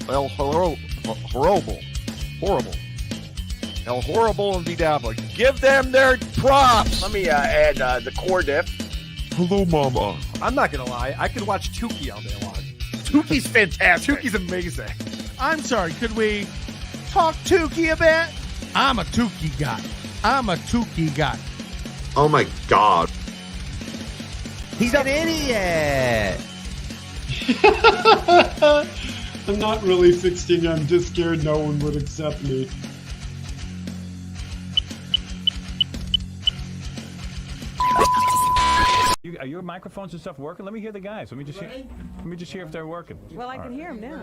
El Horrible. El Horrible and BeDabbler. Give them their props. Let me add the core diff. Hello, Mama. I'm not gonna lie, I could watch Tukey all day long. Tukey's fantastic. Tukey's amazing. I'm sorry, could we talk Tukey a bit? I'm a Tukey guy. Oh my God. He's an idiot. I'm not really 16. I'm just scared no one would accept me. Are your microphones and stuff working? Let me hear the guys. Let me just hear if they're working. Well, I can hear them now.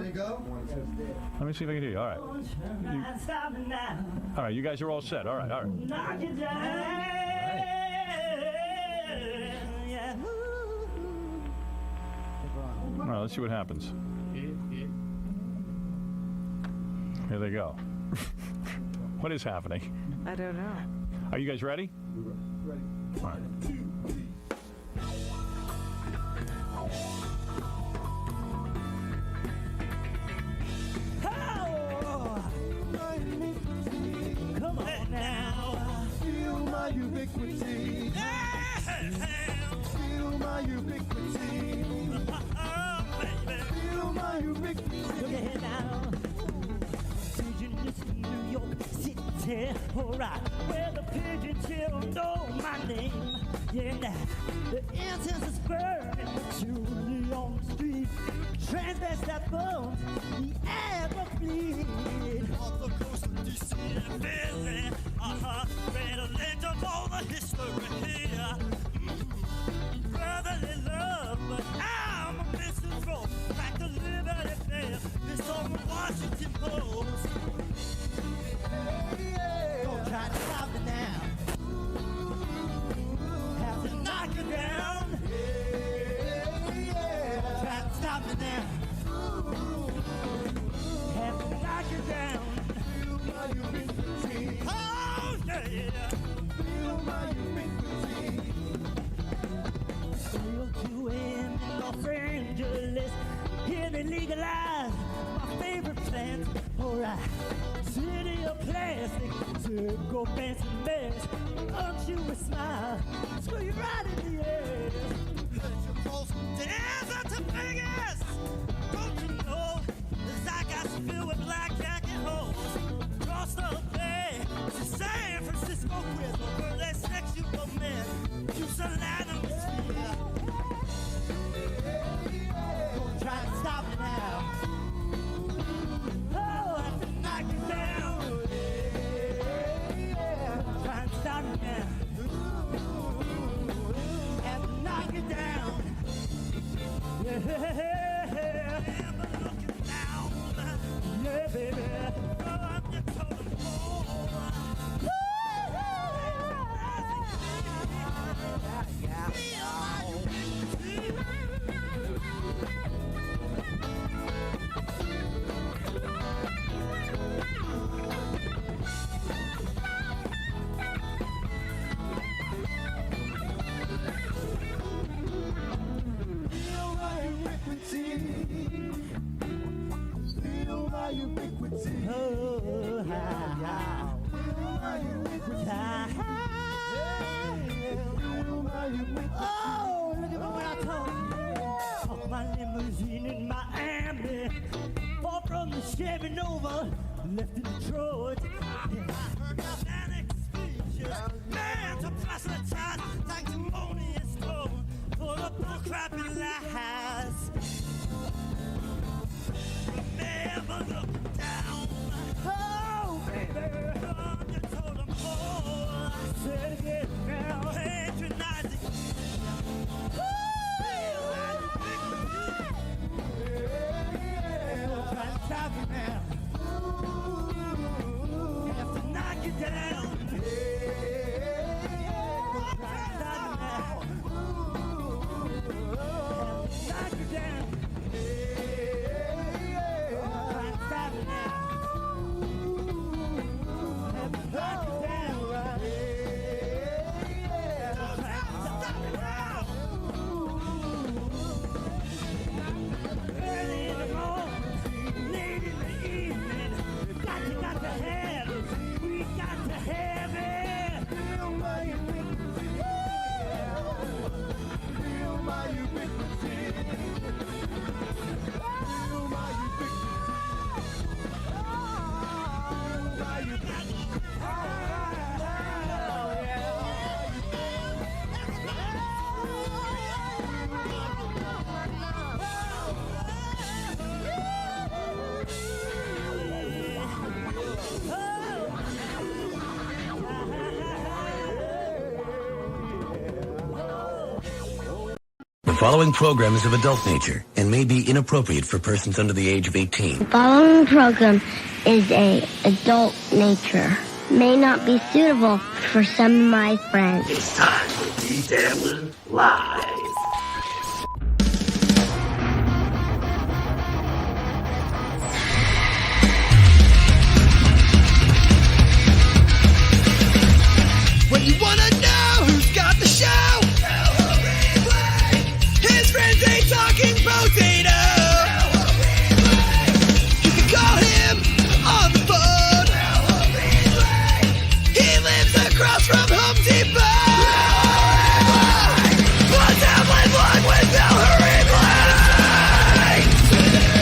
Let me see if I can hear you. All right. All right, you guys are all set. All right. All right, let's see what happens. Here they go. What is happening? I don't know. Are you guys ready? Ready. All right. Come on now, feel my ubiquity. Feel my ubiquity. Feel my ubiquity. Look ahead now. Pigeon New York City, alright. Where the pigeon children know my name. Yeah, now the incense is burning truly on the street. Transvestite bones, the air will bleed. Off the coast of DC and Philly, read a legend of the history here. Brotherly love, but I'm a misanthrope. Like the Liberty Bell, this on the Washington Post. Don't try to stop me now. Have to knock you down. Try to stop me now. Have to knock you down. Oh yeah. Feel my ubiquity. Still doing Los Angeles. Here they legalize my favorite plant. Alright. City of plastic, circle fancy mess. Aren't you a smile? Screw you right in the air. Desert to Vegas. Don't you know? The Zygots filled with black jacket holes. Across the bay to San Francisco with a burlesque sexual man. You Solana was here. Don't try to stop me now. Oh, I have to knock you down. Try to stop me now. Have to knock you down. Yeah, but looking down. Yeah, baby. Oh, I'm your totem pole. Feel my ubiquity. Oh, look at me when I talk. Off my limousine in Miami. Bought from the Chevy Nova. Left in Detroit. Manic speeches. Man to proselytize. Sanctimonious tone. Full of bullcrappy lies. Never look down. Oh, baby. On your totem pole. Say it again now. Patronizing. Try to stop me now. following program is of adult nature and may be inappropriate for persons under the age of 18. The following program is a adult nature. May not be suitable for some of my friends. It's time for BeDabbler Live. When you wanna know who's got the show, his friends ain't talking potato. You can call him on the phone. He lives across from Home Depot. BeDabbling live with El Hurriblay.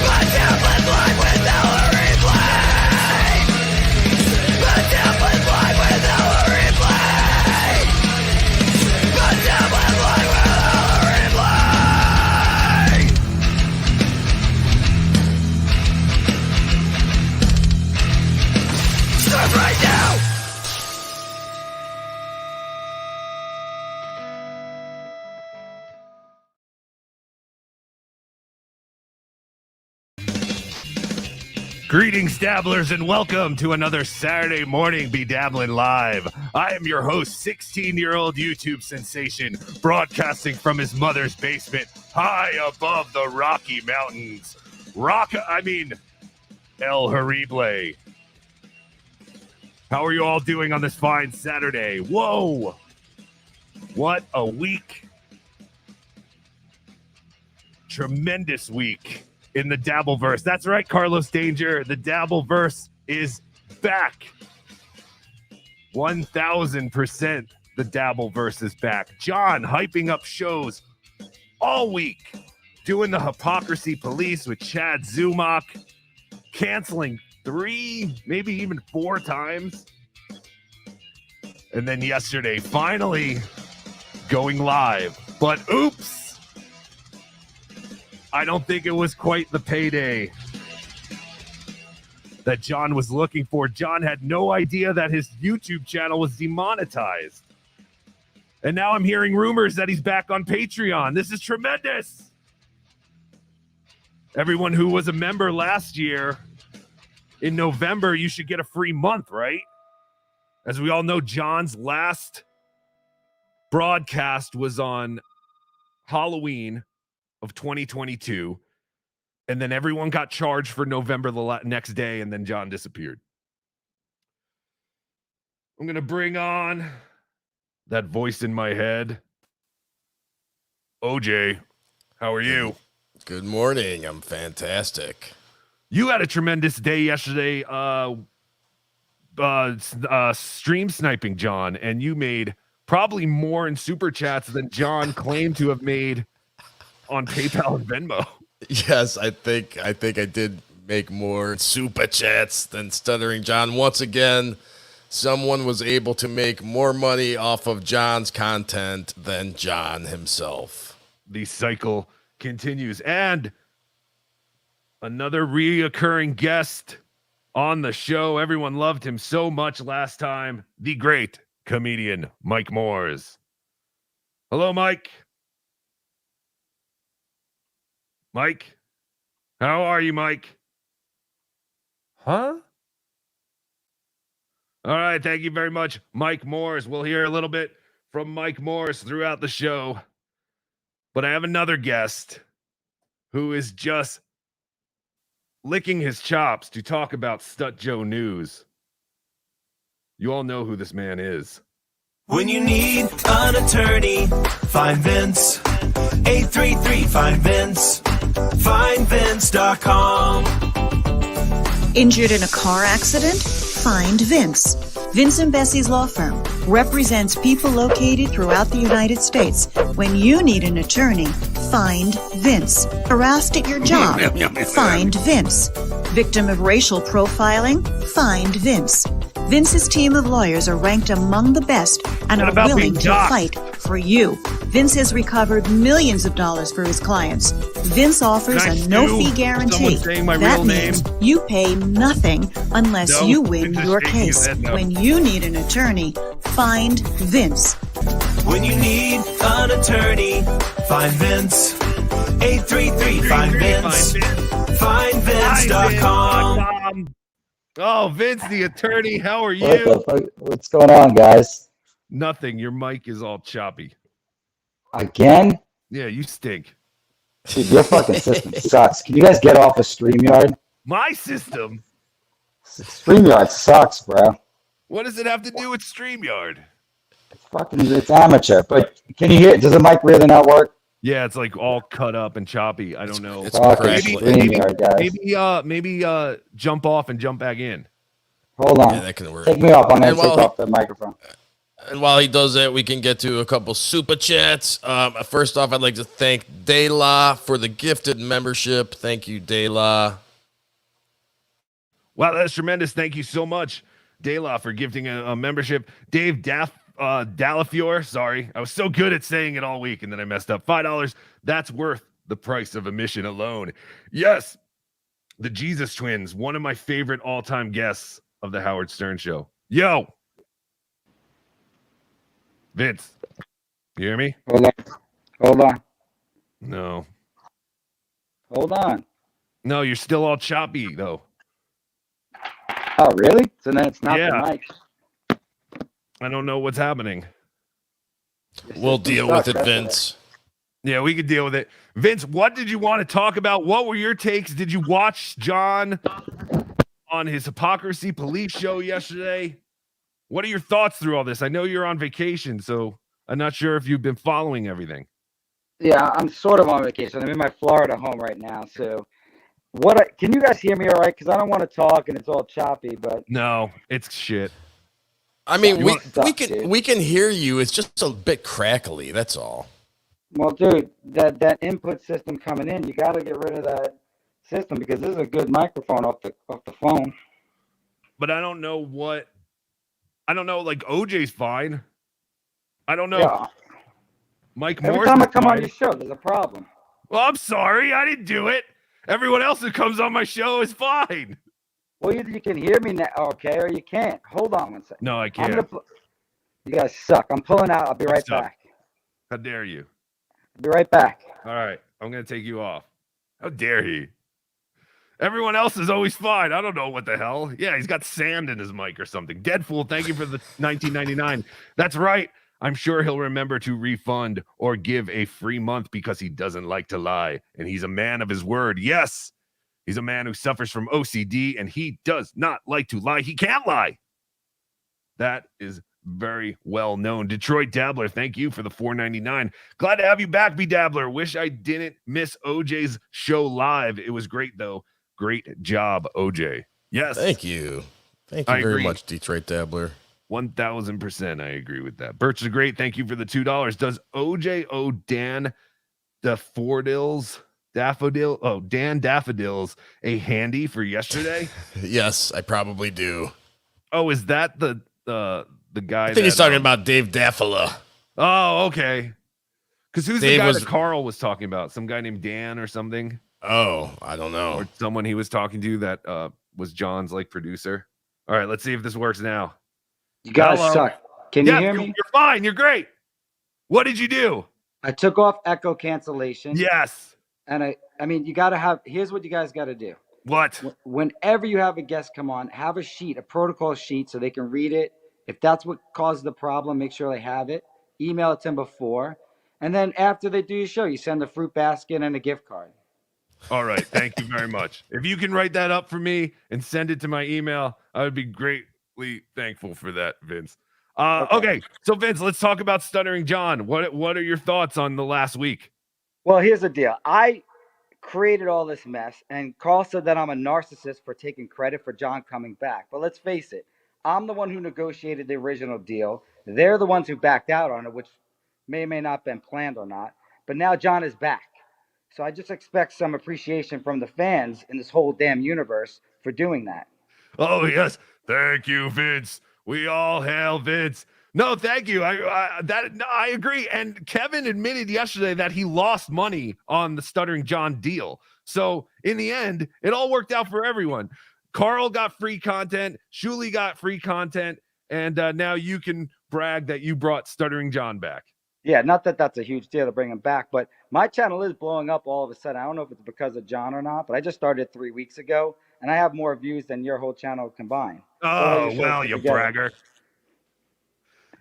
BeDabbling live with El Hurriblay. BeDabbling live with El Hurriblay. BeDabbling live with El Hurriblay. Start right now. Greetings, dabblers, and welcome to another Saturday morning BeDabbling Live. I am your host, 16-year-old YouTube sensation, broadcasting from his mother's basement, high above the Rocky Mountains. El Hurriblay. How are you all doing on this fine Saturday? Whoa! What a week. Tremendous week in the Dabbleverse. That's right, Carlos Danger. The Dabbleverse is back. 1000% the Dabbleverse is back. John hyping up shows all week, doing the Hypocrisy Police with Chad Zumach, canceling 3, maybe even 4 times. And then yesterday, finally going live. But oops! I don't think it was quite the payday that John was looking for. John had no idea that his YouTube channel was demonetized. And now I'm hearing rumors that he's back on Patreon. This is tremendous. Everyone who was a member last year, in November, you should get a free month, right? As we all know, John's last broadcast was on Halloween of 2022, and then everyone got charged for November the next day, and then John disappeared. I'm going to bring on that voice in my head. OJ, how are you? Good morning. I'm fantastic. You had a tremendous day yesterday stream sniping John, and you made probably more in Super Chats than John claimed to have made on PayPal and Venmo. Yes, I think I did make more Super Chats than Stuttering John. Once again, someone was able to make more money off of John's content than John himself. The cycle continues. And another reoccurring guest on the show. Everyone loved him so much last time. The great comedian, Mike Moores. Hello, Mike. Mike? How are you, Mike? Huh? All right, thank you very much, Mike Moores. We'll hear a little bit from Mike Moores throughout the show. But I have another guest who is just licking his chops to talk about StutJo news. You all know who this man is. When you need an attorney, find Vince. 833 find Vince. FindVince.com. Injured in a car accident? Find Vince. Vince and Bessie's law firm represents people located throughout the United States. When you need an attorney, find Vince. Harassed at your job? Find Vince. Victim of racial profiling? Find Vince. Vince's team of lawyers are ranked among the best and are willing to fight for you. Vince has recovered millions of dollars for his clients. Vince offers a no-fee guarantee. That means you pay nothing unless you win your case. When you need an attorney, find Vince. When you need an attorney, find Vince. 833-FIND-VINCE. FindVince.com. Oh, Vince, the attorney, how are you? What's going on, guys? Nothing. Your mic is all choppy. Again? Yeah, you stink. Dude, your fucking system sucks. Can you guys get off of StreamYard? My system? StreamYard sucks, bro. What does it have to do with StreamYard? It's amateur. But can you hear it? Does the mic really not work? Yeah, it's like all cut up and choppy. I don't know. Maybe jump off and jump back in. Hold on. Yeah, that can work. Take me off. I'm going to take off the microphone. And while he does that, we can get to a couple super chats. First off, I'd like to thank Dayla for the gifted membership. Thank you, Dayla. Wow, that's tremendous. Thank you so much, Dayla, for gifting a membership. Dave Dallafiore, sorry. I was so good at saying it all week, and then I messed up. $5. That's worth the price of admission alone. Yes, the Jesus Twins, one of my favorite all-time guests of the Howard Stern Show. Yo! Vince, you hear me? Hold on. No. Hold on. No, you're still all choppy, though. Oh, really? So then it's not the mic. I don't know what's happening. We'll deal with it, Vince. Yeah, we could deal with it. Vince, what did you want to talk about? What were your takes? Did you watch John on his Hypocrisy Police show yesterday? What are your thoughts through all this? I know you're on vacation, so I'm not sure if you've been following everything. Yeah, I'm sort of on vacation. I'm in my Florida home right now. So can you guys hear me all right? Because I don't want to talk and it's all choppy, but no, it's shit. I mean, we can hear you. It's just a bit crackly. That's all. Well, dude, that input system coming in, you got to get rid of that system because this is a good microphone off the phone. But I don't know what. I don't know. Like OJ's fine. I don't know. Yeah. Mike Every Morris. time I come on your show, there's a problem. Well, I'm sorry. I didn't do it. Everyone else that comes on my show is fine. Well, either you can hear me now, okay, or you can't. Hold on one second. No, I can't. You guys suck. I'm pulling out. I'll be right back. How dare you? I'll be right back. All right. I'm going to take you off. How dare he? Everyone else is always fine. I don't know what the hell. Yeah, he's got sand in his mic or something. Deadpool, thank you for the $19.99. That's right. I'm sure he'll remember to refund or give a free month because he doesn't like to lie. And he's a man of his word. Yes, he's a man who suffers from OCD and he does not like to lie. He can't lie. That is very well known. Detroit Dabbler, thank you for the $4.99. Glad to have you back, BeDabbler. Wish I didn't miss OJ's show live. It was great, though. Great job, OJ. Yes. Thank you. Thank you very much, Detroit Dabbler. 1,000%. I agree with that. Birch is great. Thank you for the $2. Does OJ owe Dan Daffodils a handy for yesterday? Yes, I probably do. Oh, is that the guy? I think he's talking about Dave Daffala. Oh, okay. Because who's the guy that Carl was talking about? Some guy named Dan or something? Oh, I don't know. Or someone he was talking to that was John's like producer. All right, let's see if this works now. You guys suck. Can you hear me? You're fine. You're great. What did you do? I took off echo cancellation. Yes. And I mean, you got to have, here's what you guys got to do. What? Whenever you have a guest come on, have a sheet, a protocol sheet so they can read it. If that's what caused the problem, make sure they have it. Email it to them before. And then after they do your show, you send a fruit basket and a gift card. All right. Thank you very much. If you can write that up for me and send it to my email, I would be greatly thankful for that, Vince. Okay. So, Vince, let's talk about Stuttering John. What are your thoughts on the last week? Well, here's the deal. I created all this mess, and Carl said that I'm a narcissist for taking credit for John coming back. But let's face it. I'm the one who negotiated the original deal. They're the ones who backed out on it, which may or may not have been planned or not. But now John is back. So I just expect some appreciation from the fans in this whole damn universe for doing that. Oh, yes. Thank you, Vince. We all hail Vince. No, thank you. I agree. And Kevin admitted yesterday that he lost money on the Stuttering John deal. So in the end, it all worked out for everyone. Carl got free content. Shuli got free content. And now you can brag that you brought Stuttering John back. Yeah, not that that's a huge deal to bring him back, but my channel is blowing up all of a sudden. I don't know if it's because of John or not, but I just started 3 weeks ago, and I have more views than your whole channel combined. Oh, well, you bragger.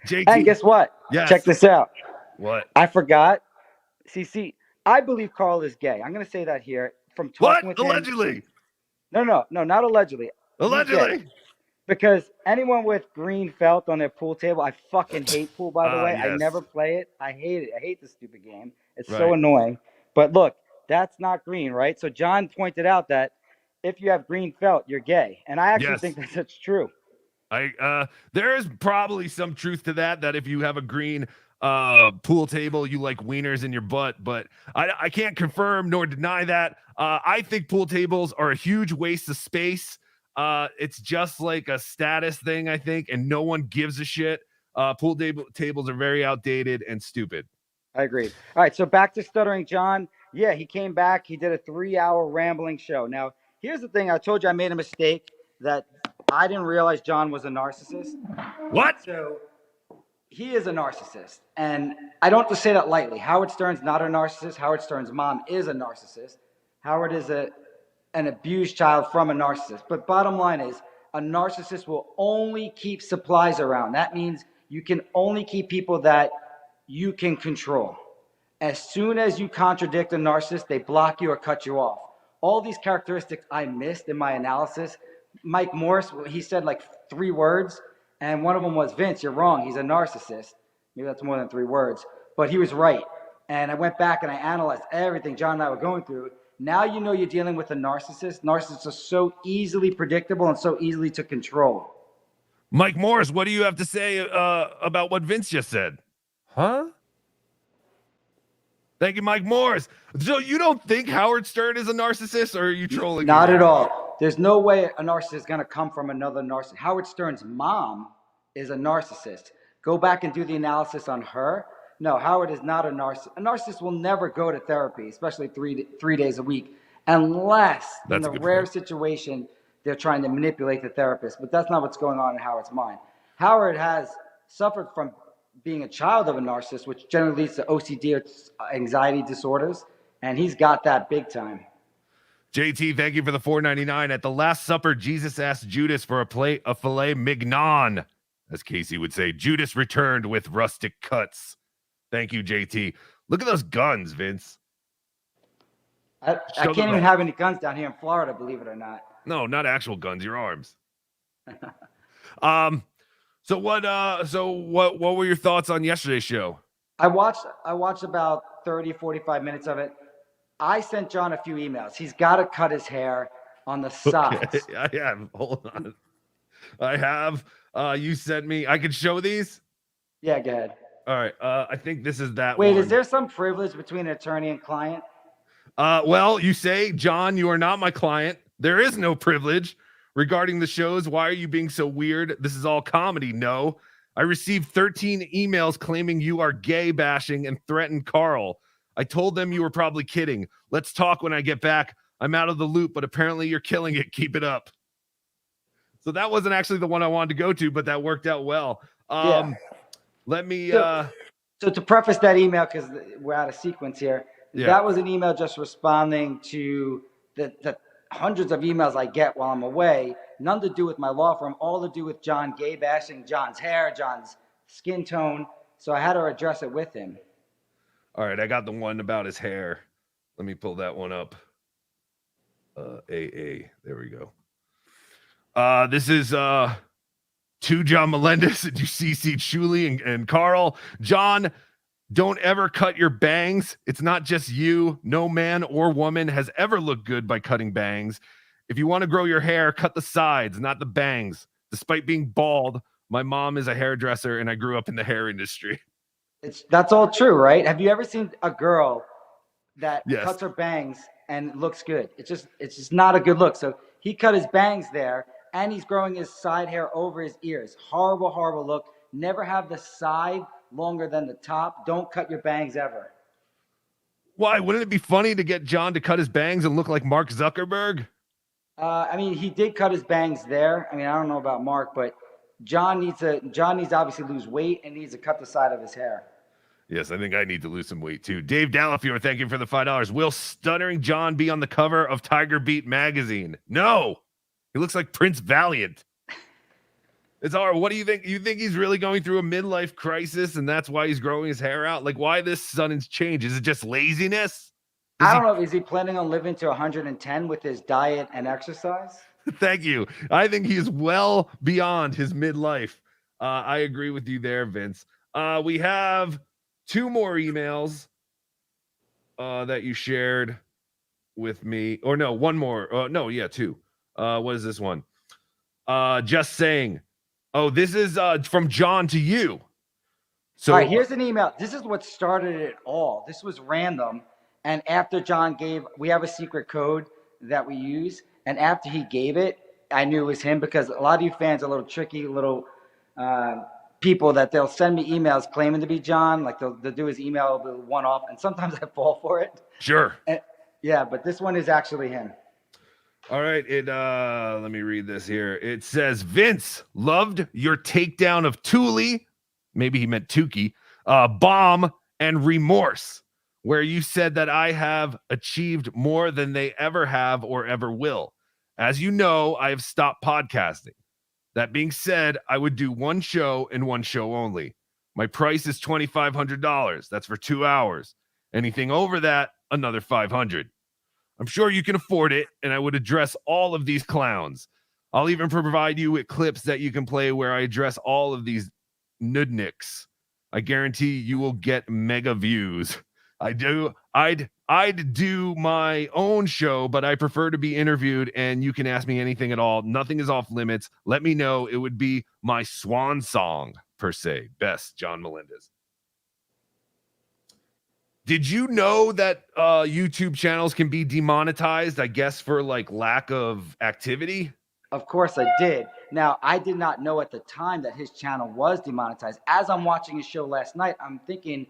JT. And guess what? Yes. Check this out. What? I forgot. See, I believe Carl is gay. I'm going to say that here. From talking with him. Allegedly. No, not allegedly. Allegedly. Because anyone with green felt on their pool table, I fucking hate pool, by the way. Yes. I never play it. I hate it. I hate the stupid game. It's Right. so annoying. But look, that's not green, right? So John pointed out that if you have green felt, you're gay. And I actually think that's true. There is probably some truth to that if you have a green pool table, you like wieners in your butt, but I can't confirm nor deny that. I think pool tables are a huge waste of space. It's just like a status thing, I think, and no one gives a shit. Pool tables are very outdated and stupid. I agree. All right, so back to Stuttering John. Yeah, he came back. He did a 3-hour rambling show. Now, here's the thing. I told you I made a mistake that I didn't realize John was a narcissist. What? So he is a narcissist. And I don't have to say that lightly. Howard Stern's not a narcissist. Howard Stern's mom is a narcissist. Howard is an abused child from a narcissist. But bottom line is, a narcissist will only keep supplies around. That means you can only keep people that you can control. As soon as you contradict a narcissist, they block you or cut you off. All these characteristics I missed in my analysis. Mike Morris, he said like 3 words, and one of them was, Vince, you're wrong. He's a narcissist. Maybe that's more than 3 words. But he was right. And I went back and I analyzed everything John and I were going through. Now you know you're dealing with a narcissist. Narcissists are so easily predictable and so easily to control. Mike Morris, what do you have to say about what Vince just said? Huh? Thank you, Mike Morris. So you don't think Howard Stern is a narcissist, or are you trolling? Not at all. There's no way a narcissist is going to come from another narcissist. Howard Stern's mom is a narcissist. Go back and do the analysis on her. No, Howard is not a narcissist. A narcissist will never go to therapy, especially three days a week, unless in the rare situation they're trying to manipulate the therapist. But that's not what's going on in Howard's mind. Howard has suffered from being a child of a narcissist, which generally leads to OCD or anxiety disorders, and he's got that big time. JT, thank you for the $4.99. At the Last Supper, Jesus asked Judas for a plate of filet mignon. As Casey would say, Judas returned with rustic cuts. Thank you, JT. Look at those guns, Vince. I can't even have any guns down here in Florida, believe it or not. No, not actual guns, your arms. So what were your thoughts on yesterday's show? I watched about 30, 45 minutes of it. I sent John a few emails. He's got to cut his hair on the sides. Okay, I have. Hold on. I have. You sent me. I can show these? Yeah, go ahead. All right. I think this is that Wait, one. is there some privilege between an attorney and client? Well, you say, John, you are not my client. There is no privilege. Regarding the shows, why are you being so weird? This is all comedy. No. I received 13 emails claiming you are gay bashing and threatened Carl. I told them you were probably kidding. Let's talk when I get back. I'm out of the loop, but apparently you're killing it. Keep it up. So that wasn't actually the one I wanted to go to, but that worked out well. Let me... So to preface that email, because we're out of sequence here, that was an email just responding to the hundreds of emails I get while I'm away, none to do with my law firm, all to do with John gay bashing, John's hair, John's skin tone. So I had to address it with him. All right, I got the one about his hair. Let me pull that one up. AA, there we go. This is to John Melendez and you CC Shuli and Carl. John, don't ever cut your bangs. It's not just you. No man or woman has ever looked good by cutting bangs. If you want to grow your hair, cut the sides, not the bangs. Despite being bald, my mom is a hairdresser and I grew up in the hair industry. That's all true, right? Have you ever seen a girl that cuts her bangs and looks good? It's just not a good look. So he cut his bangs there and he's growing his side hair over his ears. Horrible, horrible look. Never have the side longer than the top. Don't cut your bangs ever. Why? Wouldn't it be funny to get John to cut his bangs and look like Mark Zuckerberg? I mean, he did cut his bangs there. I mean, I don't know about Mark, but John needs to obviously lose weight and needs to cut the side of his hair. Yes, I think I need to lose some weight too. Dave Dallafiore, thank you for the $5. Will Stuttering John be on the cover of Tiger Beat magazine? No. He looks like Prince Valiant. It's all right. What do you think? You think he's really going through a midlife crisis and that's why he's growing his hair out? Like, why this sudden change? Is it just laziness? I don't know. Is he planning on living to 110 with his diet and exercise? Thank you. I think he's well beyond his midlife. I agree with you there, Vince. We have 2 more emails that you shared with me. Or no, 1 more. No, yeah, 2. What is this one? Just saying. Oh, this is from John to you. So all right, here's an email. This is what started it all. This was random. And after John we have a secret code that we use. And after he gave it, I knew it was him because a lot of you fans are a little tricky, little people that they'll send me emails claiming to be John. Like they'll do his email one off. And sometimes I fall for it. Sure. Yeah, but this one is actually him. All right, let me read this here. It says, Vince, loved your takedown of Thule, maybe he meant Tukey, Bomb, and Remorse, where you said that I have achieved more than they ever have or ever will. As you know, I have stopped podcasting. That being said, I would do 1 show and 1 show only. My price is $2,500. That's for 2 hours. Anything over that, another $500. I'm sure you can afford it, and I would address all of these clowns. I'll even provide you with clips that you can play where I address all of these nudniks. I guarantee you will get mega views. I'd do my own show, but I prefer to be interviewed, and you can ask me anything at all. Nothing is off limits. Let me know. It would be my swan song, per se. Best, John Melendez. Did you know that YouTube channels can be demonetized, I guess, for like lack of activity? Of course I did. Now, I did not know at the time that his channel was demonetized. As I'm watching his show last night, I'm thinking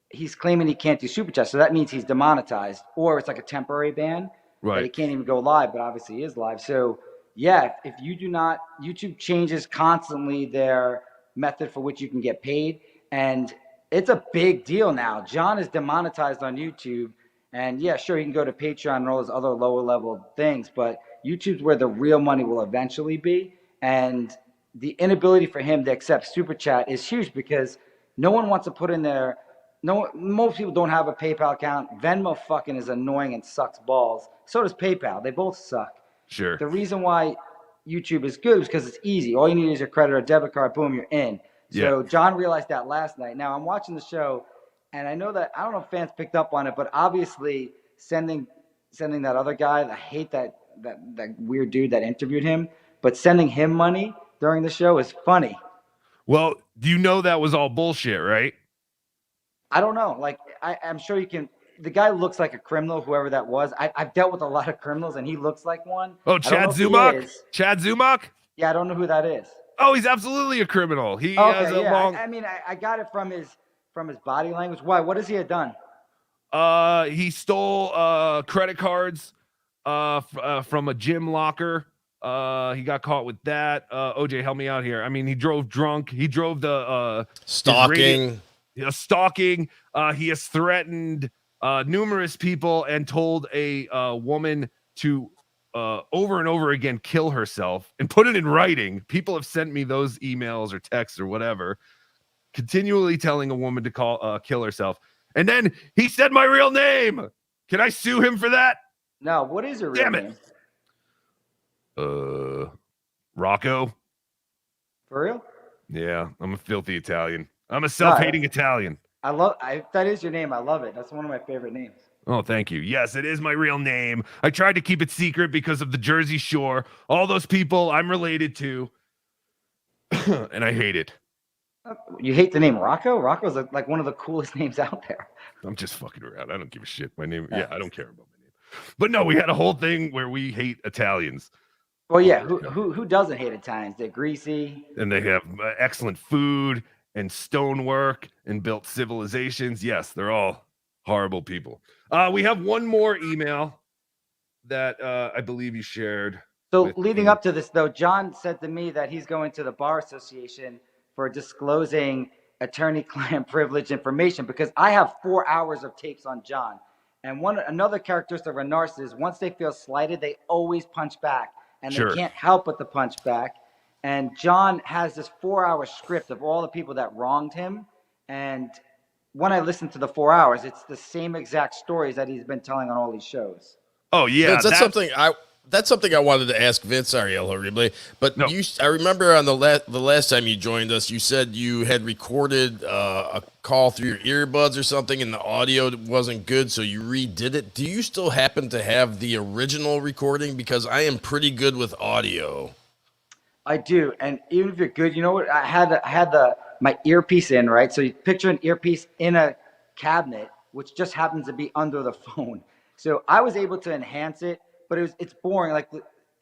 he's claiming he can't do super chats. So that means he's demonetized or it's like a temporary ban. Right. That he can't even go live, but obviously he is live. So yeah, if you do not, YouTube changes constantly their method for which you can get paid. And it's a big deal now. John is demonetized on YouTube. And yeah, sure, you can go to Patreon and all those other lower level things, but YouTube's where the real money will eventually be. And the inability for him to accept super chat is huge because no one wants to put in their, most people don't have a PayPal account. Venmo fucking is annoying and sucks balls. So does PayPal. They both suck. Sure. The reason why YouTube is good is because it's easy. All you need is your credit or debit card. Boom, you're in. So John realized that last night. Now I'm watching the show, and I know that I don't know if fans picked up on it, but obviously sending that other guy, I hate that weird dude that interviewed him, but sending him money during the show is funny. Well, do you know that was all bullshit, right? I don't know. Like I'm sure you can. The guy looks like a criminal, whoever that was. I've dealt with a lot of criminals, and he looks like one. Oh, Chad Zumach? Chad Zumach? Yeah, I don't know who that is. Oh, he's absolutely a criminal. He has a long. I mean, I got it from his body language. Why? What has he done? He stole credit cards from a gym locker. He got caught with that. OJ, help me out here. I mean, he drove drunk. He drove the stalking. Stalking. He has threatened numerous people and told a woman to over and over again kill herself and put it in writing. People have sent me those emails or texts or whatever, continually telling a woman to kill herself. And then he said my real name. Can I sue him for that? No. What is your real name? Rocco. For real? Yeah, I'm a filthy Italian. I'm a self-hating Italian. That is your name. I love it. That's one of my favorite names. Oh, thank you. Yes, it is my real name. I tried to keep it secret because of the Jersey Shore. All those people I'm related to. And I hate it. You hate the name Rocco? Rocco's like one of the coolest names out there. I'm just fucking around. I don't give a shit. My name, I don't care about my name. But no, we had a whole thing where we hate Italians. Well, yeah, who doesn't hate Italians? They're greasy. And they have excellent food and stonework and built civilizations. Yes, they're all horrible people. We have one more email that I believe you shared. So leading up to this, though, John said to me that he's going to the Bar Association for disclosing attorney-client privilege information because I have 4 hours of tapes on John. And another characteristic of a narcissist is once they feel slighted, they always punch back, and they can't help but to punch back. And John has this 4-hour script of all the people that wronged him. And when I listen to the 4 hours, it's the same exact stories that he's been telling on all these shows. Oh yeah, Vince, that's something I wanted to ask Vince Ariel Horrible. But I remember on the last time you joined us, you said you had recorded a call through your earbuds or something, and the audio wasn't good, so you redid it. Do you still happen to have the original recording? Because I am pretty good with audio. I do, and even if you're good, you know what? I had my earpiece in, right? So you picture an earpiece in a cabinet, which just happens to be under the phone. So I was able to enhance it, but it's boring. Like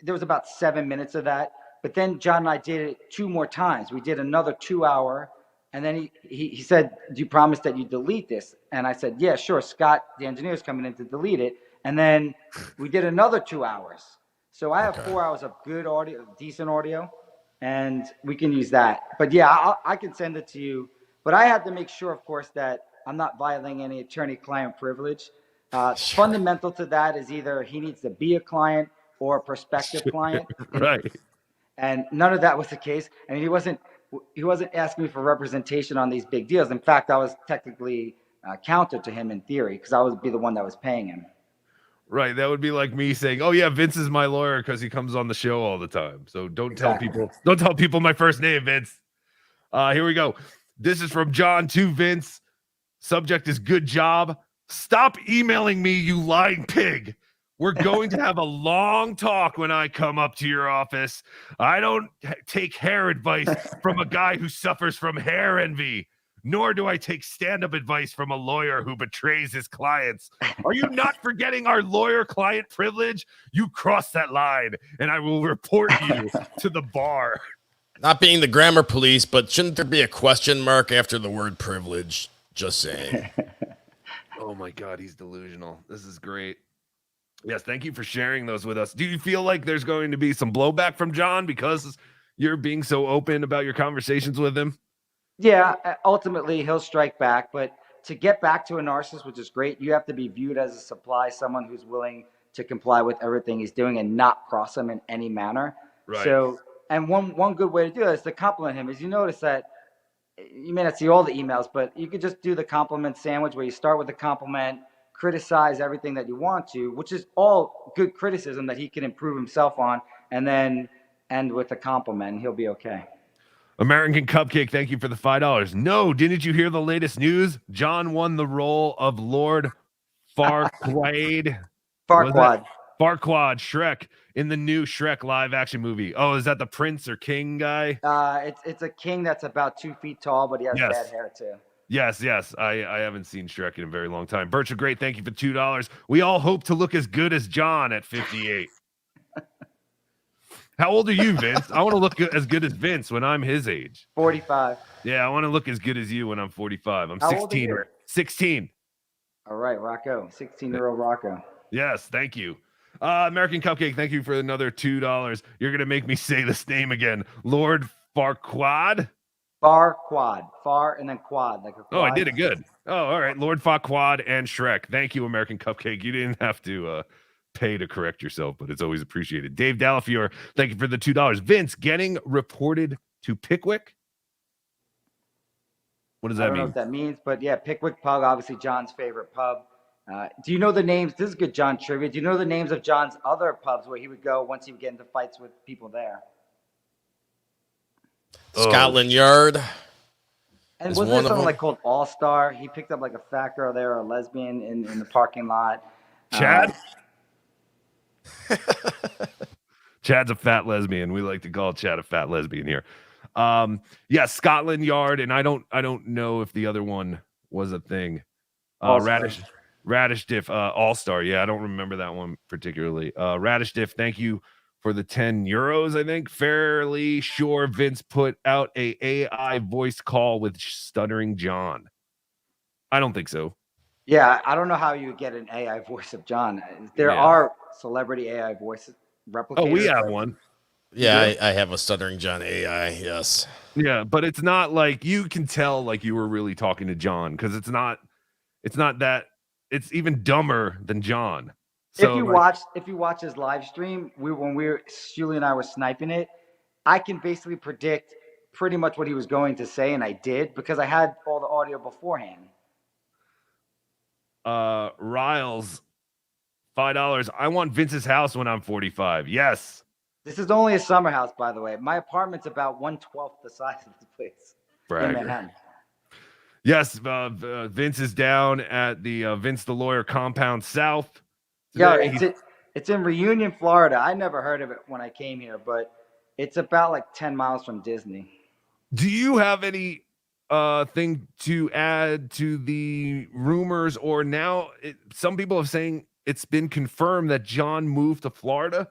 there was about 7 minutes of that, but then John and I did it 2 more times. We did another 2 hour, and then he said, "Do you promise that you delete this?" And I said, "Yeah, sure." Scott, the engineer, is coming in to delete it, and then we did another 2 hours. So I have 4 hours of good audio, decent audio, and we can use that. But yeah, I can send it to you. But I have to make sure, of course, that I'm not violating any attorney-client privilege. Fundamental to that is either he needs to be a client or a prospective client. Right. And none of that was the case. I mean, he wasn't asking me for representation on these big deals. In fact, I was technically counter to him in theory because I would be the one that was paying him. Right. That would be like me saying, "Oh yeah, Vince is my lawyer because he comes on the show all the time." So don't tell people my first name, Vince. Here we go. This is from John to Vince. Subject is good job. Stop emailing me, you lying pig. We're going to have a long talk when I come up to your office. I don't take hair advice from a guy who suffers from hair envy, nor do I take stand-up advice from a lawyer who betrays his clients. Are you not forgetting our lawyer-client privilege? You cross that line, and I will report you to the bar. Not being the grammar police, but shouldn't there be a question mark after the word privilege? Just saying. Oh my God, he's delusional. This is great. Yes, thank you for sharing those with us. Do you feel like there's going to be some blowback from John because you're being so open about your conversations with him? Yeah, ultimately he'll strike back, but to get back to a narcissist, which is great, you have to be viewed as a supply, someone who's willing to comply with everything he's doing and not cross him in any manner. Right. So, and one good way to do that is to compliment him. Is you notice that you may not see all the emails, but you could just do the compliment sandwich where you start with a compliment, criticize everything that you want to, which is all good criticism that he can improve himself on, and then end with a compliment, and he'll be okay. American Cupcake, thank you for the $5. No, didn't you hear the latest news? John won the role of Lord Farquaad. Farquaad Shrek in the new Shrek live action movie. Oh, is that the prince or king guy? It's a king that's about 2 feet tall, but he has bad hair too. Yes. I haven't seen Shrek in a very long time. Birch of Great, thank you for $2. We all hope to look as good as John at 58. How old are you, Vince? I want to look as good as Vince when I'm his age. 45. Yeah, I want to look as good as you when I'm 45. I'm How 16. old are you? 16. All right, Rocco. 16-year-old Rocco. Yes, thank you. American Cupcake, thank you for another $2. You're going to make me say this name again. Lord Farquaad? Farquaad. Far and then quad. Like a quad. Oh, I did it good. Oh, all right. Lord Farquaad and Shrek. Thank you, American Cupcake. You didn't have to pay to correct yourself, but it's always appreciated. Dave Dallafiore, thank you for the $2. Vince, getting reported to Pickwick? What does that mean? I don't know what that means, but yeah, Pickwick Pub, obviously John's favorite pub. Do you know the names? This is good John trivia. Do you know the names of John's other pubs where he would go once he would get into fights with people there? Scotland Yard. And wasn't there something like called All Star? He picked up like a fat girl there or a lesbian in the parking lot. Chad? Chad's a fat lesbian. We like to call Chad a fat lesbian here. Yeah, Scotland Yard, and I don't know if the other one was a thing. Radish Diff, All-Star. Yeah, I don't remember that one particularly. Radish Diff, thank you for the 10 euros, I think. Fairly sure Vince put out a AI voice call with Stuttering John. I don't think so. Yeah, I don't know how you get an AI voice of John. There are celebrity AI voices replicate. Oh, we have one. Yeah, I have a Stuttering John AI. Yes. Yeah, but it's not like you can tell like you were really talking to John because it's not that it's even dumber than John. So If you watch his live stream, Julie and I were sniping it, I can basically predict pretty much what he was going to say, and I did because I had all the audio beforehand. Riles, $5. I want Vince's house when I'm 45. Yes. This is only a summer house, by the way. My apartment's about 1/12 the size of this place in Manhattan. Yes, Vince is down at the Vince the Lawyer Compound South. Yeah, it's in Reunion, Florida. I never heard of it when I came here, but it's about like 10 miles from Disney. Do you have any thing to add to the rumors, or now some people are saying it's been confirmed that John moved to Florida?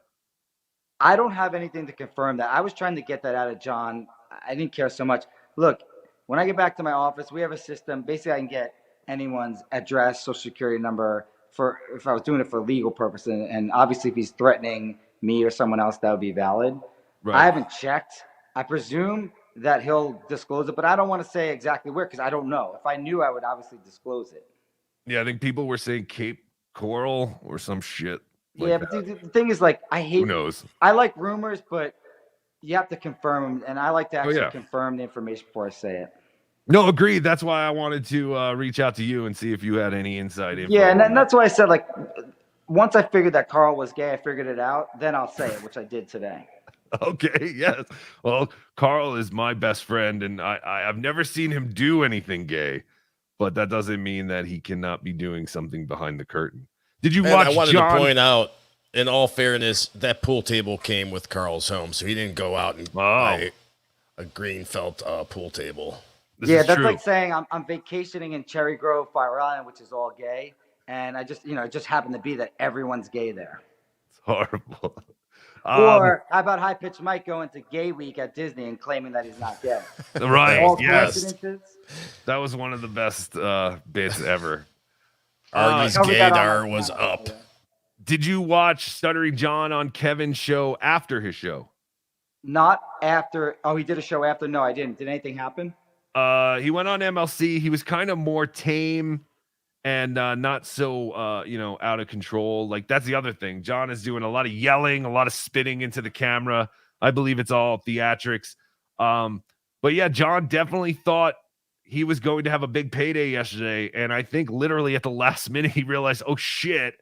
I don't have anything to confirm that. I was trying to get that out of John. I didn't care so much. Look, when I get back to my office, we have a system. Basically, I can get anyone's address, social security number for if I was doing it for legal purposes. And obviously, if he's threatening me or someone else, that would be valid. Right. I haven't checked. I presume that he'll disclose it, but I don't want to say exactly where because I don't know. If I knew, I would obviously disclose it. Yeah, I think people were saying Cape Coral or some shit. Like but the thing is, like, I hate. Who knows? I like rumors, but you have to confirm them, and I like to actually confirm the information before I say it. No, agreed. That's why I wanted to reach out to you and see if you had any insight info. Yeah, and that's why I said, like, once I figured that Carl was gay, I figured it out. Then I'll say it, which I did today. Okay, yes. Well, Carl is my best friend, and I've never seen him do anything gay, but that doesn't mean that he cannot be doing something behind the curtain. Did you watch? I wanted to point out, in all fairness, that pool table came with Carl's home, so he didn't go out and buy a green felt pool table. That's true. Like saying I'm vacationing in Cherry Grove, Fire Island, which is all gay, and I just it just happened to be that everyone's gay there. It's horrible. Or how about High Pitch Mike going to Gay Week at Disney and claiming that he's not gay? Right. All yes. coincidences? That was one of the best bits ever. Argie's gaydar was up. Did you watch Stuttering John on Kevin's show after his show? Not after. Oh, he did a show after? No, I didn't. Did anything happen? He went on MLC. He was kind of more tame and not so, out of control. Like, that's the other thing. John is doing a lot of yelling, a lot of spitting into the camera. I believe it's all theatrics. But yeah, John definitely thought he was going to have a big payday yesterday. And I think literally at the last minute, he realized, oh shit,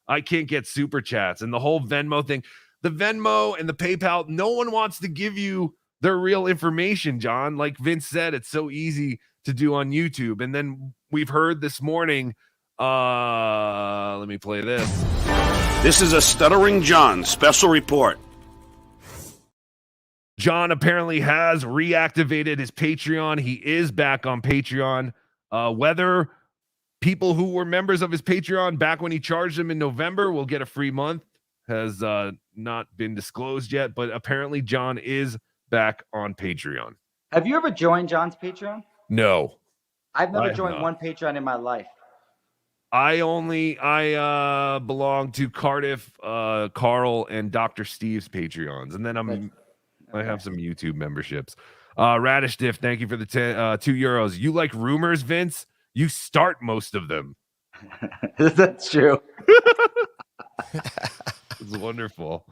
I can't get super chats. And the whole Venmo thing, the Venmo and the PayPal, no one wants to give you their real information, John. Like Vince said, it's so easy to do on YouTube. And then we've heard this morning, let me play this. This is a Stuttering John special report. John apparently has reactivated his Patreon. He is back on Patreon. Whether people who were members of his Patreon back when he charged them in November will get a free month has not been disclosed yet, but apparently John is back on Patreon. Have you ever joined John's Patreon? No. I've never joined one Patreon in my life. I belong to Cardiff, Carl, and Dr. Steve's Patreons, and then I have some YouTube memberships. Radish Diff, thank you for the €2. You like rumors, Vince? You start most of them. That's true. It's wonderful.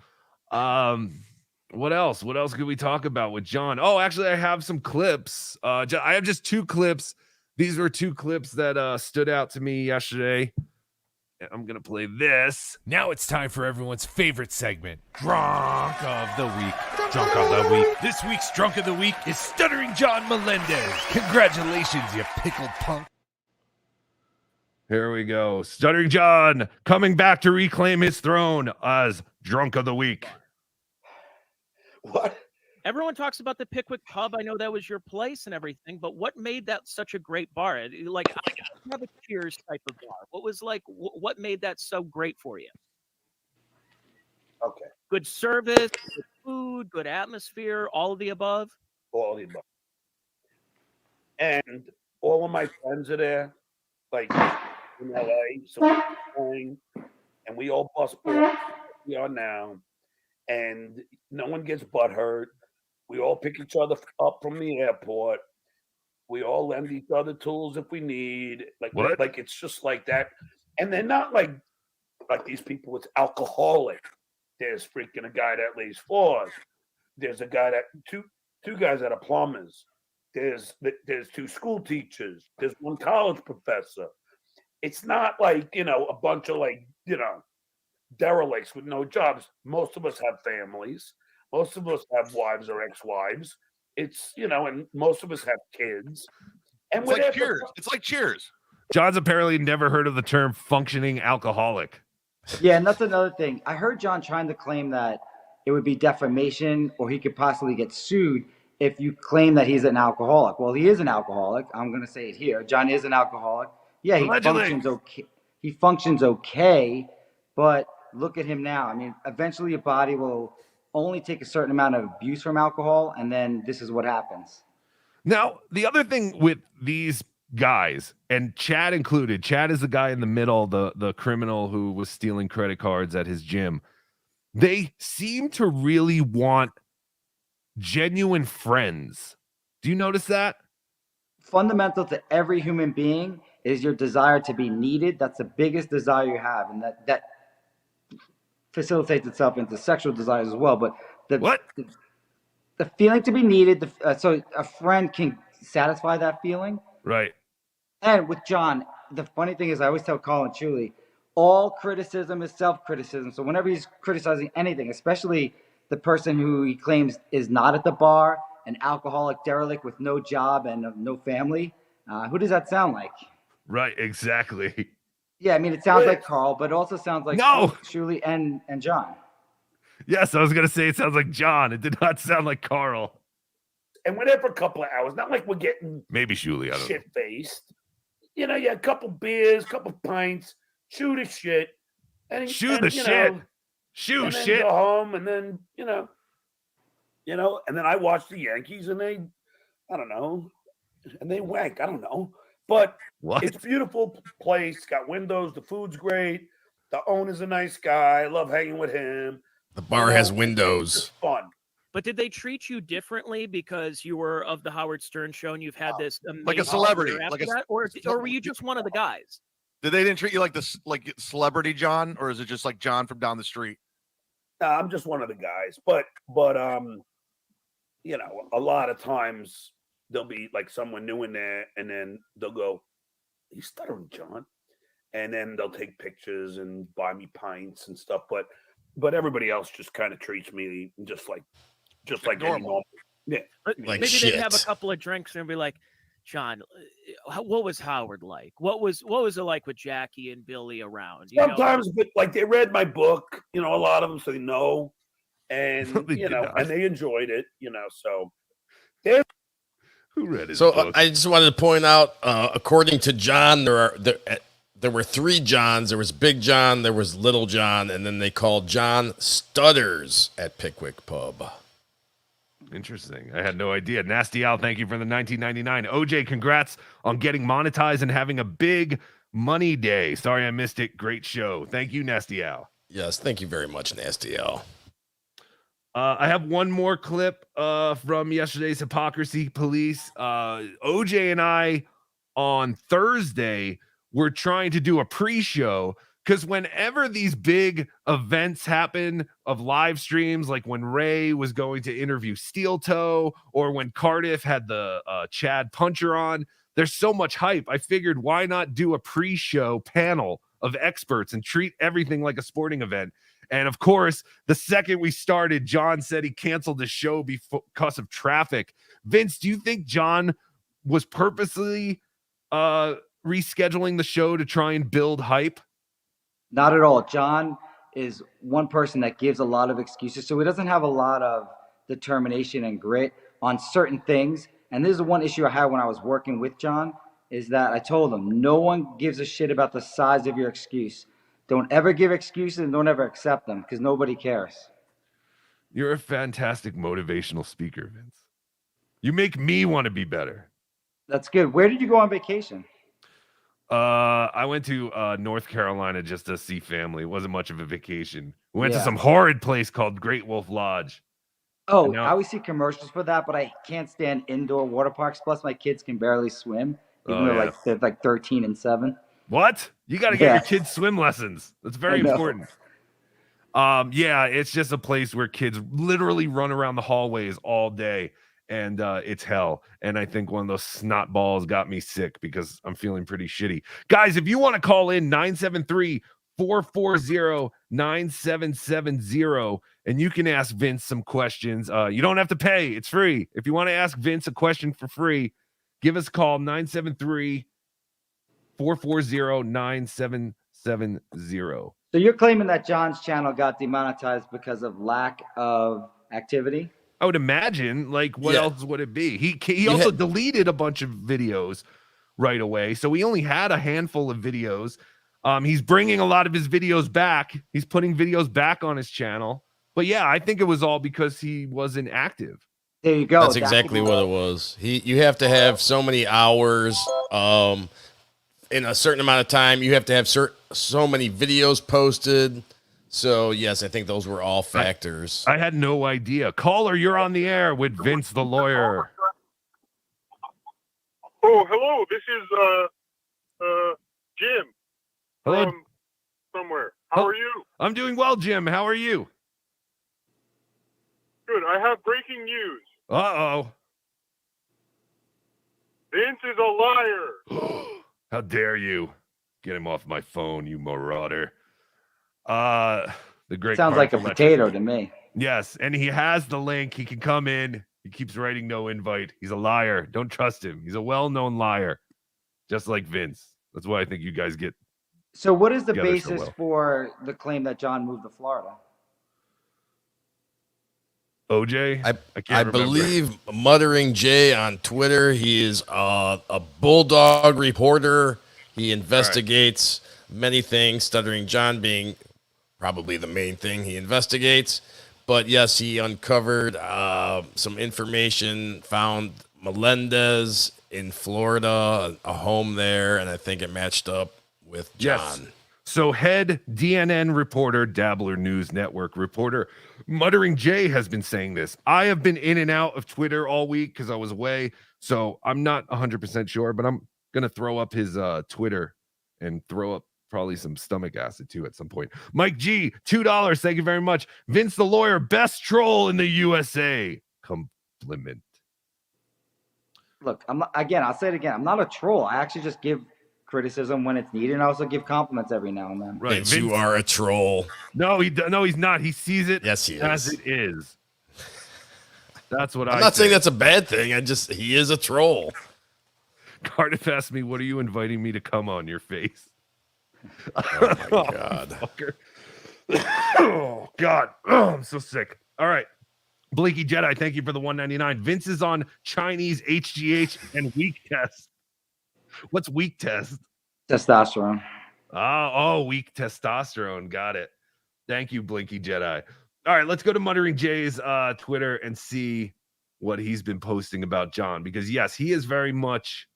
What else? What else could we talk about with John? Oh, actually, I have some clips. I have just 2 clips. These were 2 clips that stood out to me yesterday. I'm going to play this. Now it's time for everyone's favorite segment, Drunk of the Week. Drunk of the Week. This week's Drunk of the Week is Stuttering John Melendez. Congratulations, you pickled punk. Here we go. Stuttering John coming back to reclaim his throne as Drunk of the Week. What? Everyone talks about the Pickwick Pub. I know that was your place and everything, but what made that such a great bar? Like, I have a Cheers type of bar. What was like? What made that so great for you? Okay. Good service, good food, good atmosphere, all of the above. All of the above. And all of my friends are there, like in LA. So we're going, and we all bus we are now. and no one gets butt hurt. We all pick each other up from the airport. We all lend each other tools if we need. What? Like it's just like that. And they're not like these people with alcoholic. There's freaking a guy that lays floors. There's a guy that two guys that are plumbers. There's two school teachers. There's one college professor. It's not like, a bunch of derelicts with no jobs. Most of us have families. Most of us have wives or ex-wives. It's, and most of us have kids. And it's like Cheers. It's like Cheers. John's apparently never heard of the term functioning alcoholic. Yeah, and that's another thing. I heard John trying to claim that it would be defamation or he could possibly get sued if you claim that he's an alcoholic. Well, he is an alcoholic. I'm going to say it here. John is an alcoholic. Yeah, he functions okay. He functions okay, but look at him now. I mean, eventually your body will only take a certain amount of abuse from alcohol, and then this is what happens. Now, the other thing with these guys, and Chad included, Chad is the guy in the middle, the criminal who was stealing credit cards at his gym. They seem to really want genuine friends. Do you notice that? Fundamental to every human being is your desire to be needed. That's the biggest desire you have, and that facilitates itself into sexual desires as well. But the feeling to be needed, so a friend can satisfy that feeling. Right. And with John, the funny thing is, I always tell Colin Truly, all criticism is self-criticism. So whenever he's criticizing anything, especially the person who he claims is not at the bar, an alcoholic derelict with no job and no family, who does that sound like? Right, exactly. Yeah, I mean, it sounds like Carl, but it also sounds like Truly and John. Yes, I was going to say it sounds like John. It did not sound like Carl. And we're there for a couple of hours. Not like we're getting maybe Shuli, I don't know. Shit-faced. A couple beers, couple pints, shoot the shit. And Shoot the shit. Shoot shit. Go home, and then, and then I watch the Yankees, and they, I don't know, and they wank. I don't know. But it's a beautiful place. Got windows. The food's great. The owner's a nice guy. I love hanging with him. The bar has windows. It's fun. But did they treat you differently because you were of the Howard Stern show and you've had this like a celebrity, or were you just one of the guys? They didn't treat you like this, like celebrity John, or is it just like John from down the street? I'm just one of the guys, but a lot of times there'll be like someone new in there, and then they'll go, "He's Stuttering John," and then they'll take pictures and buy me pints and stuff. But everybody else just kind of treats me just like normal. Yeah, like maybe they'd have a couple of drinks and be like, "John, what was Howard like? What was it like with Jackie and Billy around?" Sometimes, but like they read my book, a lot of them, so they know, and and they enjoyed it, So who read it? So I just wanted to point out, according to John, there were three Johns. There was Big John, there was Little John, and then they called John Stutters at Pickwick Pub. Interesting. I had no idea. Nasty Al, thank you for the 1999. OJ, congrats on getting monetized and having a big money day. Sorry I missed it. Great show. Thank you, Nasty Al. Yes, thank you very much, Nasty Al. I have one more clip from yesterday's Hypocrisy Police. OJ and I on Thursday were trying to do a pre-show because whenever these big events happen of live streams, like when Ray was going to interview Steel Toe or when Cardiff had the Chad Puncher on, there's so much hype. I figured why not do a pre-show panel of experts and treat everything like a sporting event. And of course, the second we started, John said he canceled the show because of traffic. Vince, do you think John was purposely rescheduling the show to try and build hype? Not at all. John is one person that gives a lot of excuses, so he doesn't have a lot of determination and grit on certain things. And this is one issue I had when I was working with John, is that I told him, no one gives a shit about the size of your excuse. Don't ever give excuses and don't ever accept them because nobody cares. You're a fantastic motivational speaker, Vince. You make me want to be better. That's good. Where did you go on vacation? I went to North Carolina just to see family. It wasn't much of a vacation. We went to Yeah. some horrid place called Great Wolf Lodge. Oh, now- I always see commercials for that, but I can't stand indoor water parks. Plus, my kids can barely swim, even Oh, though yeah. they're like 13 and 7. What? You got to get Yeah. your kids swim lessons. That's very I know. important. Yeah, it's just a place where kids literally run around the hallways all day, and it's hell. And I think one of those snot balls got me sick because I'm feeling pretty shitty. Guys, if you want to call in 973-440-9770, and you can ask Vince some questions. You don't have to pay. It's free. If you want to ask Vince a question for free, give us a call 973-440-9770. So you're claiming that John's channel got demonetized because of lack of activity? I would imagine. Like, what Yeah. else would it be? He also deleted a bunch of videos right away, so he only had a handful of videos. He's bringing a lot of his videos back. He's putting videos back on his channel. But yeah, I think it was all because he wasn't active. There you go. That's exactly what it was. You have to have so many hours in a certain amount of time. You have to have so many videos posted. So yes, I think those were all factors. I had no idea. Caller, you're on the air with Vince the lawyer. Oh, hello. This is Jim. Hello. From somewhere. How are you? I'm doing well, Jim. How are you? Good. I have breaking news. Uh-oh. Vince is a liar. How dare you? Get him off my phone, you marauder. The great Sounds like a Carl potato to me. Yes, and he has the link. He can come in. He keeps writing no invite. He's a liar. Don't trust him. He's a well-known liar, just like Vince. That's why I think you guys get. So what is the together so basis well. for the claim that John moved to Florida? OJ? I can't remember. believe Muttering Jay on Twitter. He is a bulldog reporter. He investigates many things, Stuttering John being probably the main thing he investigates. But yes, he uncovered some information, found Melendez in Florida, a home there, and I think it matched up with John. Yes. So head DNN reporter, Dabbler News Network reporter, Muttering Jay has been saying this. I have been in and out of Twitter all week because I was away. So I'm not 100% sure, but I'm going to throw up his Twitter and throw up probably some stomach acid too at some point. Mike G, $2. Thank you very much. Vince the lawyer, best troll in the USA. Compliment. Look, I'll say it again. I'm not a troll. I actually just give criticism when it's needed, and I also give compliments every now and then. Right, Vince, you are a troll. No, he's not. He sees it Yes, he as is. it is. That's what I'm I not saying say. that's a bad thing. He is a troll. Cardiff asked me, what are you inviting me to come on your face? Oh my God. Fucker. Oh God. Oh, I'm so sick. All right. Blinky Jedi, thank you for the 199. Vince is on Chinese HGH and weak test. What's weak test? Testosterone. Oh, weak testosterone. Got it. Thank you, Blinky Jedi. All right, let's go to Muttering Jay's Twitter and see what he's been posting about John, because yes, he is very much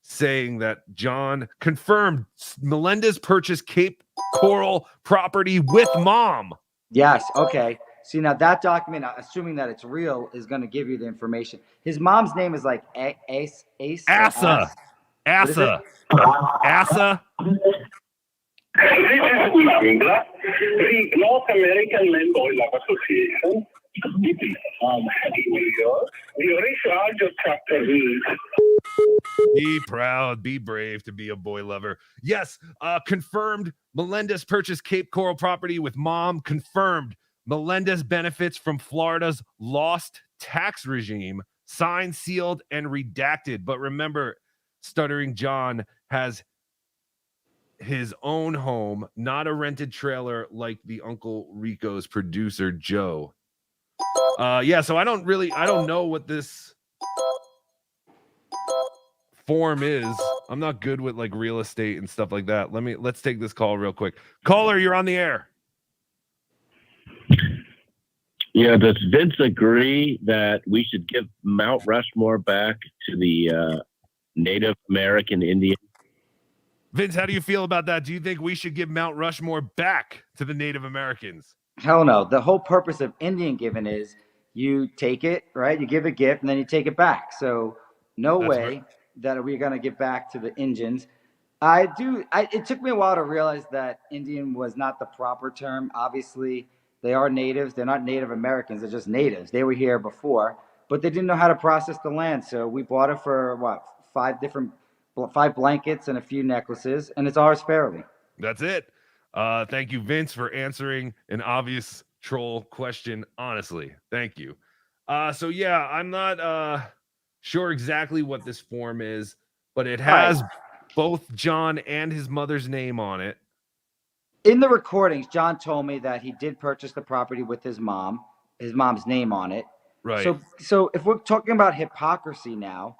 saying that John confirmed Melendez purchased Cape Coral property with mom. Yes. Okay. See, now that document, assuming that it's real, is going to give you the information. His mom's name is like Ace. Asa. Asa. Asa. This is Lambda, the North American Men Boy Love Association. We are in charge of chapter B. Be proud, be brave to be a boy lover. Yes, confirmed Melendez purchased Cape Coral property with mom. Confirmed Melendez benefits from Florida's lost tax regime. Signed, sealed, and redacted. But remember, Stuttering John has his own home, not a rented trailer like the Uncle Rico's producer, Joe. So I don't know what this form is. I'm not good with like real estate and stuff like that. Let's take this call real quick. Caller, you're on the air. Yeah, does Vince agree that we should give Mount Rushmore back to the Native American Indians? Vince, how do you feel about that? Do you think we should give Mount Rushmore back to the Native Americans? Hell no. The whole purpose of Indian giving is you take it, right? You give a gift and then you take it back. So no way that we're going to give back to the Indians. It took me a while to realize that Indian was not the proper term. Obviously, they are natives. They're not Native Americans. They're just natives. They were here before, but they didn't know how to process the land. So we bought it for what, 5 blankets and a few necklaces, and it's ours fairly. That's it. Thank you, Vince, for answering an obvious troll question honestly. Thank you. So yeah, I'm not sure exactly what this form is, but it has both John and his mother's name on it. In the recordings, John told me that he did purchase the property with his mom's name on it. Right. So if we're talking about hypocrisy now,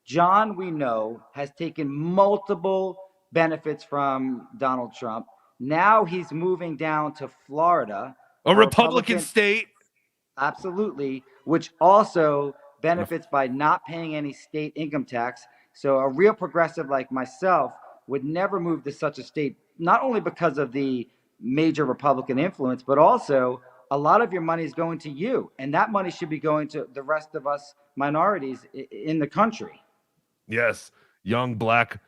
John, we know, has taken multiple benefits from Donald Trump. Now he's moving down to Florida, a Republican state. Absolutely, which also benefits by not paying any state income tax. So a real progressive like myself would never move to such a state, not only because of the major Republican influence, but also a lot of your money is going to you, and that money should be going to the rest of us minorities in the country. Yes, young black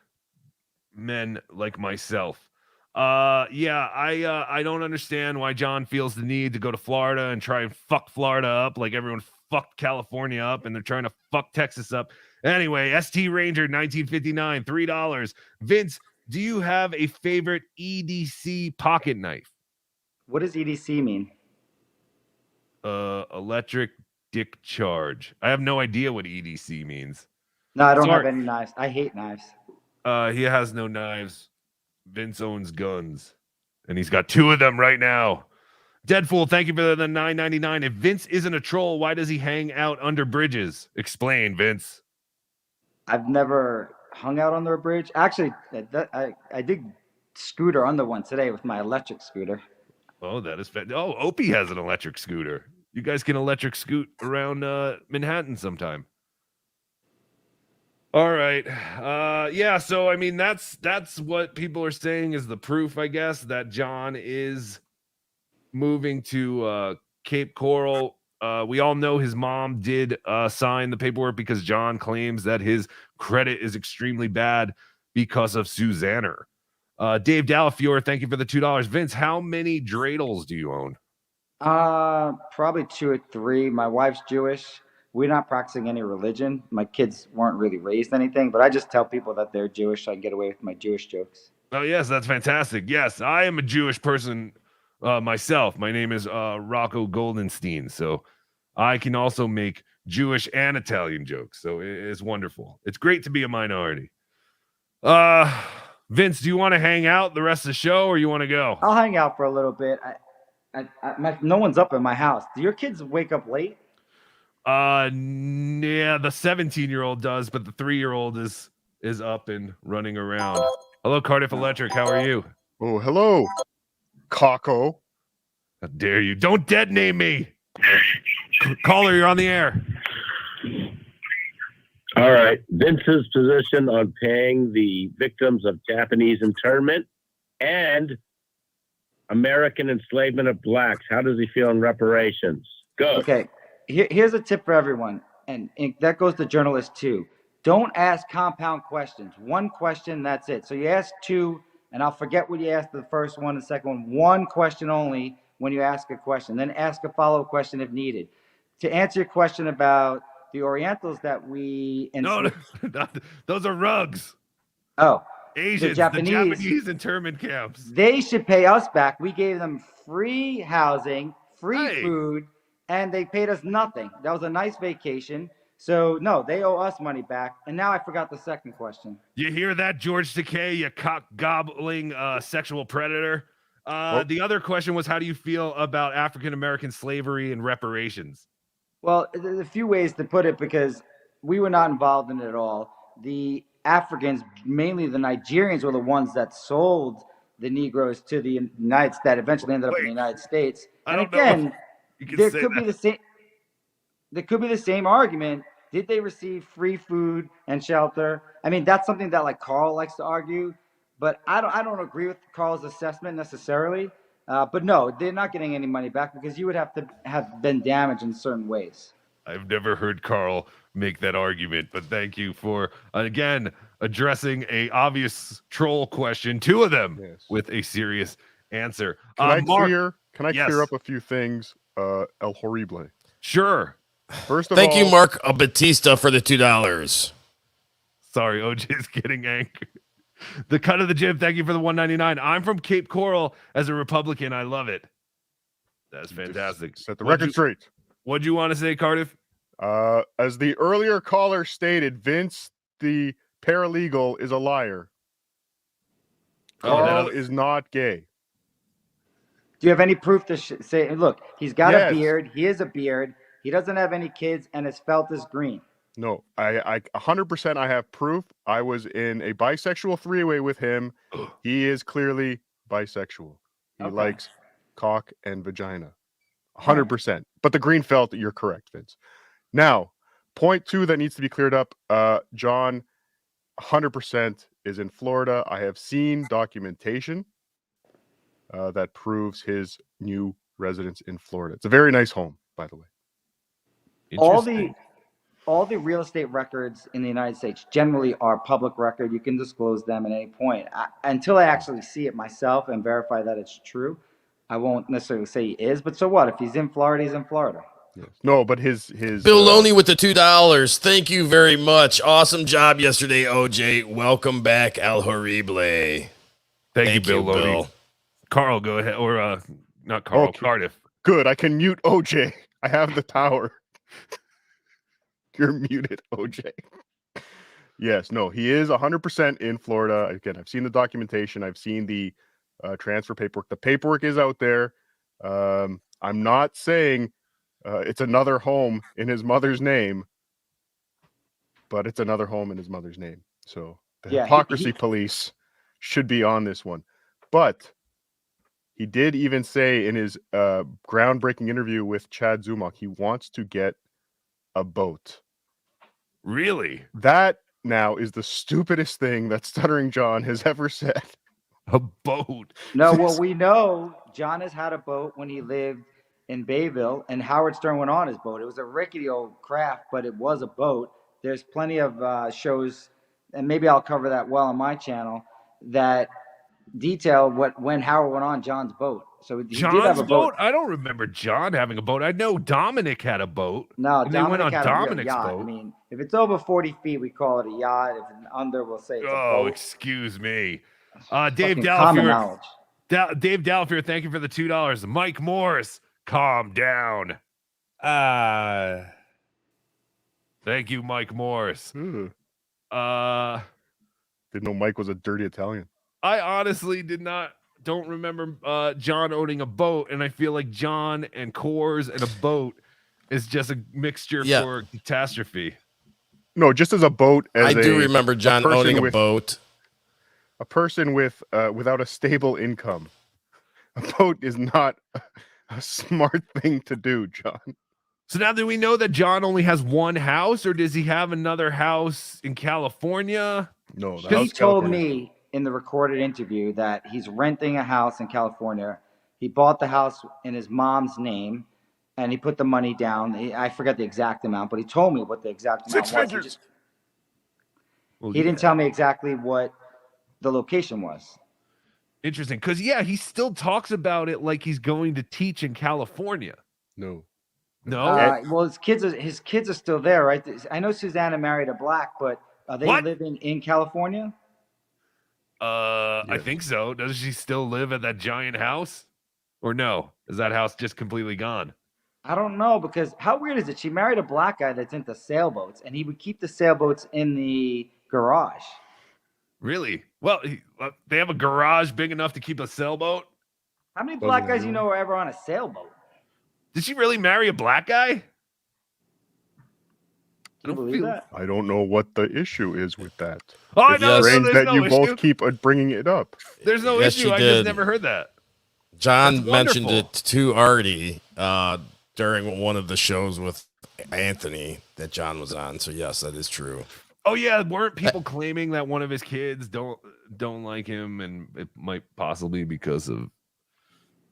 men like myself. I don't understand why John feels the need to go to Florida and try and fuck Florida up like everyone fucked California up, and they're trying to fuck Texas up. Anyway, ST Ranger 1959, $3. Vince, do you have a favorite EDC pocket knife? What does EDC mean? Electric dick charge. I have no idea what EDC means. No, I don't have any knives. I hate knives. He has no knives. Vince owns guns, and he's got 2 of them right now. Deadfool, thank you for the $9.99. If Vince isn't a troll, why does he hang out under bridges? Explain, Vince. I've never hung out under a bridge. Actually, I did scooter under one today with my electric scooter. Oh, that is oh, Opie has an electric scooter. You guys can electric scoot around Manhattan sometime. All right. Yeah, so I mean that's what people are saying is the proof, I guess, that John is moving to Cape Coral. We all know his mom did sign the paperwork because John claims that his credit is extremely bad because of Susanner. Dave Dallafiore, thank you for the $2. Vince, how many dreidels do you own? Probably 2 or 3. My wife's Jewish. We're not practicing any religion. My kids weren't really raised anything, but I just tell people that they're Jewish so I can get away with my Jewish jokes. Oh, yes, that's fantastic. Yes, I am a Jewish person myself. My name is Rocco Goldenstein, so I can also make Jewish and Italian jokes, so it's wonderful. It's great to be a minority. Vince, do you want to hang out the rest of the show, or you want to go? I'll hang out for a little bit. No one's up in my house. Do your kids wake up late? Yeah, the 17-year-old does, but the 3-year-old is up and running around. Hello, Cardiff Electric. How are you? Oh, hello, Caco. How dare you? Don't dead name me. Caller, you're on the air. All right. Vince's position on paying the victims of Japanese internment and American enslavement of blacks. How does he feel in reparations? Go. Okay. Here's a tip for everyone, and that goes to journalists too. Don't ask compound questions. 1 question, that's it. So you ask 2, and I'll forget what you asked the first one and second one. 1 question only when you ask a question. Then ask a follow-up question if needed. To answer your question about the Orientals that we... No, those are rugs. Oh. Asians, the Japanese internment camps. They should pay us back. We gave them free housing, free food, and they paid us nothing. That was a nice vacation. So, no, they owe us money back. And now I forgot the second question. You hear that, George Takei, you cock-gobbling sexual predator? The other question was, how do you feel about African-American slavery and reparations? Well, there's a few ways to put it because we were not involved in it at all. The Africans, mainly the Nigerians, were the ones that sold the Negroes to the United States, that eventually ended up in the United States. And again, there could be the same argument. Did they receive free food and shelter? I mean, that's something that like Carl likes to argue. But I don't agree with Carl's assessment necessarily. But no, they're not getting any money back because you would have to have been damaged in certain ways. I've never heard Carl make that argument, but thank you for again addressing a obvious troll question, two of them with a serious answer. Can I Mark, clear up a few things? El Horrible. Sure. First of Thank all, you, Mark Batista, for the $2. Sorry, OJ's getting angry. The cut of the gym. Thank you for the $1.99. I'm from Cape Coral. As a Republican, I love it. That's fantastic. Set the record straight. What'd you want to say, Cardiff? As the earlier caller stated, Vince, the paralegal, is a liar. Carl is not gay. Do you have any proof to say, look, he's got Yes. a beard. He is a beard. He doesn't have any kids, and his felt is green. No, I 100% I have proof. I was in a bisexual three-way with him. He is clearly bisexual. He likes cock and vagina. 100%. But the green felt, you're correct, Vince. Now, point 2 that needs to be cleared up. John 100% is in Florida. I have seen documentation that proves his new residence in Florida. It's a very nice home, by the way. All the real estate records in the United States generally are public record. You can disclose them at any point. Until I actually see it myself and verify that it's true, I won't necessarily say he is. But so what? If he's in Florida, he's in Florida. Yes. No, but his Bill Loney with the $2. Thank you very much. Awesome job yesterday, OJ. Welcome back, El Horrible. Thank you, Bill Loney. Carl, go ahead. Or not Carl, Cardiff. Good. I can mute OJ. I have the power. You're muted, OJ. Yes, no, he is 100% in Florida. Again, I've seen the documentation. I've seen the transfer paperwork. The paperwork is out there. I'm not saying it's another home in his mother's name, but it's another home in his mother's name. So the hypocrisy police should be on this one. But he did even say in his groundbreaking interview with Chad Zumach, he wants to get a boat. Really? That now is the stupidest thing that Stuttering John has ever said. A boat? No, well, we know John has had a boat when he lived in Bayville, and Howard Stern went on his boat. It was a rickety old craft, but it was a boat. There's plenty of shows, and maybe I'll cover that well on my channel, that detail when Howard went on John's boat. So he did have a boat. I don't remember John having a boat. I know Dominic had a boat. No, and they went on had Dominic's a yacht. boat. I mean, if it's over 40 feet, we call it a yacht. If it's under, we'll say it's a boat. Excuse me. Dave Fucking common knowledge. Dave Dalfier, thank you for the $2. Mike Morris, calm down. Thank you, Mike Morris. Didn't know Mike was a dirty Italian. I honestly don't remember John owning a boat, and I feel like John and Coors and a boat is just a mixture for catastrophe. No, just as a boat. I do remember John owning a boat. A person without a stable income. A boat is not a smart thing to do, John. So now do we know that John only has one house, or does he have another house in California? No, He told me in the recorded interview that he's renting a house in California. He bought the house in his mom's name, and he put the money down. I forget the exact amount, but he told me what the exact amount was. 6 figures. He didn't tell me exactly what the location was. Interesting, because he still talks about it like he's going to teach in California. No. Well, his kids are still there, right? I know Susanna married a black, but are they living in California? I think so. Does she still live at that giant house? Or no? Is that house just completely gone? I don't know, because how weird is it? She married a black guy that's into sailboats, and he would keep the sailboats in the garage. Really? Well, they have a garage big enough to keep a sailboat? How many black guys you know are ever on a sailboat? Did she really marry a black guy? Do you believe that? I don't know what the issue is with that. Oh, it's no, strange there's that no you issue. both keep bringing it up. There's no issue. I just never heard that. John mentioned it to Artie during one of the shows with Anthony that John was on. So yes, that is true. Oh yeah, weren't people claiming that one of his kids don't like him, and it might possibly because of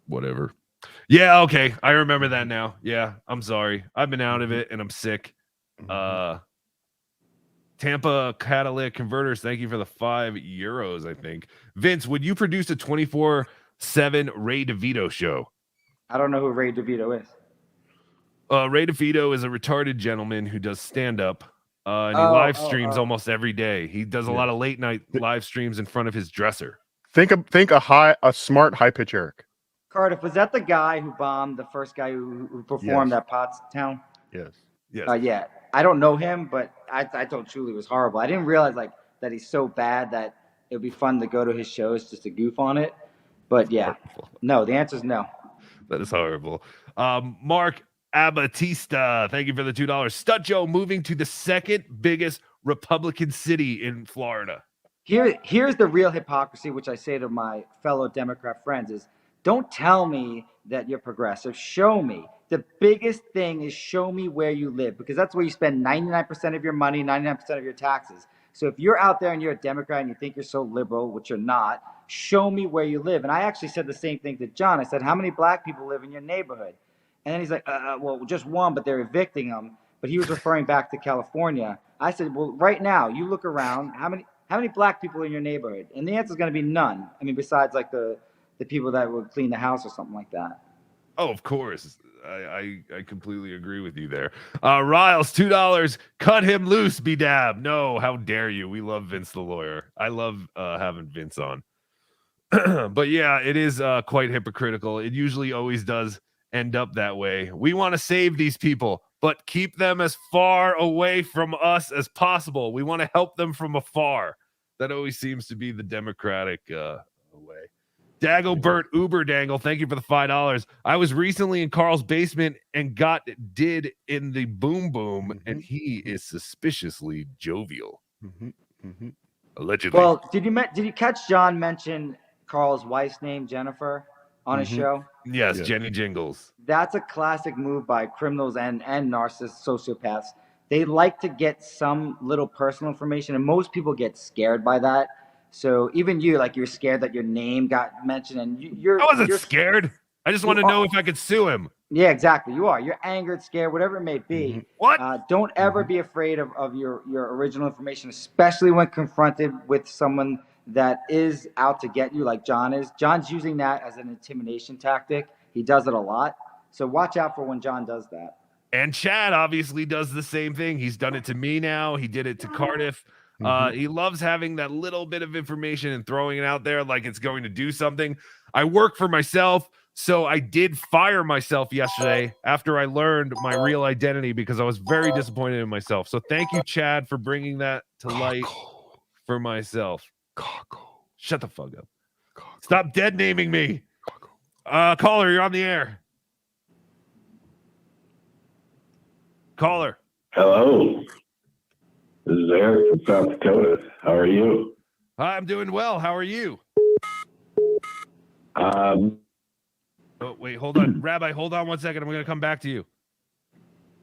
whatever. Yeah, okay. I remember that now. Yeah, I'm sorry. I've been out of it and I'm sick. Tampa Catalytic Converters, thank you for the €5, I think. Vince, would you produce a 24/7 Ray DeVito show? I don't know who Ray DeVito is. Ray DeVito is a retarded gentleman who does stand-up, and he live streams almost every day. He does a lot of late-night live streams in front of his dresser. Think a smart high pitch Eric. Cardiff, was that the guy who bombed, the first guy who performed at Pottstown? Yes. Yeah. I don't know him, but I told Julie it was horrible. I didn't realize that he's so bad that it would be fun to go to his shows just to goof on it. But yeah, no, the answer is no. That is horrible. Mark Abatista, thank you for the $2. StutJo moving to the second biggest Republican city in Florida. Here's the real hypocrisy, which I say to my fellow Democrat friends, is don't tell me that you're progressive. Show me. The biggest thing is show me where you live, because that's where you spend 99% of your money, 99% of your taxes. So if you're out there and you're a Democrat and you think you're so liberal, which you're not, show me where you live. And I actually said the same thing to John. I said, how many black people live in your neighborhood? And then he's like, well, just one, but they're evicting them. But he was referring back to California. I said, well, right now, you look around, how many black people in your neighborhood? And the answer is going to be none. I mean, besides like the people that would clean the house or something like that. Oh, of course. I completely agree with you there. Riles, $2. Cut him loose, BeDab. No, how dare you? We love Vince the lawyer. I love having Vince on. But yeah, it is quite hypocritical. It usually always does end up that way. We want to save these people, but keep them as far away from us as possible. We want to help them from afar. That always seems to be the Democratic way. Dagobert Uber Dangle, thank you for the $5. I was recently in Carl's basement and got did in the boom boom, and he is suspiciously jovial. Allegedly. Well, did you catch John mention Carl's wife's name, Jennifer, on his show? Yes, Jenny Jingles. That's a classic move by criminals and narcissists, sociopaths. They like to get some little personal information, and most people get scared by that. So even you, like, you're scared that your name got mentioned, and you're. I wasn't scared. I just want to know if I could sue him. Yeah, exactly. You are. You're angered, scared, whatever it may be. What? Don't ever be afraid of your original information, especially when confronted with someone that is out to get you, like John is. John's using that as an intimidation tactic. He does it a lot. So watch out for when John does that. And Chad obviously does the same thing. He's done it to me now. He did it to Cardiff. He loves having that little bit of information and throwing it out there like it's going to do something. I work for myself, so I did fire myself yesterday after I learned my real identity because I was very disappointed in myself. So thank you, Chad, for bringing that to light for myself. Shut the fuck up. Stop dead naming me. Caller, you're on the air. Caller. Hello. This is Eric from South Dakota. How are you? Hi, I'm doing well. How are you? Oh, wait, hold on. Rabbi, hold on 1 second. I'm going to come back to you.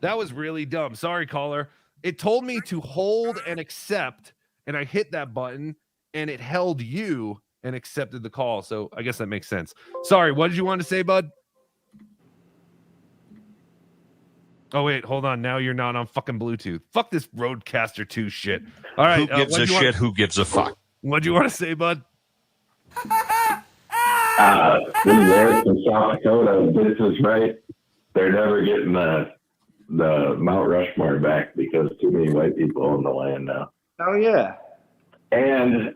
That was really dumb. Sorry, caller. It told me to hold and accept, and I hit that button, and it held you and accepted the call. So I guess that makes sense. Sorry, what did you want to say, bud? Oh, wait, hold on. Now you're not on fucking Bluetooth. Fuck this Roadcaster 2 shit. All right. Who gives a shit? Who gives a fuck? What'd you want to say, bud? This is Eric from South Dakota. This is right. They're never getting the Mount Rushmore back because too many white people own the land now. Oh, yeah. And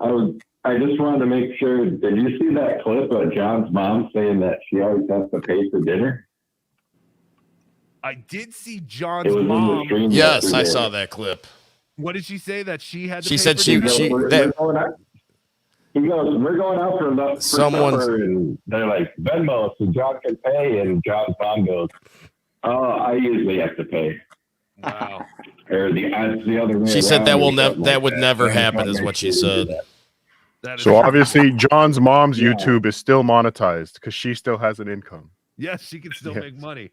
I just wanted to make sure, did you see that clip of John's mom saying that she always has to pay for dinner? I did see John's mom. Yes, I saw that clip. What did she say? That she had to She pay said for she dinner? He goes, we're going out for Someone's- supper, and they're like, Venmo, so John can pay, and John's mom goes, oh, I usually have to pay. Wow. Or the other way She said around, that would never happen, is what she said. So obviously, John's mom's YouTube is still monetized because she still has an income. Yes, she can still make money.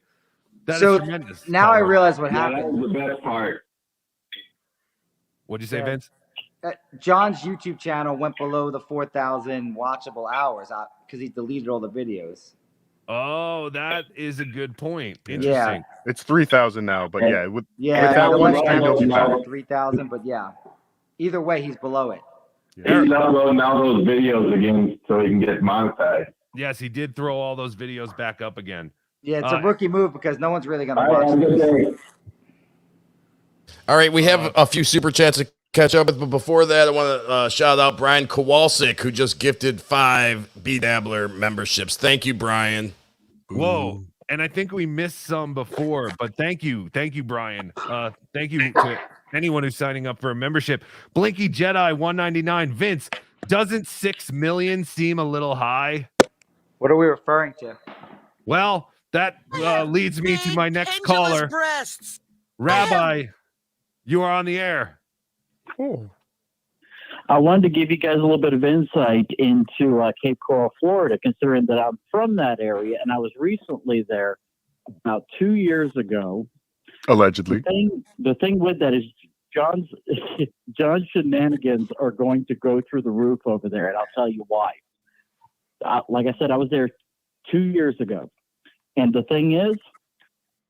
That So is tremendous. now I realize what Yeah, that happened. was the best part. What'd you say, Vince? John's YouTube channel went below the 4,000 watchable hours because he deleted all the videos. Oh, that is a good point. Yeah. Interesting. It's 3,000 now, but yeah, with Yeah, that the one last stream, channel he'll be was back. at 3,000, but yeah. Either way, he's below it. He's uploading all those videos again so he can get monetized. Yes, he did throw all those videos back up again. Yeah, it's a rookie move because no one's really going to watch this. All right, we have a few super chats to catch up with, but before that, I want to shout out Brian Kowalczyk, who just gifted 5 BeDabbler memberships. Thank you, Brian. Whoa. And I think we missed some before, but thank you, Brian. Thank you to anyone who's signing up for a membership. Blinky Jedi 199. Vince, doesn't 6 million seem a little high? What are we referring to? Well, that leads me to my next caller. Breasts. Rabbi, you are on the air. Oh. I wanted to give you guys a little bit of insight into Cape Coral, Florida, considering that I'm from that area, and I was recently there about 2 years ago. Allegedly. The thing with that is John's shenanigans are going to go through the roof over there, and I'll tell you why. Like I said, I was there 2 years ago, and the thing is,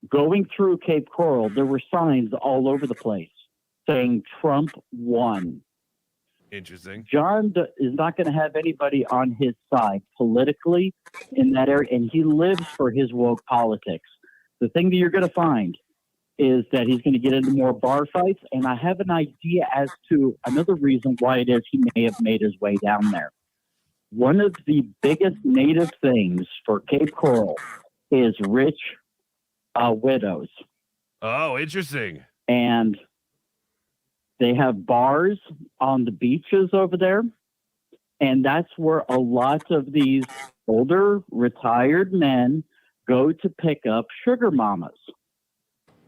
going through Cape Coral, there were signs all over the place saying Trump won. Interesting. John is not going to have anybody on his side politically in that area, and he lives for his woke politics. The thing that you're going to find is that he's going to get into more bar fights, and I have an idea as to another reason why it is he may have made his way down there. One of the biggest native things for Cape Coral is rich widows. Oh, interesting. And they have bars on the beaches over there. And that's where a lot of these older retired men go to pick up sugar mamas.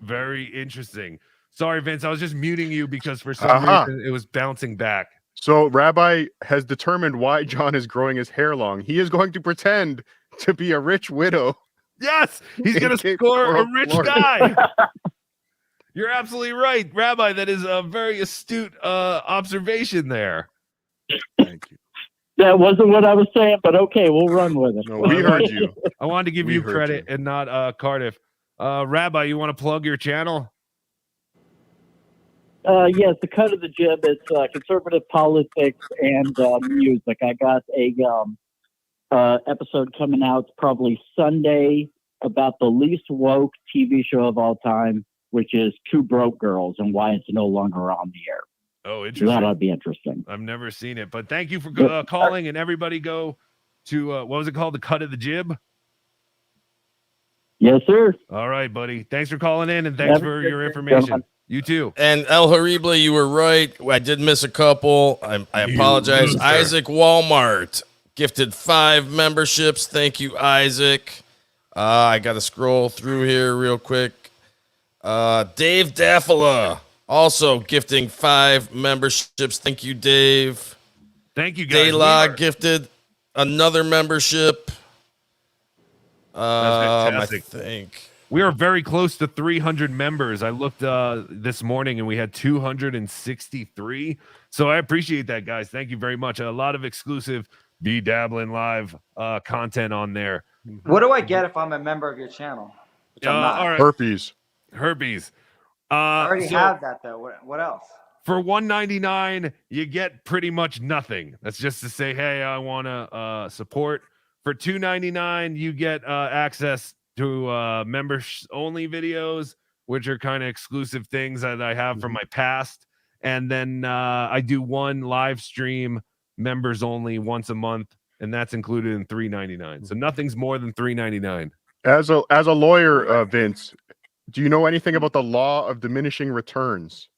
Very interesting. Sorry, Vince, I was just muting you because for some reason it was bouncing back. So Rabbi has determined why John is growing his hair long. He is going to pretend to be a rich widow. Yes, he's going to score a rich guy. You're absolutely right, Rabbi. That is a very astute observation there. Thank you. That wasn't what I was saying, but okay, we'll run with it. No, we heard you. I wanted to give you credit and not Cardiff. Rabbi, you want to plug your channel? Yes, the cut of the jib. It's conservative politics and music. I got a episode coming out probably Sunday about the least woke TV show of all time, which is Two Broke Girls and why it's no longer on the air. Oh, interesting. That ought to be interesting. I've never seen it, but thank you for calling, and everybody go to, what was it called? The Cut of the Jib? Yes, sir. All right, buddy. Thanks for calling in, and thanks for your information. You too. And El Horrible, you were right. I did miss a couple. I apologize. Isaac Walmart gifted 5 memberships. Thank you, Isaac. I got to scroll through here real quick. Dave Daffala also gifting 5 memberships. Thank you, Dave. Thank you, guys. Daylog gifted another membership. That's fantastic. I think we are very close to 300 members. I looked this morning and we had 263. So I appreciate that, guys. Thank you very much. A lot of exclusive BeDabblin live content on there. What do I get if I'm a member of your channel? All right. Herpes. I already have that though. What else? For $1.99, you get pretty much nothing. That's just to say, hey, I want to support. For $2.99, you get access to members only videos, which are kind of exclusive things that I have from my past. And then I do one live stream members only once a month, and that's included in $3.99. So nothing's more than $3.99. As a lawyer, Vince, do you know anything about the law of diminishing returns?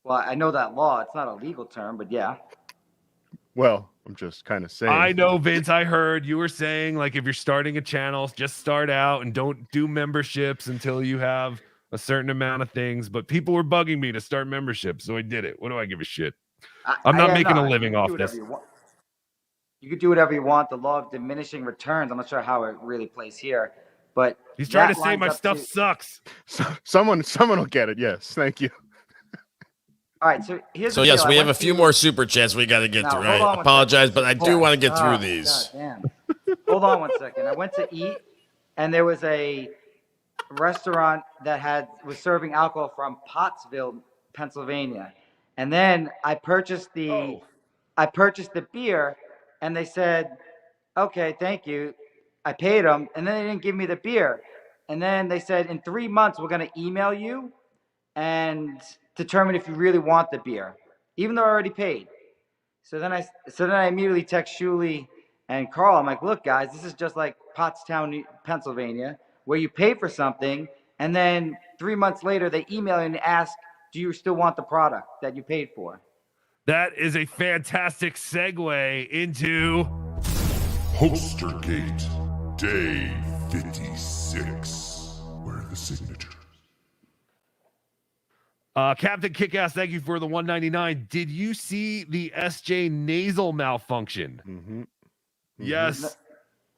Well, I know that law. It's not a legal term, but yeah. Well, I'm just kind of saying. I know, Vince. I heard you were saying, like, if you're starting a channel, just start out and don't do memberships until you have a certain amount of things. But people were bugging me to start memberships, so I did it. What do I give a shit? I'm not making a living off this. You could do whatever you want. The law of diminishing returns. I'm not sure how it really plays here, but he's trying to say my stuff sucks. Someone will get it. Yes, thank you. All right, so here's So the yes, deal. we I have a went few to- more super chats we got to get Now, through. hold on I one apologize, second. but I do want to get through God these. damn. Hold on one second. I went to eat, and there was a restaurant that was serving alcohol from Pottsville, Pennsylvania, and then I purchased the beer, and they said, "Okay, thank you." I paid them, and then they didn't give me the beer, and then they said, "In 3 months, we're gonna email you and determine if you really want the beer," even though I already paid. So then I immediately text Shuli and Carl. I'm like, "Look, guys, this is just like Pottstown, Pennsylvania, where you pay for something, and then 3 months later they email you and ask, do you still want the product that you paid for?" That is a fantastic segue into Postergate, day 56. Where are the signatures? Captain Kickass, thank you for the 199. Did you see the SJ nasal malfunction? Mm-hmm. Yes,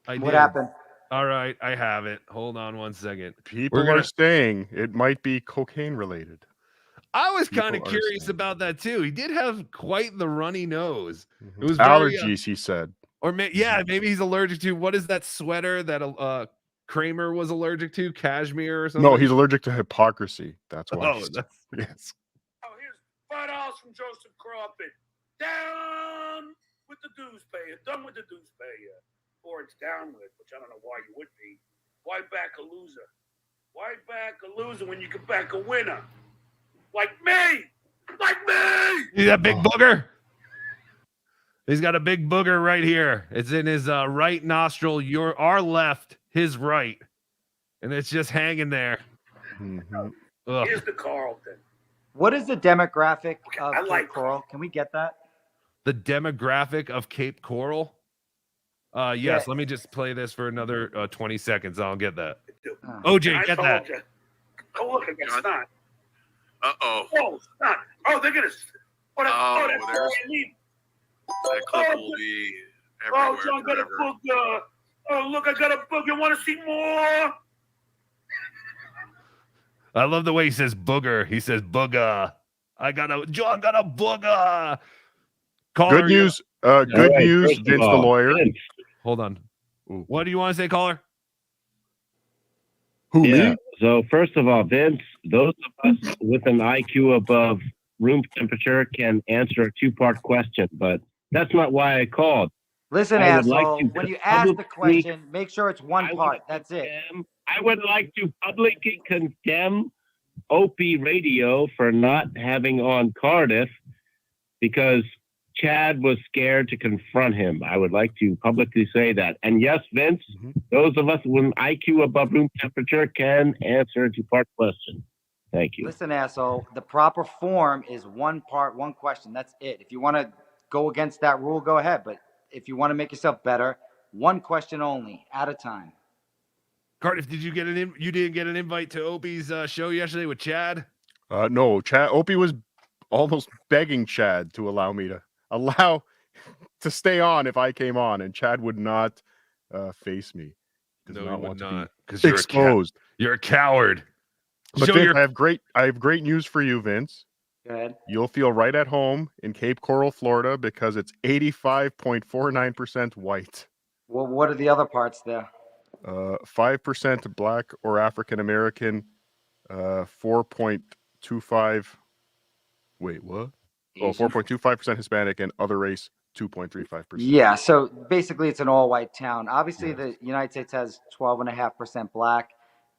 I did. What happened? All right, I have it. Hold on one second. People are saying it might be cocaine related. I was kind of People are curious saying about that too. He did have quite the runny nose. It was allergies, he said. Or maybe he's allergic to, what is that sweater that Kramer was allergic to? Cashmere or something? No, he's allergic to hypocrisy. That's why. Oh, Yes. Oh, here's $5 from Joseph Crawford. Down with the dues payer. Done with the dues payer. Or it's down with, which I don't know why you would be. Why back a loser? Why back a loser when you can back a winner? Like me! Like me! See that big booger? He's got a big booger right here. It's in his right nostril, our left, his right. And it's just hanging there. Ugh. Here's the Carlton. What is the demographic of I Cape like Coral? Can we get that? The demographic of Cape Coral? Yes, Yeah. let me just play this for another 20 seconds. I'll get that. Oh. OJ, I get told that. you. Oh, look, I got snot. Uh-oh. Oh, snot. Oh, they're going to... Oh, that's all there's- I need. That clip will be everywhere. Oh, John got a booger. Oh, look, I got a booger. Want to see more? I love the way he says booger. He says booger. John got a booger. Caller, Good news. All Good right, news. first of Vince the all, lawyer. Vince. Hold on. Ooh. What do you want to say, caller? Who, Yeah. me? So first of all, Vince, those of us with an IQ above room temperature can answer a two-part question, but that's not why I called. Listen, I would asshole, like to when you ask the publicly- question, make sure it's one part. That's it. I would like to publicly condemn Opie Radio for not having on Cardiff because Chad was scared to confront him. I would like to publicly say that. And yes, Vince, those of us with an IQ above room temperature can answer a two-part question. Thank you. Listen, asshole, the proper form is one part, one question. That's it. If you want to go against that rule, go ahead. But if you want to make yourself better, one question only at a time. Cardiff, did you get you didn't get an invite to Opie's show yesterday with Chad? No, Chad. Opie was almost begging Chad to allow to stay on if I came on, and Chad would not face me. Does No, not he would want to not, be 'cause you're exposed. You're a coward. But Show Vince, your- I have great news for you, Vince. Go ahead. You'll feel right at home in Cape Coral, Florida, because it's 85.49% white. Well, what are the other parts there? 5% black or African American, 4.25. Wait, what? Oh, 4.25% Hispanic, and other race 2.35%. Yeah, so basically it's an all-white town. Obviously, the United States has 12.5% black.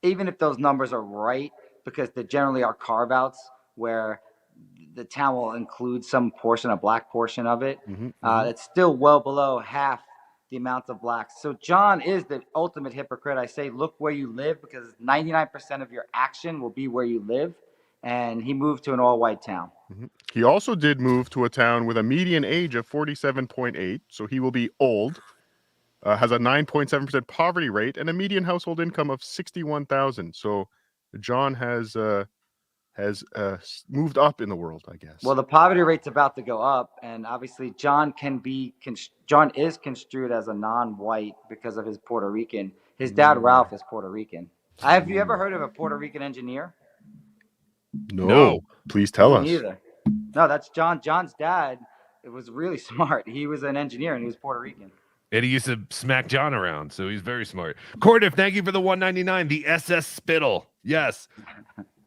Even if those numbers are right, because there generally are carve-outs where the town will include some portion, a black portion of it, it's still well below half the amount of blacks. So John is the ultimate hypocrite. I say, look where you live, because 99% of your action will be where you live. And he moved to an all-white town. He also did move to a town with a median age of 47.8, so he will be old. Has a 9.7% poverty rate and a median household income of $61,000. So John has moved up in the world, I guess. Well, the poverty rate's about to go up, and obviously John is construed as a non-white because of his Puerto Rican. His dad Ralph is Puerto Rican. Have you ever heard of a Puerto Rican engineer? No. Please tell us. Me neither. No, that's John. John's dad. It was really smart. He was an engineer and he was Puerto Rican. And he used to smack John around, so he's very smart. Cordiff, thank you for the 199. The SS Spittle. Yes.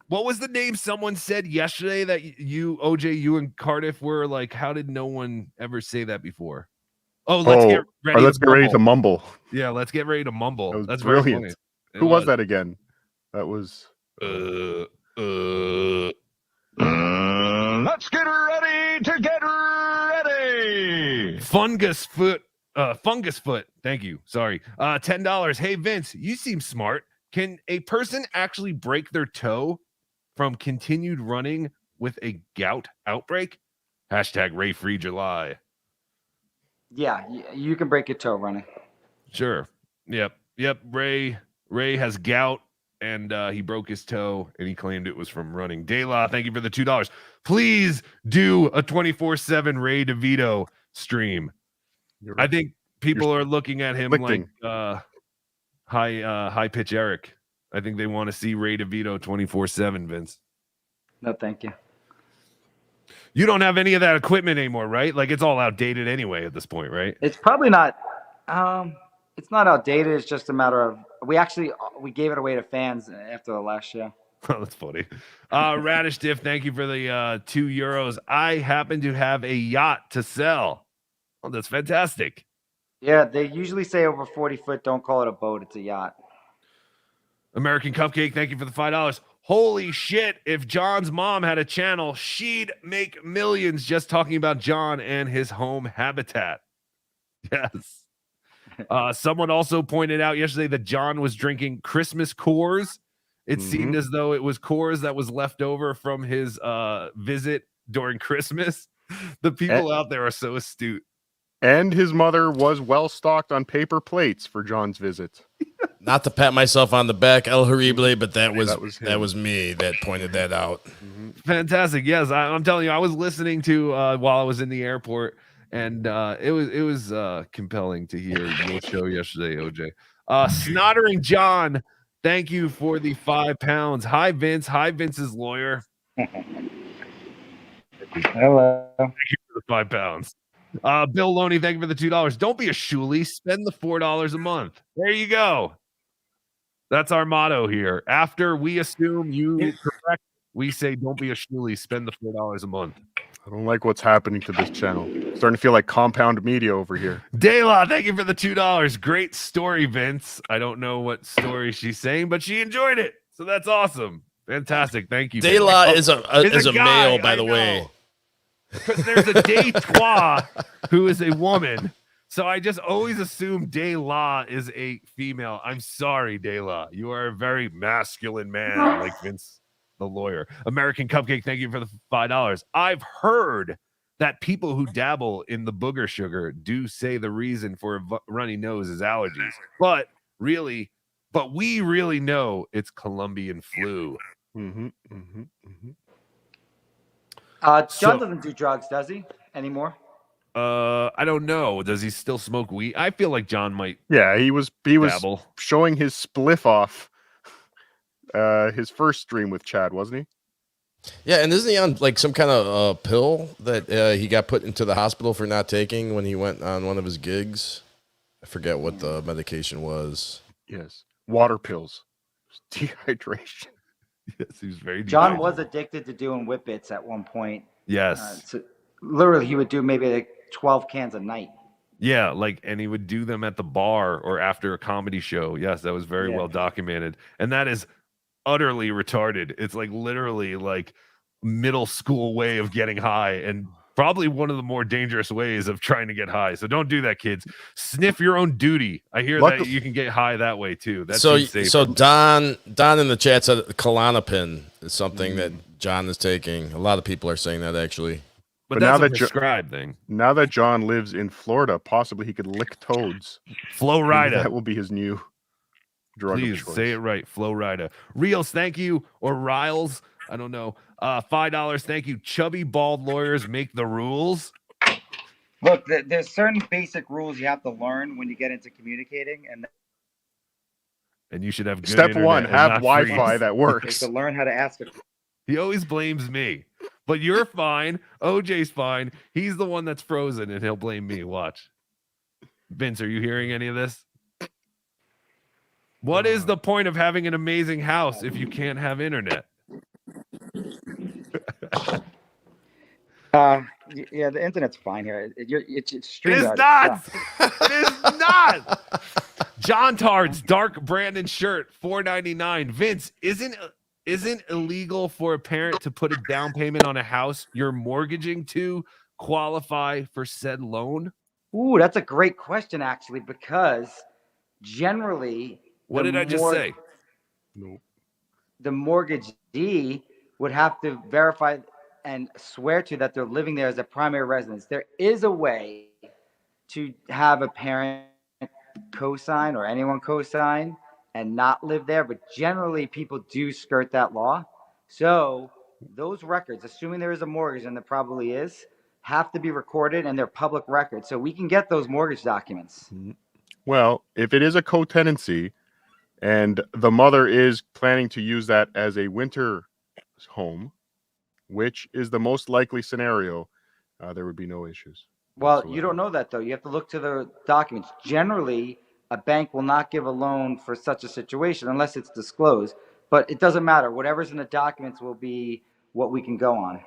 What was the name someone said yesterday that you, OJ, you and Cardiff were like, how did no one ever say that before? Oh, let's get ready. Let's get ready to mumble. Yeah, let's get ready to mumble. That's brilliant. Very funny. Who was that again? That was. Let's get ready to get ready. Fungus foot. Thank you. Sorry. $10. Hey Vince, you seem smart. Can a person actually break their toe from continued running with a gout outbreak? Hashtag Ray Free July. Yeah, you can break your toe running. Sure. Yep. Ray has gout and he broke his toe and he claimed it was from running. Dayla, thank you for the $2. Please do a 24/7 Ray DeVito stream. I think people are looking at him like high pitch Eric. I think they want to see Ray DeVito 24/7, Vince. No, thank you. You don't have any of that equipment anymore, right? Like it's all outdated anyway at this point, right? It's probably not. It's not outdated. It's just a matter of we gave it away to fans after the last show. Oh, that's funny. Radish Diff, thank you for the €2. I happen to have a yacht to sell. Oh, that's fantastic. Yeah, they usually say over 40 foot. Don't call it a boat. It's a yacht. American Cupcake, thank you for the $5. Holy shit, if John's mom had a channel, she'd make millions just talking about John and his home habitat. Yes. Someone also pointed out yesterday that John was drinking Christmas Coors. It seemed as though it was Coors that was left over from his visit during Christmas. The people out there are so astute. And his mother was well stocked on paper plates for John's visit. Not to pat myself on the back, El Horrible, but that was me that pointed that out. Fantastic. Yes, I'm telling you, I was listening to while I was in the airport, and it was compelling to hear your show yesterday, OJ. Stuttering John, thank you for the £5. Hi, Vince. Hi, Vince's lawyer. Hello. Thank you for the £5. Bill Loney, thank you for the $2. Don't be a shoolie. Spend the $4 a month. There you go. That's our motto here. After we assume you correct, we say don't be a shoolie. Spend the $4 a month. I don't like what's happening to this channel. Starting to feel like compound media over here. Dayla, thank you for the $2. Great story, Vince. I don't know what story she's saying, but she enjoyed it. So that's awesome. Fantastic. Thank you. Dayla is a guy, male, by the way. Because there's a Day-Twa who is a woman. So I just always assume Dayla is a female. I'm sorry, Dayla. You are a very masculine man, like Vince, the lawyer. American Cupcake, thank you for the $5. I've heard that people who dabble in the booger sugar do say the reason for a runny nose is allergies. But we really know it's Colombian flu. John doesn't do drugs, does he, anymore? I don't know. Does he still smoke weed? I feel like John might. Yeah, he was dabble. Showing his spliff off his first stream with Chad, wasn't he? Yeah, and isn't he on like some kind of pill that he got put into the hospital for not taking when he went on one of his gigs? I forget what the medication was. Yes, water pills, dehydration. Yes, he was very. John was addicted to doing whippets at one point. Yes. So literally, he would do maybe like 12 cans a night. Yeah, and he would do them at the bar or after a comedy show. Yes, that was very well documented. And that is utterly retarded. It's like literally like middle school way of getting high and probably one of the more dangerous ways of trying to get high. So don't do that, kids. Sniff your own duty. I hear that you can get high that way too. That's so Don in the chat said Klonopin is something that John is taking. A lot of people are saying that actually. But that's a prescribed thing. Now that John lives in Florida, possibly he could lick toads. Florida. That will be his new drug. Please say it right. Florida. Reels, thank you. Or Riles. I don't know. $5. Thank you. Chubby bald lawyers make the rules. Look, there's certain basic rules you have to learn when you get into communicating, and you should have good Step internet one: and have not Wi-Fi freeze. that works. To learn how to ask it. He always blames me. But you're fine. OJ's fine. He's the one that's frozen, and he'll blame me. Watch. Vince, are you hearing any of this? What is the point of having an amazing house if you can't have internet? Yeah, the internet's fine here. It's It is StreamYard. not. It is not. John Tard's dark Brandon shirt, $4.99. Vince, isn't illegal for a parent to put a down payment on a house you're mortgaging to qualify for said loan? Ooh, that's a great question, actually, because generally, What did I just say? No. The mortgagee would have to verify and swear to that they're living there as a primary residence. There is a way to have a parent co-sign or anyone co-sign and not live there, but generally people do skirt that law. So those records, assuming there is a mortgage, and there probably is, have to be recorded and they're public records. So we can get those mortgage documents. Well, if it is a co-tenancy and the mother is planning to use that as a winter home, which is the most likely scenario, there would be no issues. Well, you don't know that, though. You have to look to the documents. Generally, a bank will not give a loan for such a situation unless it's disclosed. But it doesn't matter. Whatever's in the documents will be what we can go on.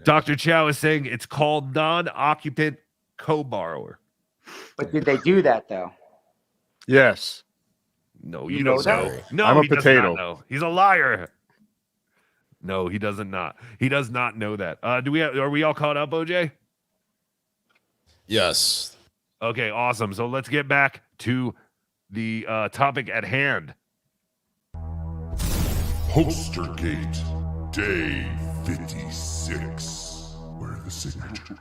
Dr. Chow is saying it's called non-occupant co-borrower. But did they do that, though? Yes. No, You you know don't that? know. No, I'm a he does potato. not know. He's a liar. No, he doesn't not. He does not know that. Are we all caught up, OJ? Yes. Okay, awesome. So let's get back to the topic at hand. Postergate, day 56. Where are the signatures?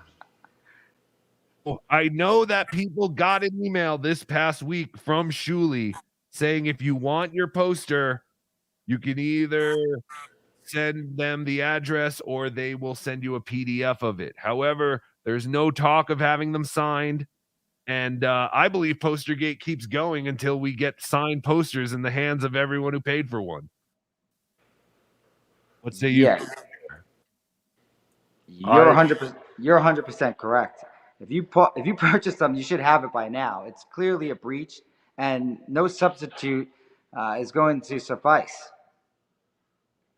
I know that people got an email this past week from Shuli saying if you want your poster, you can either send them the address or they will send you a PDF of it. However, there's no talk of having them signed. And I believe Postergate keeps going until we get signed posters in the hands of everyone who paid for one. What say you? Yes. You're 100%. You're 100% correct. If you purchase them, you should have it by now. It's clearly a breach, and no substitute is going to suffice.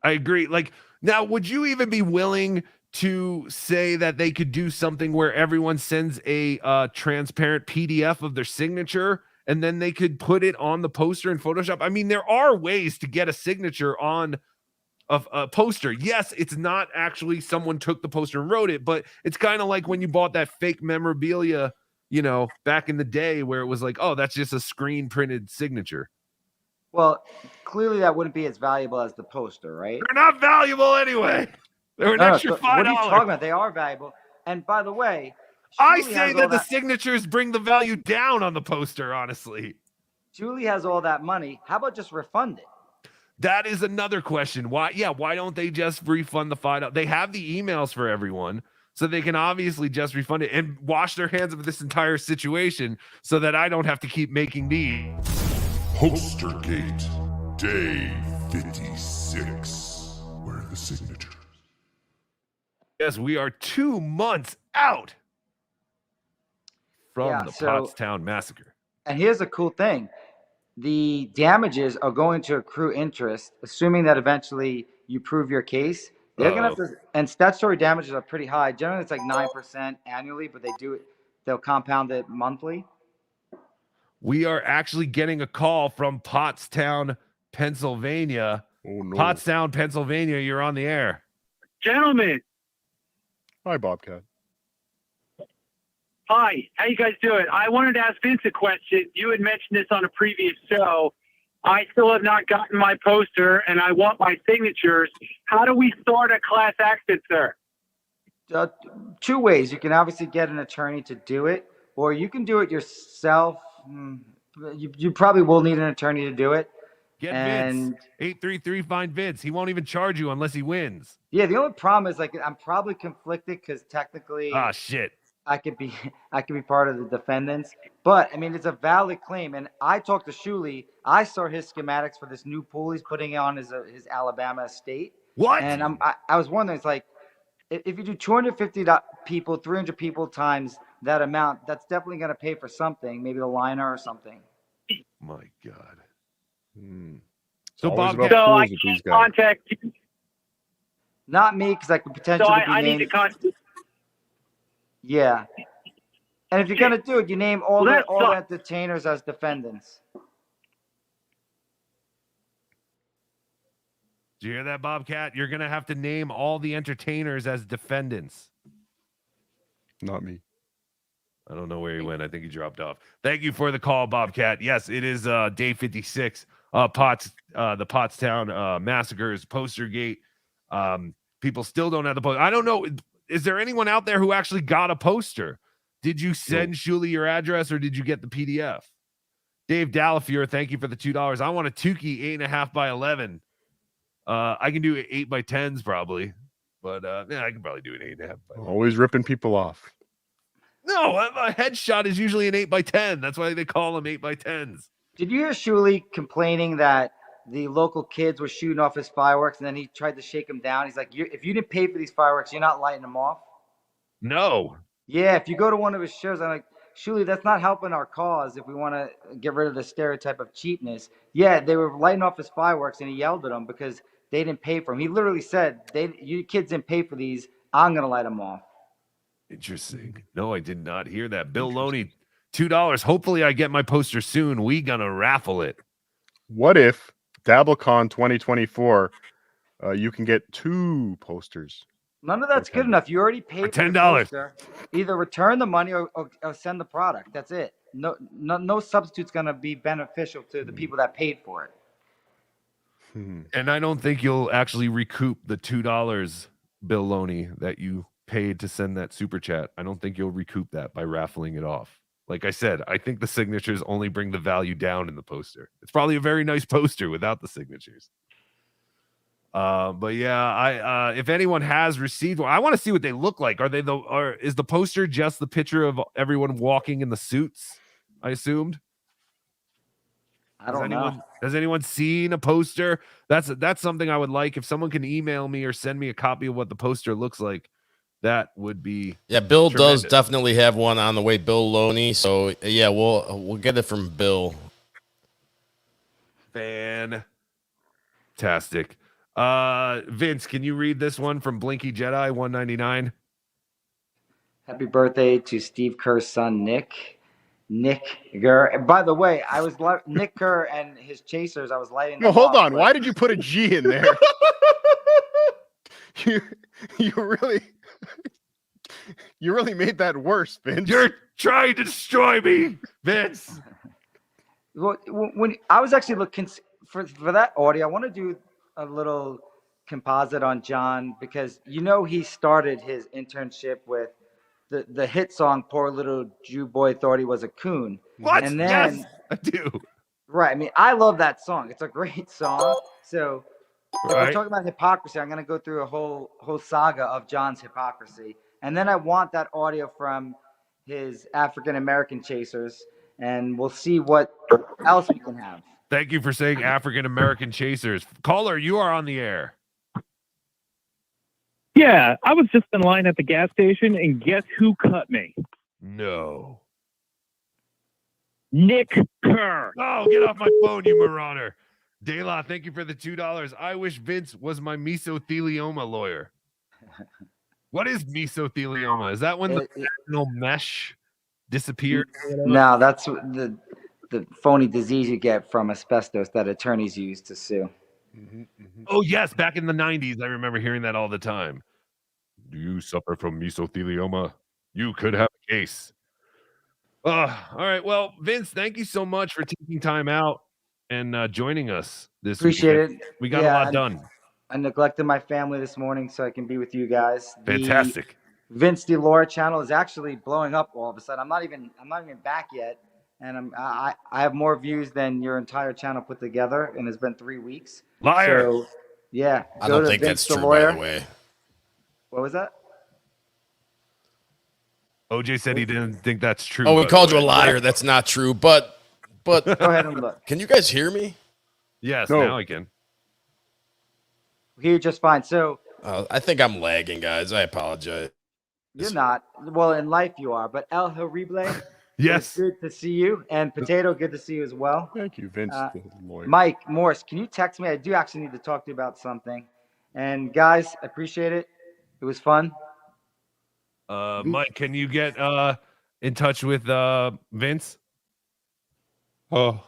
I agree. Like, now, would you even be willing to say that they could do something where everyone sends a transparent PDF of their signature and then they could put it on the poster in Photoshop? I mean, there are ways to get a signature on a poster. Yes, it's not actually someone took the poster and wrote it, but it's kind of like when you bought that fake memorabilia, back in the day where it was like, oh, that's just a screen printed signature. Well, clearly that wouldn't be as valuable as the poster, right? They're not valuable anyway. They're an extra $5. What are you talking about? They are valuable. And by the way, I Julie say has that all the signatures bring the value down on the poster, honestly. Julie has all that money. How about just refund it? That is another question. Why don't they just refund the $5? They have the emails for everyone, so they can obviously just refund it and wash their hands of this entire situation so that I don't have to keep making these. Postergate, day 56. Where are the signatures? Yes, we are 2 months out from the Pottstown Massacre. And here's a cool thing. The damages are going to accrue interest, assuming that eventually you prove your case. They're going to have to, and statutory damages are pretty high. Generally, it's like 9% annually, but they'll compound it monthly. We are actually getting a call from Pottstown, Pennsylvania. Oh, no. Pottstown, Pennsylvania, you're on the air. Gentlemen. Hi, Bobcat. Hi, how you guys doing? I wanted to ask Vince a question. You had mentioned this on a previous show. I still have not gotten my poster, and I want my signatures. How do we start a class action, sir? 2 ways. You can obviously get an attorney to do it, or you can do it yourself. You probably will need an attorney to do it. Get Vince. 833 find Vince. He won't even charge you unless he wins. Yeah, the only problem is I'm probably conflicted because technically shit. I could be part of the defendants. But I mean, it's a valid claim. And I talked to Shuli. I saw his schematics for this new pool he's putting on his Alabama estate. What? And I was wondering, it's like, if you do 250 people, 300 people times that amount, that's definitely going to pay for something, maybe the liner or something. My God. So always Bob, about so fools I with can't these guys. Contact you. Not me, because I could So potentially be I need named. to contact. Yeah. And if you're going to do it, you name all Well, the that all the sucks. entertainers as defendants. Do you hear that, Bobcat? You're going to have to name all the entertainers as defendants. Not me. I don't know where he went. I think he dropped off. Thank you for the call, Bobcat. Yes, it is day 56. The Pottstown Massacres poster gate. People still don't have the poster. I don't know. Is there anyone out there who actually got a poster? Did you send Shuli your address or did you get the PDF? Dave Dallafier, thank you for the $2. I want a Tukey 8.5 by 11. I can do 8 by 10s probably, but yeah, I can probably do an 8.5 by 11. Always ripping people off. No, a headshot is usually an 8 by 10. That's why they call them 8 by 10s. Did you hear Shuli complaining that the local kids were shooting off his fireworks, and then he tried to shake them down? He's like, if you didn't pay for these fireworks, you're not lighting them off? No. Yeah, if you go to one of his shows, I'm like, Shuli, that's not helping our cause if we want to get rid of the stereotype of cheapness. Yeah, they were lighting off his fireworks, and he yelled at them because they didn't pay for them. He literally said, you kids didn't pay for these. I'm going to light them off. Interesting. No, I did not hear that. Bill Loney, $2. Hopefully I get my poster soon. We gonna raffle it. What if DabbleCon 2024, you can get 2 posters? None of that's good enough. You already paid for $10. the poster. Either return the money or send the product. That's it. No substitute's going to be beneficial to the people that paid for it. And I don't think you'll actually recoup the $2, Bill Loney, that you paid to send that super chat. I don't think you'll recoup that by raffling it off. Like I said, I think the signatures only bring the value down in the poster. It's probably a very nice poster without the signatures. But yeah, I if anyone has received one, I want to see what they look like. Or is the poster just the picture of everyone walking in the suits? I assumed. I don't know. Has anyone seen a poster? That's something I would like. If someone can email me or send me a copy of what the poster looks like, that would be Bill tremendous. does definitely have one on the way, Bill Loney. So yeah, we'll get it from Bill. Fantastic. Vince, can you read this one from Blinky Jedi 199? Happy birthday to Steve Kerr's son, Nick Kerr. And by the way, I was Nick Kerr and his chasers. I was lighting. No, hold on. Why did you put a G in there? you really made that worse, Vince. You're trying to destroy me, Vince. Well, when I was actually looking for that audio, I want to do a little composite on John because he started his internship with the hit song "Poor Little Jew Boy Thought He Was a Coon." What? And then, yes, I do. Right. I mean, I love that song. It's a great song. So if we're Right. talking about hypocrisy, I'm going to go through a whole saga of John's hypocrisy. And then I want that audio from his African-American chasers, and we'll see what else we can have. Thank you for saying African American chasers. Caller, you are on the air. Yeah, I was just in line at the gas station, and guess who cut me? No. Nick Kerr. Oh, get off my phone, you marauder. De La, thank you for the $2. I wish Vince was my mesothelioma lawyer. What is mesothelioma? Is that when the vaginal mesh disappeared? No, that's the phony disease you get from asbestos that attorneys use to sue. Oh, yes. Back in the 90s, I remember hearing that all the time. Do you suffer from mesothelioma? You could have a case. All right. Well, Vince, thank you so much for taking time out and joining us this Appreciate weekend. it. We got a lot done. I neglected my family this morning so I can be with you guys. Fantastic. The Vince DeLaura channel is actually blowing up all of a sudden. I'm not even back yet, and I have more views than your entire channel put together, and it's been 3 weeks. Liar. So, yeah. I don't think that's true, by the way. What was that? OJ said he didn't think that's true. Oh, we by called the you a way. liar. That's not true. But Go ahead and look. Can you guys hear me? Yes, No. now I can. Here just fine. So I think I'm lagging, guys. I apologize. You're not. Well, in life you are, but El Horrible. Yes. It's good to see you. And Potato, good to see you as well. Thank you, Vince, the lawyer. Mike Morse, can you text me? I do actually need to talk to you about something. And guys, I appreciate it. It was fun. Mike, can you get in touch with Vince? Oh.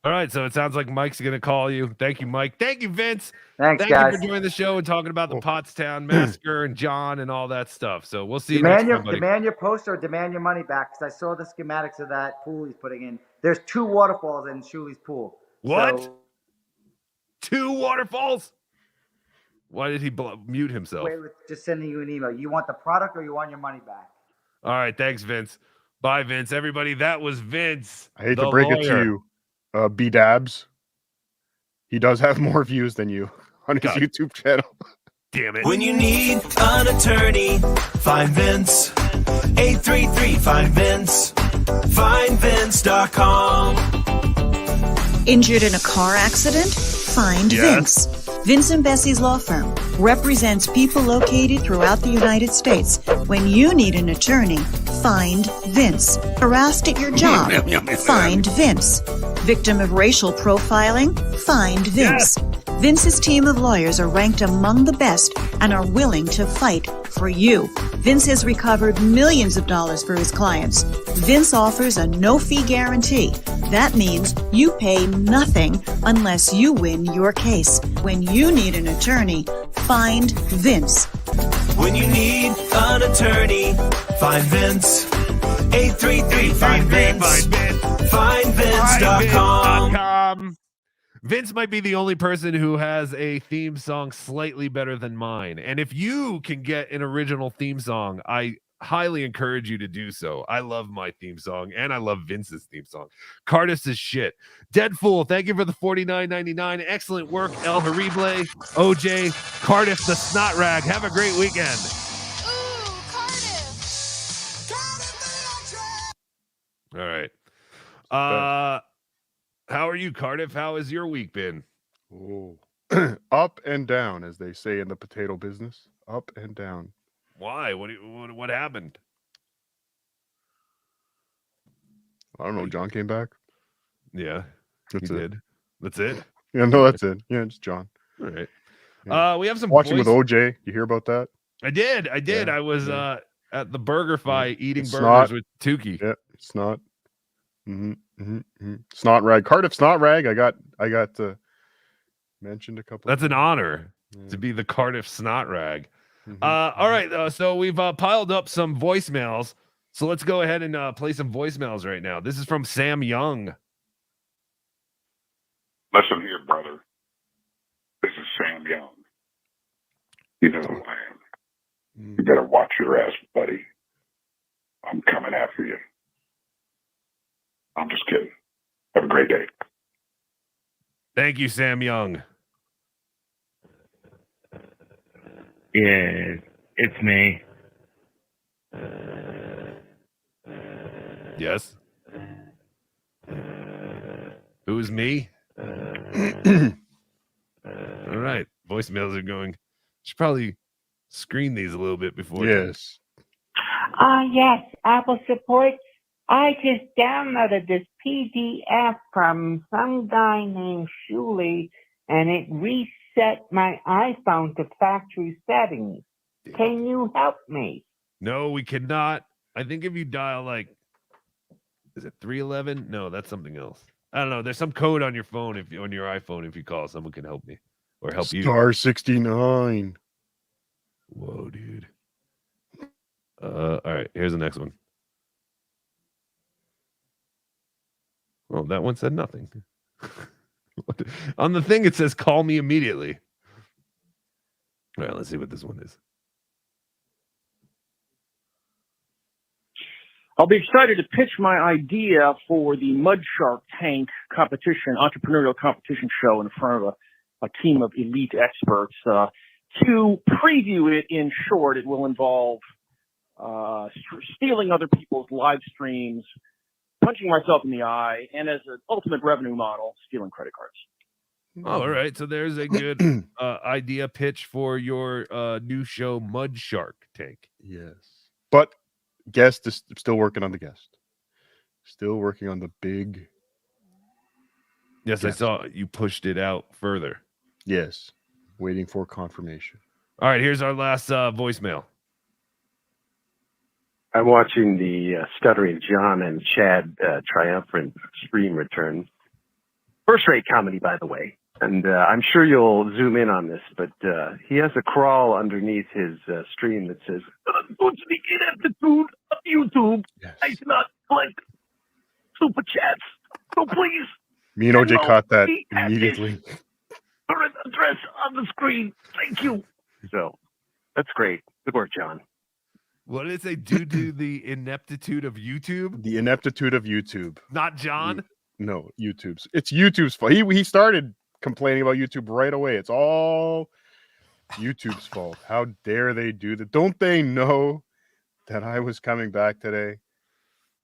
All right, so it sounds like Mike's going to call you. Thank you, Mike. Thank you, Vince. Thanks, Thank guys. you for joining the show and talking about the Pottstown Massacre and John and all that stuff. So we'll see you next time, buddy. Demand your poster or demand your money back, because I saw the schematics of that pool he's putting in. There's 2 waterfalls in Shuli's pool. What? So, 2 waterfalls? Why did he mute himself? wait, with just sending you an email. You want the product or you want your money back? All right, thanks, Vince. Bye, Vince. Everybody, that was Vince. I hate to break it to you, BeDabs. He does have more views than you on his YouTube channel. Damn it. When you need an attorney, find Vince. 833 find Vince. FindVince.com. Injured in a car accident? Find Vince. Vince and Bessie's law firm represents people located throughout the United States. When you need an attorney, find Vince. Harassed at your job? Find Vince. Victim of racial profiling? Find Vince. Vince's team of lawyers are ranked among the best and are willing to fight for you. Vince has recovered millions of dollars for his clients. Vince offers a no-fee guarantee. That means you pay nothing unless you win your case. When you need an attorney, find Vince. When you need an attorney, find Vince. 833 find Vince. FindVince.com. Vince might be the only person who has a theme song slightly better than mine. And if you can get an original theme song, I highly encourage you to do so. I love my theme song, and I love Vince's theme song. Cardis is shit. Dead Fool, thank you for the $49.99. Excellent work, El Horrible, OJ, Cardiff the Snot Rag. Have a great weekend. All right. How are you, Cardiff? How has your week been? Oh. Up and down, as they say in the potato business. Up and down. Why? What happened? I don't know. John came back. Yeah, that's he it. did. That's it. Yeah, no, that's it. Yeah, it's John. All right. Yeah. We have some watching with OJ. You hear about that? I did. Yeah, I was at the Burger Fi eating It's burgers not- with Tukey. Yeah, it's not. Snot rag. Cardiff Snot Rag. I got mentioned a couple. That's an honor to be the Cardiff Snot Rag. All right. So we've piled up some voicemails. So let's go ahead and play some voicemails right now. This is from Sam Young. Listen here, brother. This is Sam Young. You know who I am. You better watch your ass, buddy. I'm coming after you. I'm just kidding. Have a great day. Thank you, Sam Young. Yeah, it's me. Yes. Who's me? All right. Voicemails are going. Should probably screen these a little bit before. Yes. Yes, Apple supports. I just downloaded this PDF from some guy named Shuli, and it reset my iPhone to factory settings. Can you help me? No, we cannot. I think if you dial is it 311? No, that's something else. I don't know. There's some code on your phone on your iPhone. If you call, someone can help me or help you. Star 69. Whoa, dude. All right. Here's the next one. Oh, that one said nothing. On the thing, it says, call me immediately. All right, let's see what this one is. I'll be excited to pitch my idea for the Mud Shark Tank competition, entrepreneurial competition show in front of a team of elite experts. To preview it in short, it will involve stealing other people's live streams, punching myself in the eye, and as an ultimate revenue model, stealing credit cards. Oh, all right. So there's a good idea pitch for your new show, Mud Shark Tank. Yes. But guest is still working on the guest. Still working on the big. Yes, guest. I saw you pushed it out further. Yes. Waiting for confirmation. All right, here's our last voicemail. I'm watching the Stuttering John and Chad triumphant stream return. First-rate comedy, by the way. And I'm sure you'll zoom in on this, but he has a crawl underneath his stream that says, "Due to the ineptitude of YouTube, I cannot collect super chats. So please, Me and OJ send caught that the at immediately. this current address on the screen. Thank you." So that's great. Good work, John. What did it say? Due to the ineptitude of YouTube? The ineptitude of YouTube. Not John? No, YouTube's. It's YouTube's fault. He started complaining about YouTube right away. It's all YouTube's fault. How dare they do that? Don't they know that I was coming back today?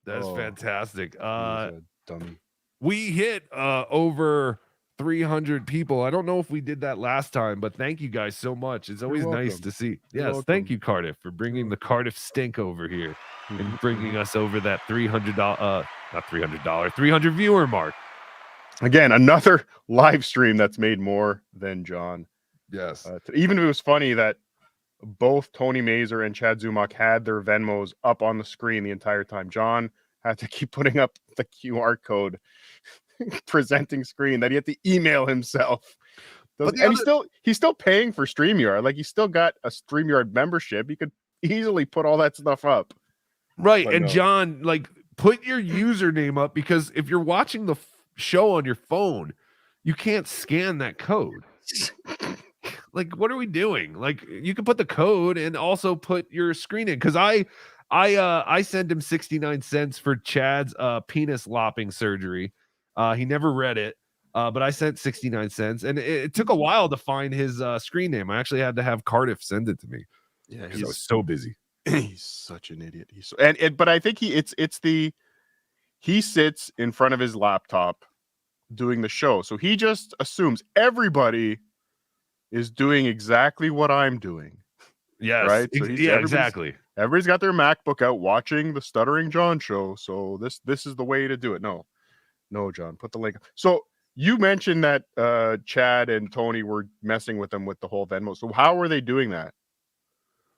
That's fantastic. Dummy. We hit over 300 people. I don't know if we did that last time, but thank you guys so much. It's always nice welcome. to see. You're Yes, thank you, Cardiff, for bringing the Cardiff stink over here and bringing us over that $300, not $300, 300 viewer mark. Again, another live stream that's made more than John. Yes. Even if it was funny that both Tony Mazer and Chad Zumach had their Venmos up on the screen the entire time. John had to keep putting up the QR code presenting screen that he had to email himself. And he's still paying for StreamYard. Like, he's still got a StreamYard membership. He could easily put all that stuff up. Right. But And no. John, like, put your username up, because if you're watching the show on your phone, you can't scan that code. Like, what are we doing? Like, you can put the code and also put your screen in, because I sent him 69 cents for Chad's penis lopping surgery. He never read it, but I sent 69 cents, and it took a while to find his screen name. I actually had to have Cardiff send it to me. Yeah, I was so busy. He's such an idiot. But I think he sits in front of his laptop doing the show, so he just assumes everybody is doing exactly what I'm doing. Yes, right. So exactly. Everybody's got their MacBook out watching the Stuttering John show, so this is the way to do it. No, John, put the link. So you mentioned that Chad and Tony were messing with them with the whole Venmo. So how were they doing that?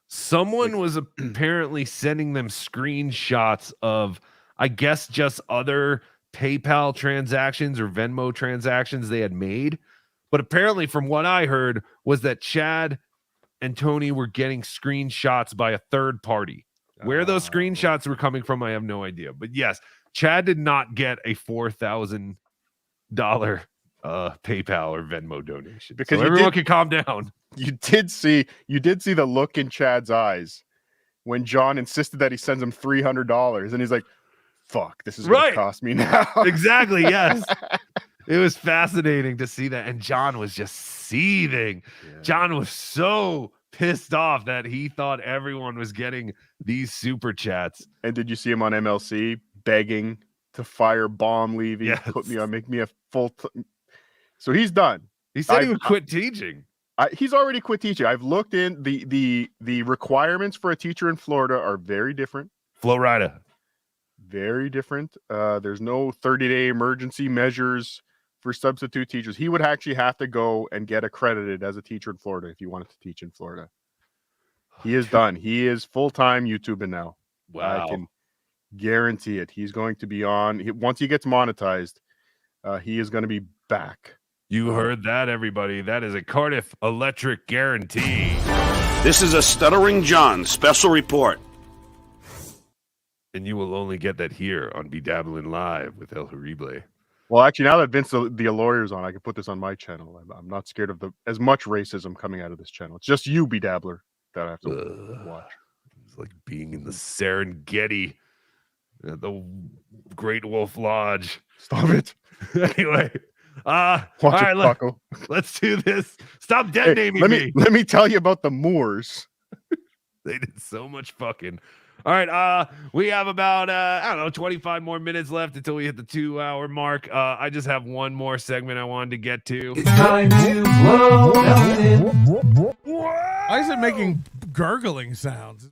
Someone was apparently sending them screenshots of, I guess, just other PayPal transactions or Venmo transactions they had made. But apparently, from what I heard, was that Chad and Tony were getting screenshots by a third party. Where those screenshots were coming from, I have no idea. But yes, Chad did not get a $4,000 PayPal or Venmo donation, because so everyone can calm down. You did see the look in Chad's eyes when John insisted that he sends him $300, and he's like, "Fuck, this is going to cost me now." Exactly. Yes. It was fascinating to see that, and John was just seething. Yeah. John was so pissed off that he thought everyone was getting these super chats. And did you see him on MLC begging to fire Bomb Levy? Yes. Put me on, make me a full. So he's done. He said he would quit teaching. He's already quit teaching. I've looked in the requirements for a teacher in Florida are very different. Florida, very different. There's no 30-day emergency measures for substitute teachers. He would actually have to go and get accredited as a teacher in Florida if he wanted to teach in Florida. He is done. He is full-time YouTubing now. Wow. I can guarantee it. He's going to be on. Once he gets monetized, he is going to be back. You heard that, everybody. That is a Cardiff Electric guarantee. This is a Stuttering John special report. And you will only get that here on BeDabbling Live with El Horrible. Well, actually, now that Vince the lawyer's on, I can put this on my channel. I'm not scared of as much racism coming out of this channel. It's just you, BeDabbler, that I have to watch. It's like being in the Serengeti, the Great Wolf Lodge. Stop it. Anyway, all right, let's do this. Stop dead naming me. Let me tell you about the Moors. They did so much fucking. All right. We have about I don't know 25 more minutes left until we hit the 2-hour mark. I just have one more segment I wanted to get to. It's time to blow Melton. Why is it making gurgling sounds?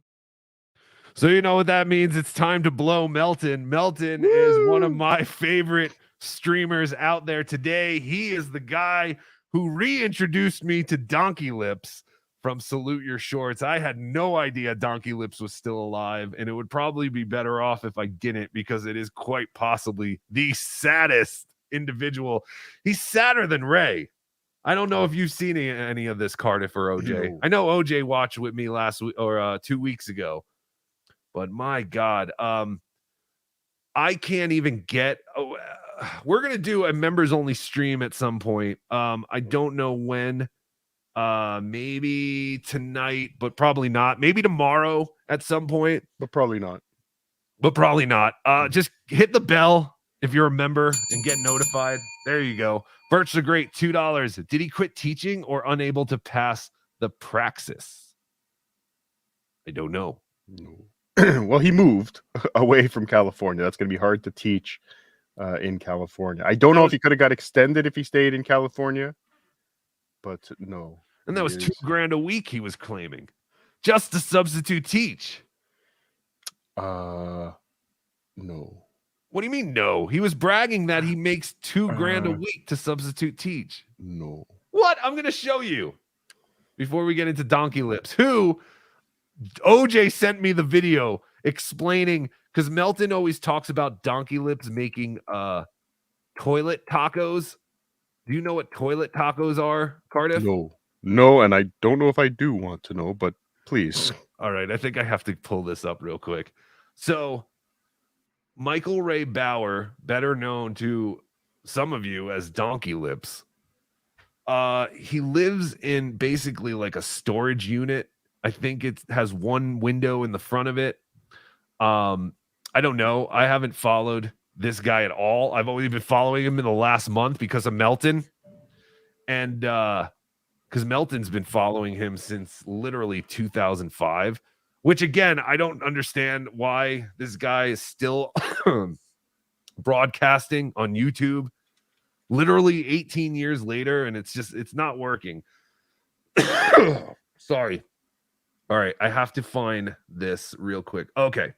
So you know what that means. It's time to blow Melton. Melton is one of my favorite streamers out there today. He is the guy who reintroduced me to Donkey Lips from Salute Your Shorts. I had no idea Donkey Lips was still alive, and it would probably be better off if I didn't, because it is quite possibly the saddest individual. He's sadder than Ray. I don't know if you've seen any of this, Cardiff or OJ. No. I know OJ watched with me last week or 2 weeks ago, but my God, I can't even get. We're gonna do a members only stream at some point. I don't know when. Maybe tonight, but probably not. Maybe tomorrow at some point, but probably not. Just hit the bell if you're a member and get notified. There you go. Birch the Great, $2. Did he quit teaching or unable to pass the praxis? I don't know. No. Well, he moved away from California. That's going to be hard to teach in California. I don't know if he could have got extended if he stayed in California, but no. And that was $2,000 a week he was claiming just to substitute teach. No. What do you mean no? He was bragging that he makes $2,000 a week to substitute teach. No. What? I'm going to show you before we get into Donkey Lips. Who OJ sent me the video explaining, because Melton always talks about Donkey Lips making toilet tacos. Do you know what toilet tacos are, Cardiff? No, and I don't know if I do want to know, but please. All right, I think I have to pull this up real quick. So, Michael Ray Bauer, better known to some of you as Donkey Lips, he lives in basically like a storage unit. I think it has one window in the front of it. I don't know. I haven't followed this guy at all. I've only been following him in the last month because of Melton. And because Melton's been following him since literally 2005, which again, I don't understand why this guy is still broadcasting on YouTube literally 18 years later, and it's not working. Sorry. All right, I have to find this real quick. Okay.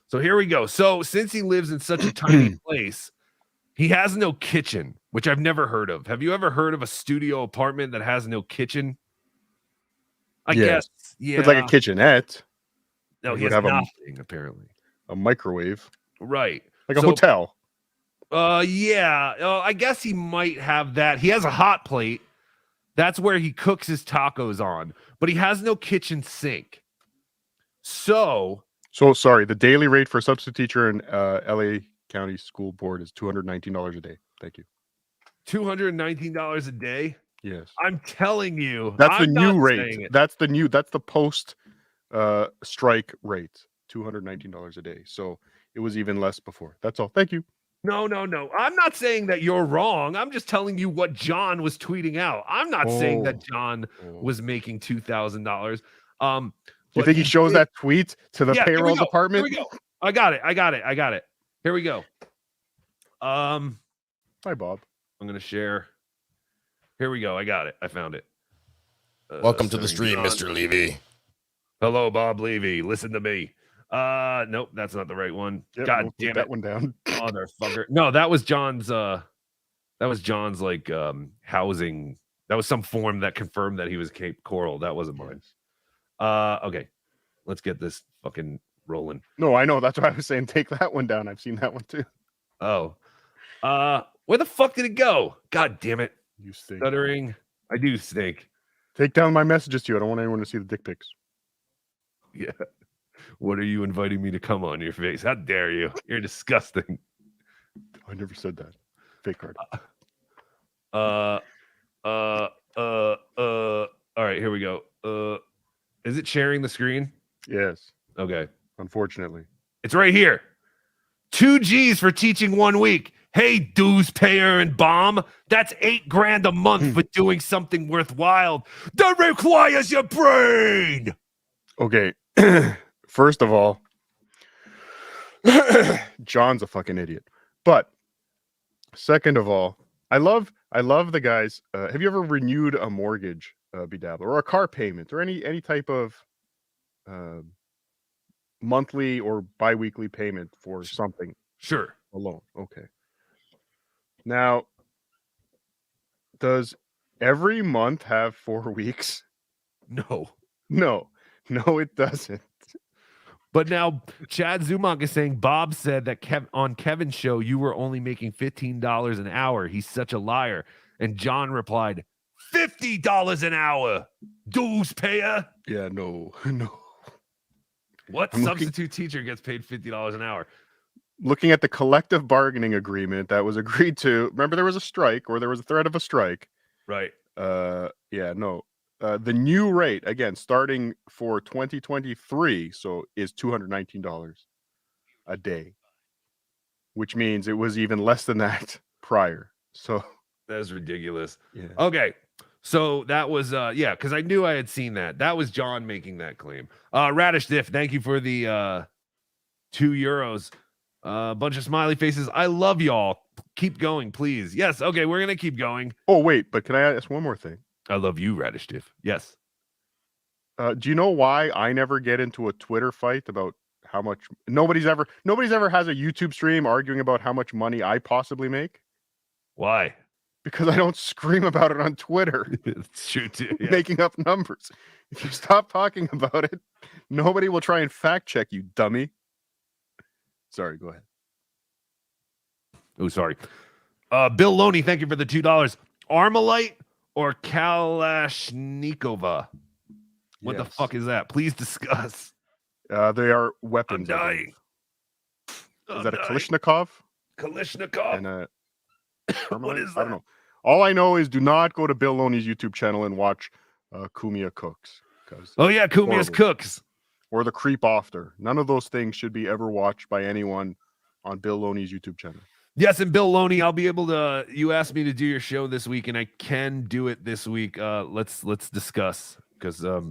So here we go. So since he lives in such a tiny place, he has no kitchen, which I've never heard of. Have you ever heard of a studio apartment that has no kitchen? I guess. Yeah. It's like a kitchenette. No, he would has have nothing, apparently. A microwave. Right. Like a hotel. Yeah. I guess he might have that. He has a hot plate. That's where he cooks his tacos on. But he has no kitchen sink. So sorry, the daily rate for a substitute teacher in LA County School Board is $219 a day. Thank you. $219 a day? Yes. I'm telling you. That's the new rate. That's the post strike rate. $219 a day. So it was even less before. That's all. Thank you. No. I'm not saying that you're wrong. I'm just telling you what John was tweeting out. I'm not saying that John was making $2,000. You think he shows that tweet to the payroll department? Here we go. I got it. Here we go. Hi, Bob. I'm gonna share. Here we go. I got it. I found it. Welcome to the stream, Mr. Levy. Hello, Bob Levy. Listen to me. Nope, that's not the right one. Yep, God we'll damn keep it. that one down. Motherfucker. No, that was John's like housing. That was some form that confirmed that he was Cape Coral. That wasn't mine. Okay. Let's get this fucking rolling. No, I know. That's why I was saying take that one down. I've seen that one too. Oh. Where the fuck did it go? God damn it. You stink. Stuttering. I do stink. Take down my messages to you. I don't want anyone to see the dick pics. Yeah. What are you inviting me to come on your face? How dare you? You're disgusting. I never said that. Fake card. All right, here we go. Is it sharing the screen? Yes. Okay. Unfortunately. It's right here. 2 G's for teaching 1 week. Hey, dues payer and bomb. That's $8,000 a month for doing something worthwhile that requires your brain. Okay. First of all, John's a fucking idiot. But second of all, I love the guys. Have you ever renewed a mortgage, BeDabbler, or a car payment, or any type of monthly or biweekly payment for something? Sure. A loan. Okay. Now, does every month have 4 weeks? No. No, it doesn't. But now Chad Zumach is saying Bob said that on Kevin's show you were only making $15 an hour. He's such a liar. And John replied, $50 an hour, dues payer. Yeah, no. What I'm substitute teacher gets paid $50 an hour? Looking at the collective bargaining agreement that was agreed to. Remember, there was a strike, or there was a threat of a strike. Right. Yeah, no. The new rate, again, starting for 2023, so is $219 a day, which means it was even less than that prior. So that's ridiculous. Yeah. Okay. So that was because I knew I had seen that. That was John making that claim. Radish Diff, thank you for the €2. A bunch of smiley faces. I love y'all. Keep going, please. Yes. Okay, we're gonna keep going. Oh, wait, but can I ask one more thing? I love you, Radish Diff. Yes. Do you know why I never get into a Twitter fight about how much nobody's ever has a YouTube stream arguing about how much money I possibly make? Why? Because I don't scream about it on Twitter. It's true too. Yeah. Making up numbers. If you stop talking about it, nobody will try and fact check you, dummy. Sorry, go ahead. Oh, sorry. Bill Loney, thank you for the $2. Armalite or Kalashnikova? What the fuck is that? Please discuss. They are weapons. I'm dying. Is that a Kalashnikov? Kalashnikov. And what is that? I don't know. All I know is do not go to Bill Loney's YouTube channel and watch Kumia Cooks. Oh yeah, Kumia's Cooks. Or the Creep After. None of those things should be ever watched by anyone on Bill Loney's YouTube channel. Yes, and Bill Loney, I'll be able to. You asked me to do your show this week, and I can do it this week. Let's discuss, because I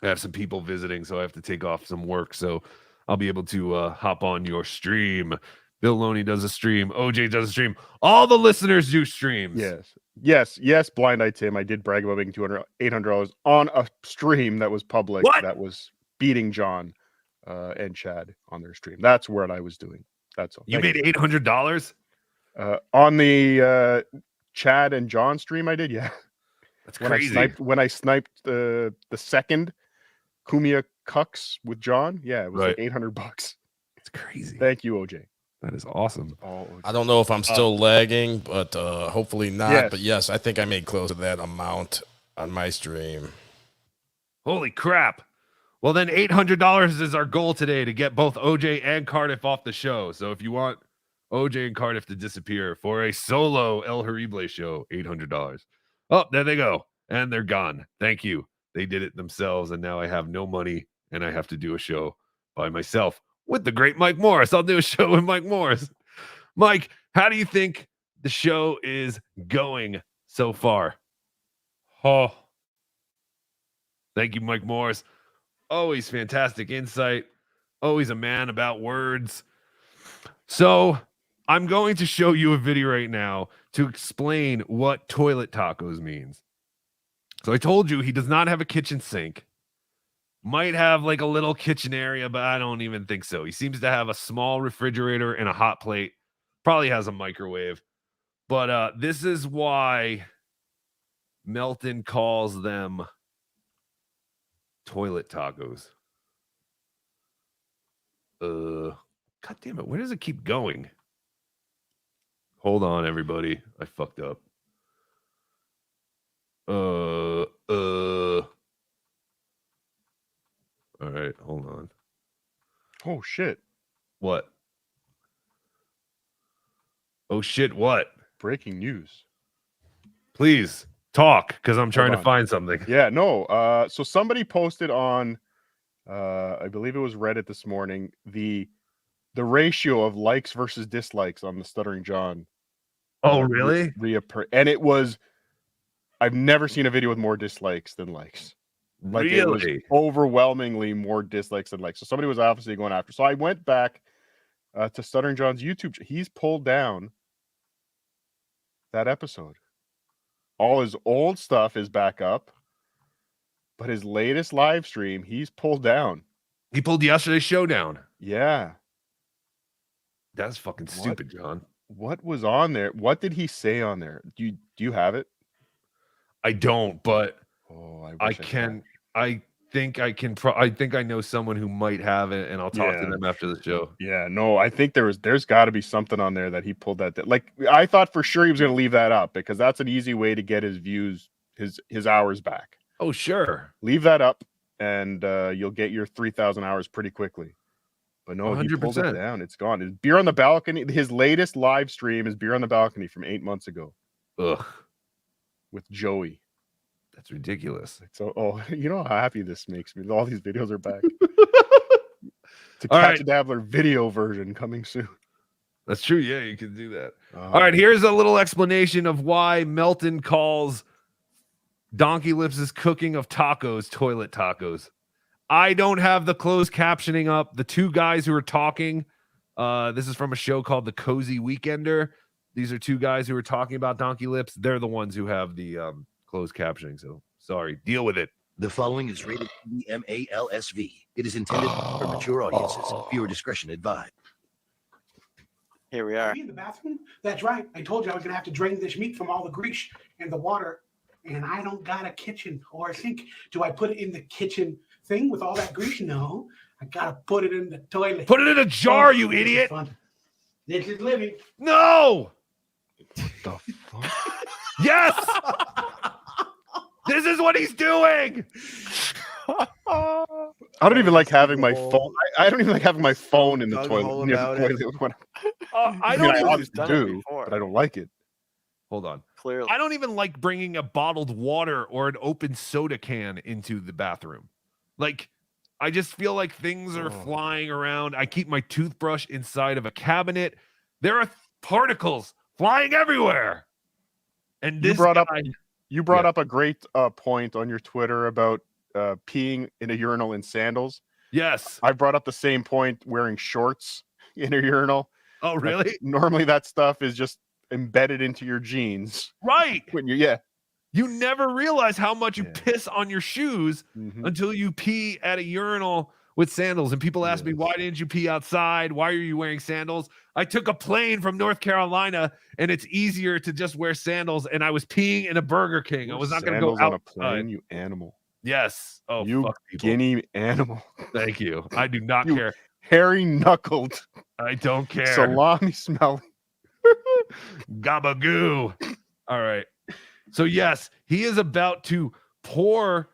have some people visiting, so I have to take off some work. So I'll be able to hop on your stream. Bill Loney does a stream. OJ does a stream. All the listeners do streams. Yes. Blind Eye Tim. I did brag about making $800 on a stream that was public. What? That was beating John and Chad on their stream. That's what I was doing. That's all. You made $800 on the Chad and John stream. I did, yeah. That's crazy. When I sniped the second Kumia Cucks with John, yeah, it was like $800. It's crazy. Thank you, OJ. That is awesome. I don't know if I'm still lagging, but hopefully not. Yes. But yes, I think I made close to that amount on my stream. Holy crap. Well, then $800 is our goal today, to get both OJ and Cardiff off the show. So if you want OJ and Cardiff to disappear for a solo El Horrible show, $800. Oh, there they go. And they're gone. Thank you. They did it themselves, and now I have no money, and I have to do a show by myself with the great Mike Morris. I'll do a show with Mike Morris. Mike, how do you think the show is going so far? Oh, thank you, Mike Morris. Always fantastic insight. Always a man about words. So I'm going to show you a video right now to explain what toilet tacos means. So I told you he does not have a kitchen sink. Might have like a little kitchen area, but I don't even think so. He seems to have a small refrigerator and a hot plate. Probably has a microwave. But this is why Melton calls them toilet tacos. God damn it. Where does it keep going? Hold on, everybody. I fucked up. All right, hold on. Oh shit. What? Oh shit, what? Breaking news. Please talk, because I'm trying to find something. Yeah, no. So somebody posted on I believe it was Reddit this morning, the ratio of likes versus dislikes on the Stuttering John. Oh, really? And it was, I've never seen a video with more dislikes than likes. Like, really? It was overwhelmingly more dislikes than likes. So somebody was obviously going after. So I went back to Stuttering John's YouTube. He's pulled down that episode. All his old stuff is back up, but his latest live stream, he's pulled down. He pulled yesterday's show down. Yeah. That's fucking stupid, John. What was on there? What did he say on there? Do you have it? I don't, but I wish can. I think I can. I think I know someone who might have it, and I'll talk to them after the show. Yeah, no, I think there's got to be something on there that he pulled that. Like, I thought for sure he was going to leave that up because that's an easy way to get his views, his hours back. Oh, sure. Leave that up, and you'll get your 3,000 hours pretty quickly. But no, 100%. He pulled it down. It's gone. It's Beer on the Balcony. His latest live stream is Beer on the Balcony from 8 months ago. Ugh. With Joey. That's ridiculous. So, you know how happy this makes me. All these videos are back. To All catch right. a Dabbler video version coming soon. That's true. Yeah, you can do that. All right, here's a little explanation of why Melton calls Donkey Lips' cooking of tacos toilet tacos. I don't have the closed captioning up. The two guys who are talking, this is from a show called The Cozy Weekender. These are two guys who are talking about Donkey Lips. They're the ones who have the closed captioning. So sorry, deal with it. The following is rated MALSV. It is intended for mature audiences. Viewer discretion advised. Here we are. In the bathroom? That's right. I told you I was going to have to drain this meat from all the grease and the water, and I don't got a kitchen or a sink. Do I put it in the kitchen thing with all that grease? No. I got to put it in the toilet. Put it in a jar, you idiot. This is living. No. What the fuck? Yes. This is what he's doing. I don't even like having my phone. I don't even like having my phone in the toilet. Near the toilet I don't even obviously do, but I don't like it. Hold on. Clearly. I don't even like bringing a bottled water or an open soda can into the bathroom. Like, I just feel like things are flying around. I keep my toothbrush inside of a cabinet. There are particles flying everywhere. And this you brought up a great point on your Twitter about peeing in a urinal in sandals. Yes. I brought up the same point wearing shorts in a urinal. Oh, really? Normally that stuff is just embedded into your jeans. Right. When you You never realize how much you piss on your shoes until you pee at a urinal with sandals. And people ask me, why didn't you pee outside? Why are you wearing sandals? I took a plane from North Carolina, and it's easier to just wear sandals. And I was peeing in a Burger King. I was not going to go Sandals on a outside. plane, you animal. Yes. Oh, you fuck people. guinea animal. Thank you. I do not care. Hairy knuckled. I don't care. Salami smelling. Gabagoo. All right. So, yes, he is about to pour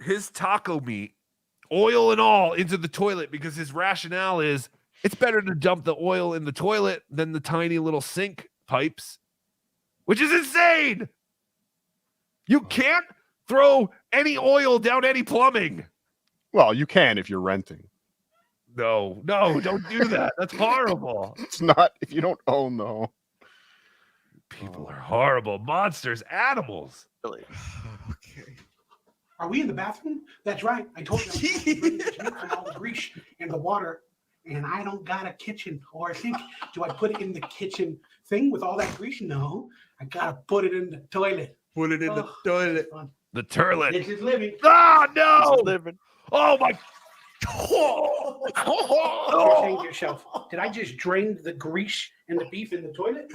his taco meat, oil and all, into the toilet because his rationale is it's better to dump the oil in the toilet than the tiny little sink pipes, which is insane. You can't throw any oil down any plumbing. Well, you can if you're renting. No, don't do that. That's horrible. It's not if you don't own the home. People are horrible. Monsters, animals. Really? Are we in the bathroom? That's right. I told you I was going to drain this meat from all the grease and the water, and I don't got a kitchen or a sink. Do I put it in the kitchen thing with all that grease? No. I got to put it in the toilet. Put it in the toilet. The turlet. This is living. Ah, no. This is living. Oh, my. You're saying to yourself, did I just drain the grease and the beef in the toilet?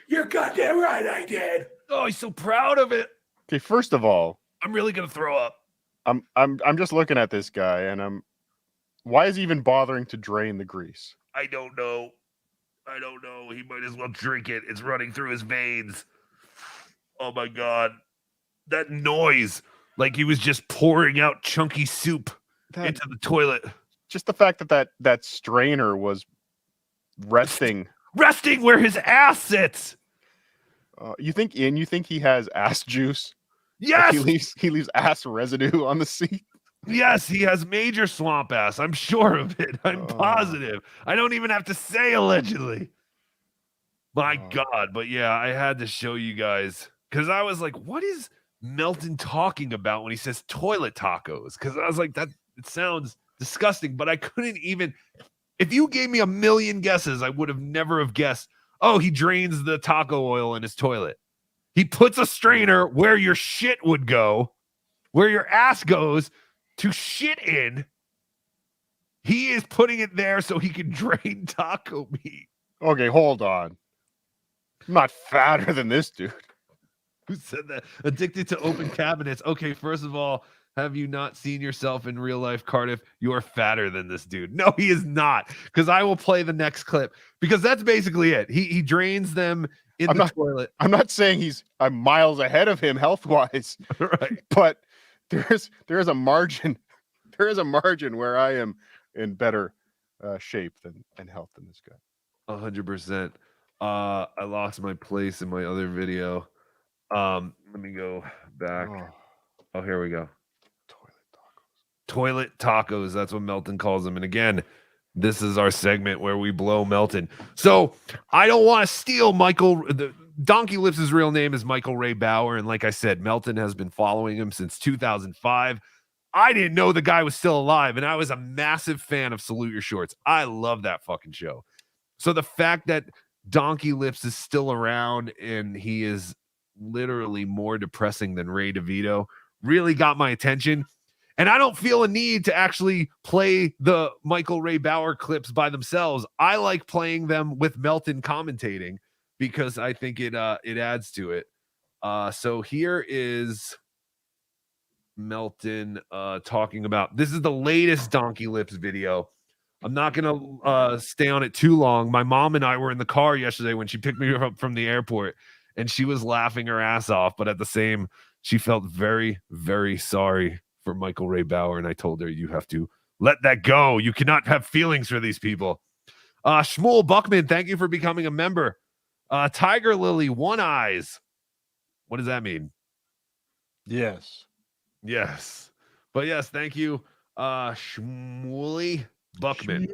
You're goddamn right I did. Oh, he's so proud of it. Okay, first of all, I'm really gonna throw up. I'm just looking at this guy, and why is he even bothering to drain the grease? I don't know. He might as well drink it. It's running through his veins. Oh my god, that noise! Like he was just pouring out chunky soup into the toilet. Just the fact that strainer was resting where his ass sits. You think he has ass juice? Yes. Like he leaves ass residue on the seat. Yes, he has major swamp ass. I'm sure of it. I'm positive. I don't even have to say allegedly. My God. But yeah, I had to show you guys because I was like, what is Melton talking about when he says toilet tacos? Because I was like, that it sounds Disgusting. But I couldn't even. If you gave me a million guesses, I would have never have guessed. Oh, he drains the taco oil in his toilet. He puts a strainer where your shit would go, where your ass goes to shit in. He is putting it there so he can drain taco meat. Okay, hold on. I'm not fatter than this dude. Who said that? Addicted to open cabinets. Okay, first of all, have you not seen yourself in real life, Cardiff? You are fatter than this dude. No, he is not. Because I will play the next clip. Because that's basically it. He drains them in the toilet. I'm not saying I'm miles ahead of him health wise, right? But there is a margin. There is a margin where I am in better shape and health than this guy. 100%. I lost my place in my other video. Let me go back. Oh, here we go. Toilet tacos. That's what Melton calls them. And again, this is our segment where we blow Melton. So I don't want to steal Donkey Lips' real name is Michael Ray Bauer. And like I said, Melton has been following him since 2005. I didn't know the guy was still alive. And I was a massive fan of Salute Your Shorts. I love that fucking show. So the fact that Donkey Lips is still around and he is literally more depressing than Ray DeVito really got my attention. And I don't feel a need to actually play the Michael Ray Bauer clips by themselves. I like playing them with Melton commentating because I think it adds to it. So here is Melton talking about, this is the latest Donkey Lips video. I'm not going to stay on it too long. My mom and I were in the car yesterday when she picked me up from the airport, and she was laughing her ass off. But at the same, she felt very, very sorry for Michael Ray Bauer. And I told her, you have to let that go. You cannot have feelings for these people. Shmuel Buckman, thank you for becoming a member. Tiger Lily, One Eyes. What does that mean? Yes. But yes, thank you. Shmuel Buckman.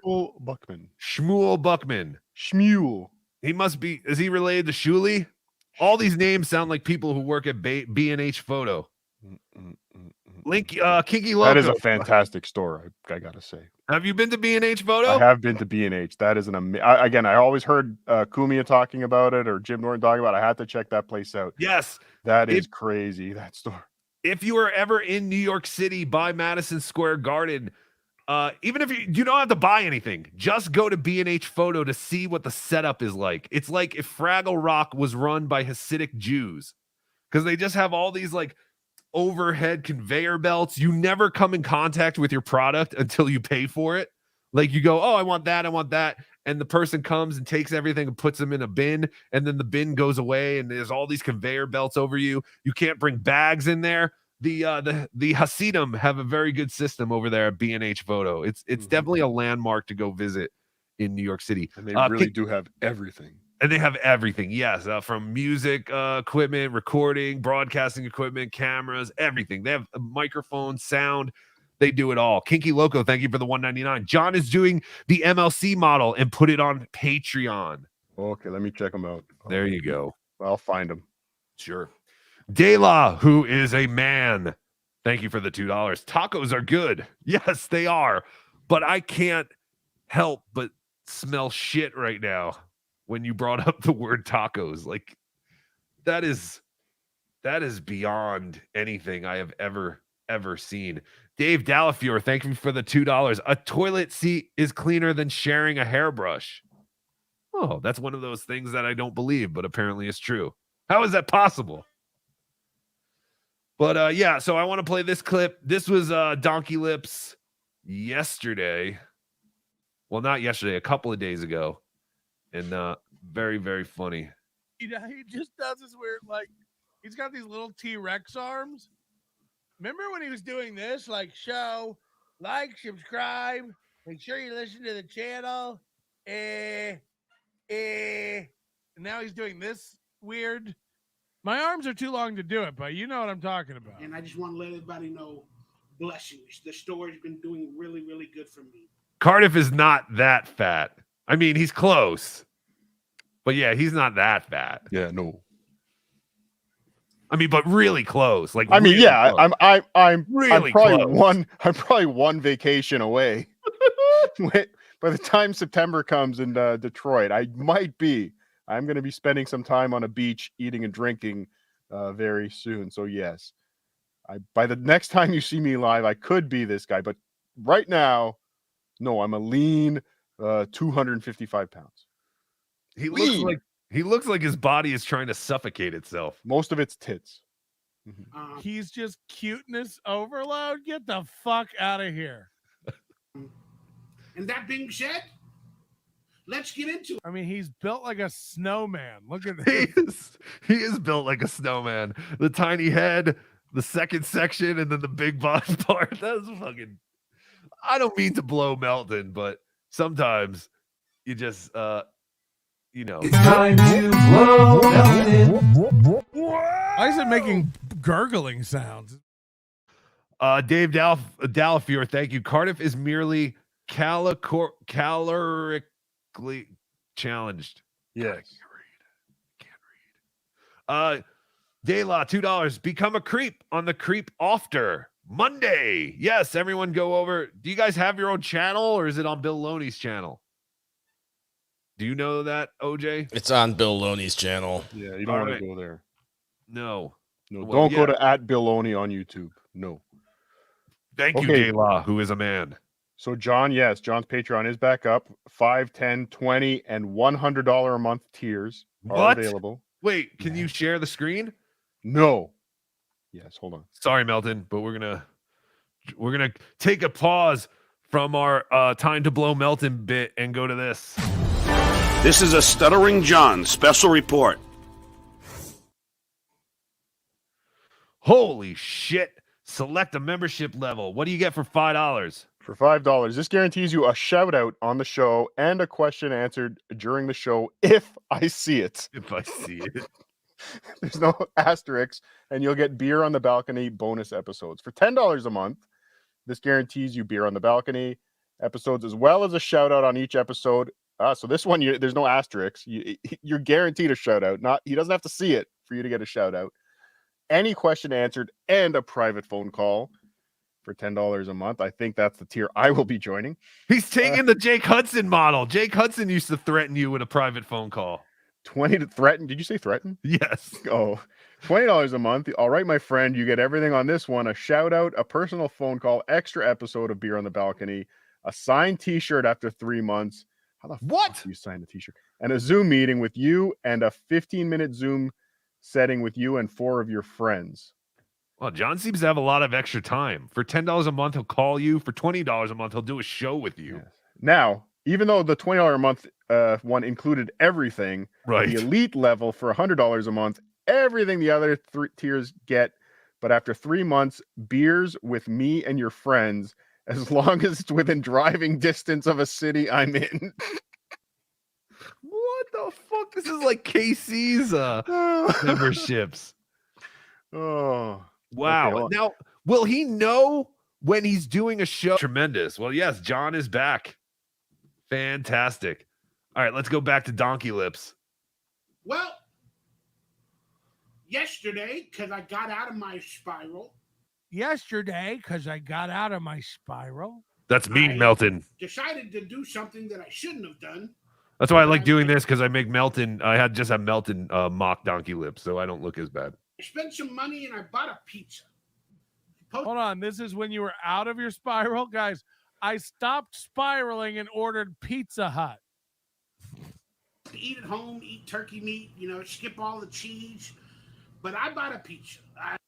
Shmuel Buckman. He must be, is he related to Shuli? All these names sound like people who work at B&H Photo. Link, Kinky Loco. That is a fantastic store, I gotta say. Have you been to B&H Photo? I have been to B&H. That is again, I always heard Kumia talking about it or Jim Norton talking about it. I had to check that place out. Yes. That is crazy, that store. If you are ever in New York City by Madison Square Garden, even if you don't have to buy anything, just go to B&H Photo to see what the setup is like. It's like if Fraggle Rock was run by Hasidic Jews, because they just have all these like overhead conveyor belts. You never come in contact with your product until you pay for it. Like you go, oh, I want that. And the person comes and takes everything and puts them in a bin, and then the bin goes away and there's all these conveyor belts over you. You can't bring bags in there. The Hasidim have a very good system over there at B&H Photo. It's definitely a landmark to go visit in New York City. And they really do have everything. And they have everything, yes, from music equipment, recording, broadcasting equipment, cameras, everything. They have a microphone, sound. They do it all. Kinky Loco, thank you for the $1.99. John is doing the MLC model and put it on Patreon. Okay, let me check them out. There you go. I'll find them. Sure. Dela, who is a man, thank you for the $2. Tacos are good. Yes, they are. But I can't help but smell shit right now when you brought up the word tacos. Like that is beyond anything I have ever seen. Dave Dallafiore, thank you for the $2. A toilet seat is cleaner than sharing a hairbrush. Oh, that's one of those things that I don't believe, but apparently it's true. How is that possible? But yeah, so I want to play this clip. This was Donkey Lips yesterday. Well, not yesterday, a couple of days ago. And very, very funny. He just does this weird, like, he's got these little T-Rex arms. Remember when he was doing this? Like, show, like, subscribe, make sure you listen to the channel. And now he's doing this weird. My arms are too long to do it, but you know what I'm talking about. And I just want to let everybody know, bless you. The store's been doing really, really good for me. Cardiff is not that fat. I mean, he's close. But yeah, he's not that fat. Yeah, no. I mean, but really close. Like, I mean, really yeah, close. I'm Really probably close. probably one vacation away. By the time September comes in Detroit, I'm going to be spending some time on a beach, eating and drinking very soon. So yes, by the next time you see me live, I could be this guy, but right now, no, I'm a lean 255 pounds. He looks like his body is trying to suffocate itself. Most of it's tits. He's just cuteness overload. Get the fuck out of here. And that being said, let's get into it. I mean, he's built like a snowman. Look at this. He is built like a snowman. The tiny head, the second section, and then the big body part. That's fucking. I don't mean to blow Melton, but sometimes you just, you know. It's time to blow Melton. Why is it making gurgling sounds? Dave Dallafure, thank you. Cardiff is merely calorically challenged. Yes. Dayla, $2. Become a creep on the Creep After Monday. Yes, everyone go over. Do you guys have your own channel, or is it on Bill Loney's channel? Do you know that, OJ? It's on Bill Loney's channel. Yeah, you don't want to go there. No. No, Well, don't go to @Bill Loney on YouTube. No. Thank you, Okay. Dayla, who is a man. So John, yes, John's Patreon is back up. 5, 10, 20, and $100 a month tiers are What? available. Wait, can you share the screen? No. Yes, hold on. Sorry, Melton, but we're gonna take a pause from our time to blow Melton bit and go to this. This is a Stuttering John special report. Holy shit. Select a membership level. What do you get for $5? For $5, this guarantees you a shout out on the show and a question answered during the show if I see it. If I see it. There's no asterisks, and you'll get beer on the balcony bonus episodes. For $10 a month, this guarantees you beer on the balcony episodes as well as a shout out on each episode. So this one, there's no asterisks. You're guaranteed a shout out. He doesn't have to see it for you to get a shout out. Any question answered and a private phone call for $10 a month. I think that's the tier I will be joining. He's taking the Jake Hudson model. Jake Hudson used to threaten you with a private phone call. 20 to threaten. Did you say threaten? Yes. Oh, $20 a month. All right, my friend, you get everything on this one. A shout out, a personal phone call, extra episode of Beer on the Balcony, a signed t-shirt after 3 months. How the fuck do you sign a t-shirt? And a Zoom meeting with you and a 15-minute Zoom setting with you and 4 of your friends. Well, John seems to have a lot of extra time. For $10 a month, he'll call you. For $20 a month, he'll do a show with you. Yes. Now, even though the $20 a month one included everything, right? The elite level for $100 a month, everything the other 3 tiers get. But after 3 months, beers with me and your friends, as long as it's within driving distance of a city I'm in. What the fuck? This is like KC's memberships. Oh, wow. Okay, now, will he know when he's doing a show? Tremendous. Well, yes, John is back. Fantastic. All right, let's go back to Donkey Lips. Well, yesterday, because I got out of my spiral. That's mean, Melton. Decided to do something that I shouldn't have done. That's why I like doing this, because I make Melton. I had just have Melton mock Donkey Lips, so I don't look as bad. I spent some money and I bought a pizza. Hold on. This is when you were out of your spiral? Guys, I stopped spiraling and ordered Pizza Hut. Eat at home, eat turkey meat, skip all the cheese. But I bought a pizza.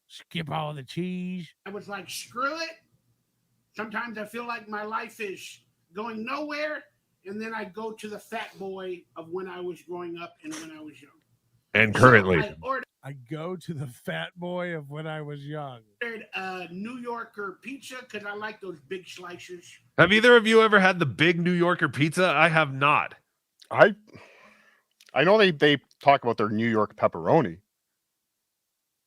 Skip all the cheese. I was like, screw it. Sometimes I feel like my life is going nowhere. And then I go to the fat boy of when I was growing up and when I was young. And currently. So I go to the fat boy of when I was young. ordered a New Yorker pizza because I like those big slices. Have either of you ever had the big New Yorker pizza? I have not. I know they talk about their New York pepperoni.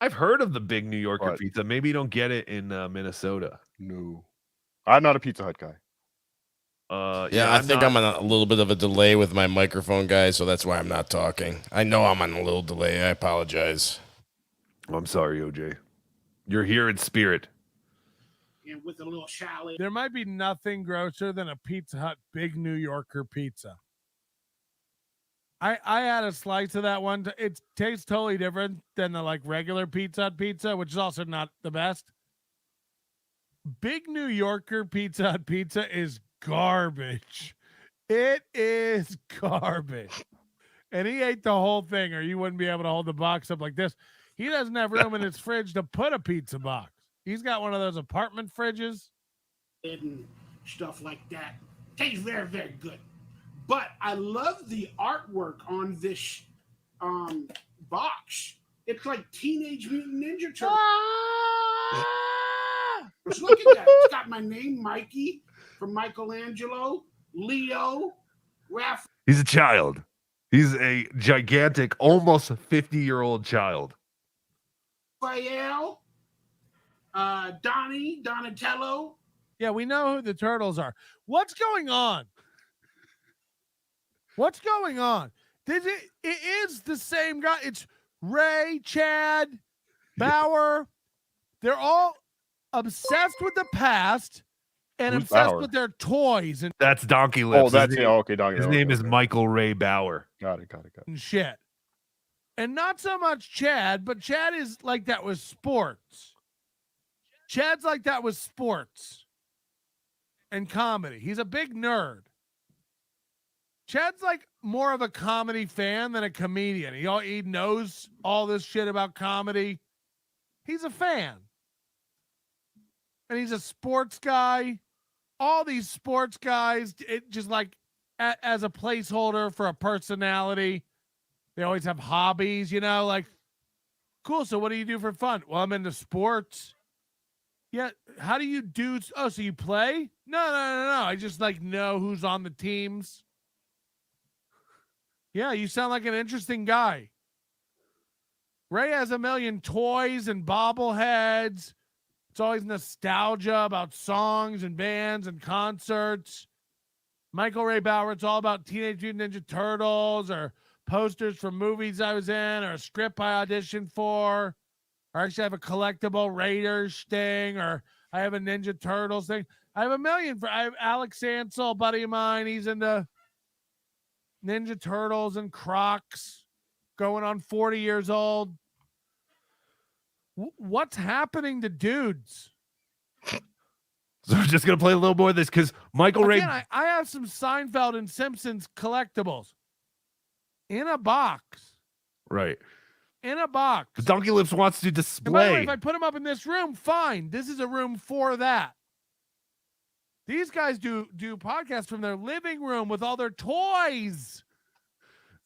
I've heard of the big New Yorker pizza. Maybe you don't get it in Minnesota. No. I'm not a Pizza Hut guy. Yeah, I think I'm on a little bit of a delay with my microphone, guys, so that's why I'm not talking. I know I'm on a little delay. I apologize. I'm sorry, OJ. You're here in spirit. And with a little shallot. There might be nothing grosser than a Pizza Hut Big New Yorker pizza. I had a slice of that one. It tastes totally different than the like regular Pizza Hut pizza, which is also not the best. Big New Yorker Pizza Hut pizza is garbage. It is garbage. And he ate the whole thing, or you wouldn't be able to hold the box up like this. He doesn't have room in his fridge to put a pizza box. He's got one of those apartment fridges. And stuff like that. Tastes very, very good. But I love the artwork on this box. It's like Teenage Mutant Ninja Turtles. Just look at that. It's got my name, Mikey, from Michelangelo, Leo, Raphael. He's a child. He's a gigantic, almost 50-year-old child. Donnie, Donatello. Yeah, we know who the turtles are. What's going on? What's going on? It is the same guy. It's Ray, Chad, Bauer. They're all obsessed with the past and Who's obsessed Bauer? with their toys and That's Donkey Lips. Oh, that's his it. name, Okay, Donkey. his okay, name is okay. Michael Ray Bauer. Got it. shit. And not so much Chad, but Chad is like that with sports. Chad's like that with sports and comedy. He's a big nerd. Chad's like more of a comedy fan than a comedian. He knows all this shit about comedy. He's a fan. And he's a sports guy. All these sports guys, it just like as a placeholder for a personality. They always have hobbies, like, cool. So what do you do for fun? Well, I'm into sports. Yeah. How do you do? Oh, so you play? No. I just like know who's on the teams. Yeah. You sound like an interesting guy. Ray has a million toys and bobbleheads. It's always nostalgia about songs and bands and concerts. Michael Ray Bauer, it's all about Teenage Mutant Ninja Turtles or posters from movies I was in or a script I auditioned for. Or actually I have a collectible Raiders thing, or I have a Ninja Turtles thing. I have a million. I have Alex Ansel, a buddy of mine. He's into Ninja Turtles and Crocs, going on 40 years old. What's happening to dudes? So we're just going to play a little more of this because Michael Ray... Again, I have some Seinfeld and Simpsons collectibles in a box. Right. In a box. The Donkey Lips wants to And by the display. way, if I put them up in this room, fine. This is a room for that. These guys do podcasts from their living room with all their toys.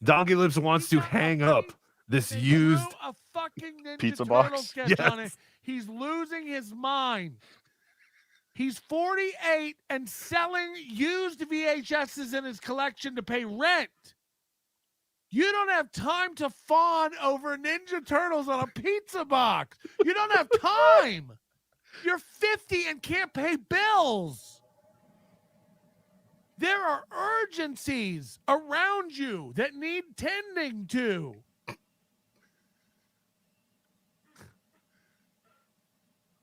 Donkey Lips wants to hang up this used A fucking Ninja pizza Turtle box. sketch on it. He's losing his mind. He's 48 and selling used VHSs in his collection to pay rent. You don't have time to fawn over Ninja Turtles on a pizza box. You don't have time. You're 50 and can't pay bills. There are urgencies around you that need tending to.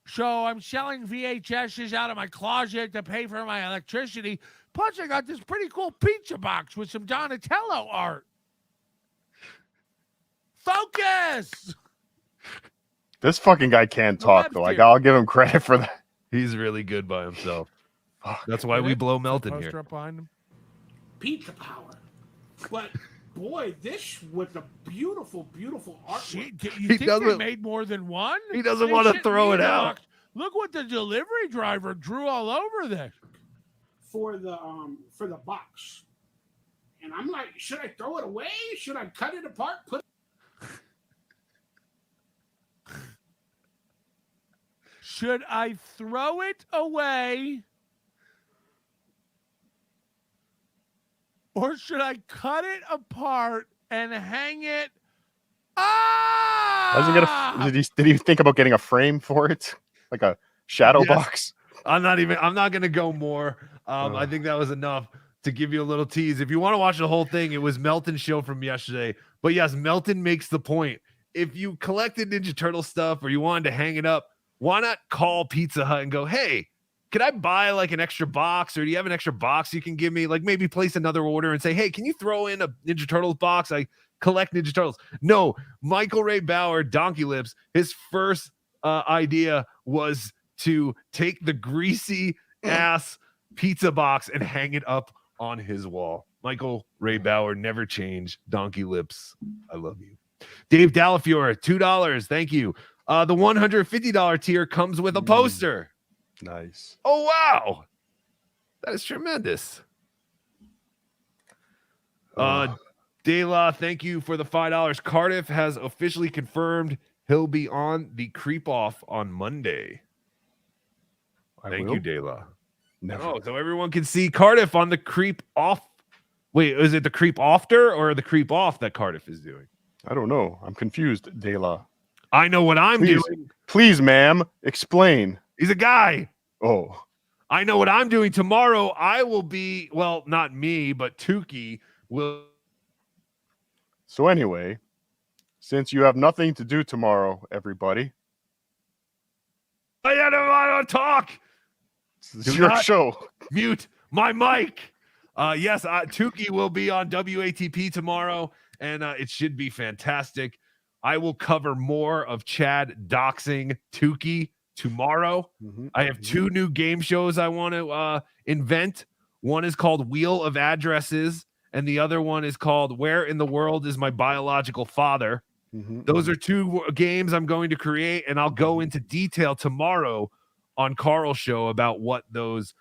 So I'm selling VHSs out of my closet to pay for my electricity. Plus, I got this pretty cool pizza box with some Donatello art. Focus! This fucking guy can't talk though. Like, I'll give him credit for that. He's really good by himself. That's why we blow Melton Poster here. up behind him. Pizza power. But boy, this was a beautiful, beautiful artwork. You think they made more than one? He doesn't They want to shouldn't throw need it a out. box. Look what the delivery driver drew all over this. For the box. And I'm like, should I throw it away? Should I cut it apart? Should I throw it away? Or should I cut it apart and hang it? Doesn't get did he think about getting a frame for it? Like a shadow Yes. box? I'm not going to go more. I think that was enough to give you a little tease. If you want to watch the whole thing, it was Melton's show from yesterday. But yes, Melton makes the point. if you collected Ninja Turtle stuff or you wanted to hang it up, why not call Pizza Hut and go, hey, can I buy like an extra box, or do you have an extra box you can give me? Like maybe place another order and say, hey, can you throw in a Ninja Turtles box? I collect Ninja Turtles. No, Michael Ray Bauer, Donkey Lips, his first idea was to take the greasy ass pizza box and hang it up on his wall. Michael Ray Bauer, never change. Donkey Lips, I love you. Dave Dallafiore, $2. Thank you. The $150 tier comes with a poster. Nice. Oh, wow. That is tremendous. De La, thank you for the $5. Cardiff has officially confirmed he'll be on the Creep Off on Monday. Thank you, De La. Oh, so everyone can see Cardiff on the Creep Off. Wait, is it the Creep Ofter or the Creep Off that Cardiff is doing? I don't know. I'm confused, De La. I know what I'm doing. Please, ma'am, explain. He's a guy. Oh. I know what I'm doing. Tomorrow I will be, well, not me, but Tukey will. So anyway, since you have nothing to do tomorrow, everybody. I don't want to talk. This is your show. Mute my mic. Yes, Tukey will be on WATP tomorrow, and it should be fantastic. I will cover more of Chad doxing Tukey tomorrow. I have two new game shows I want to invent. One is called Wheel of Addresses, and the other one is called Where in the World is My Biological Father? Those are two games I'm going to create, and I'll go into detail tomorrow on Carl's show about what those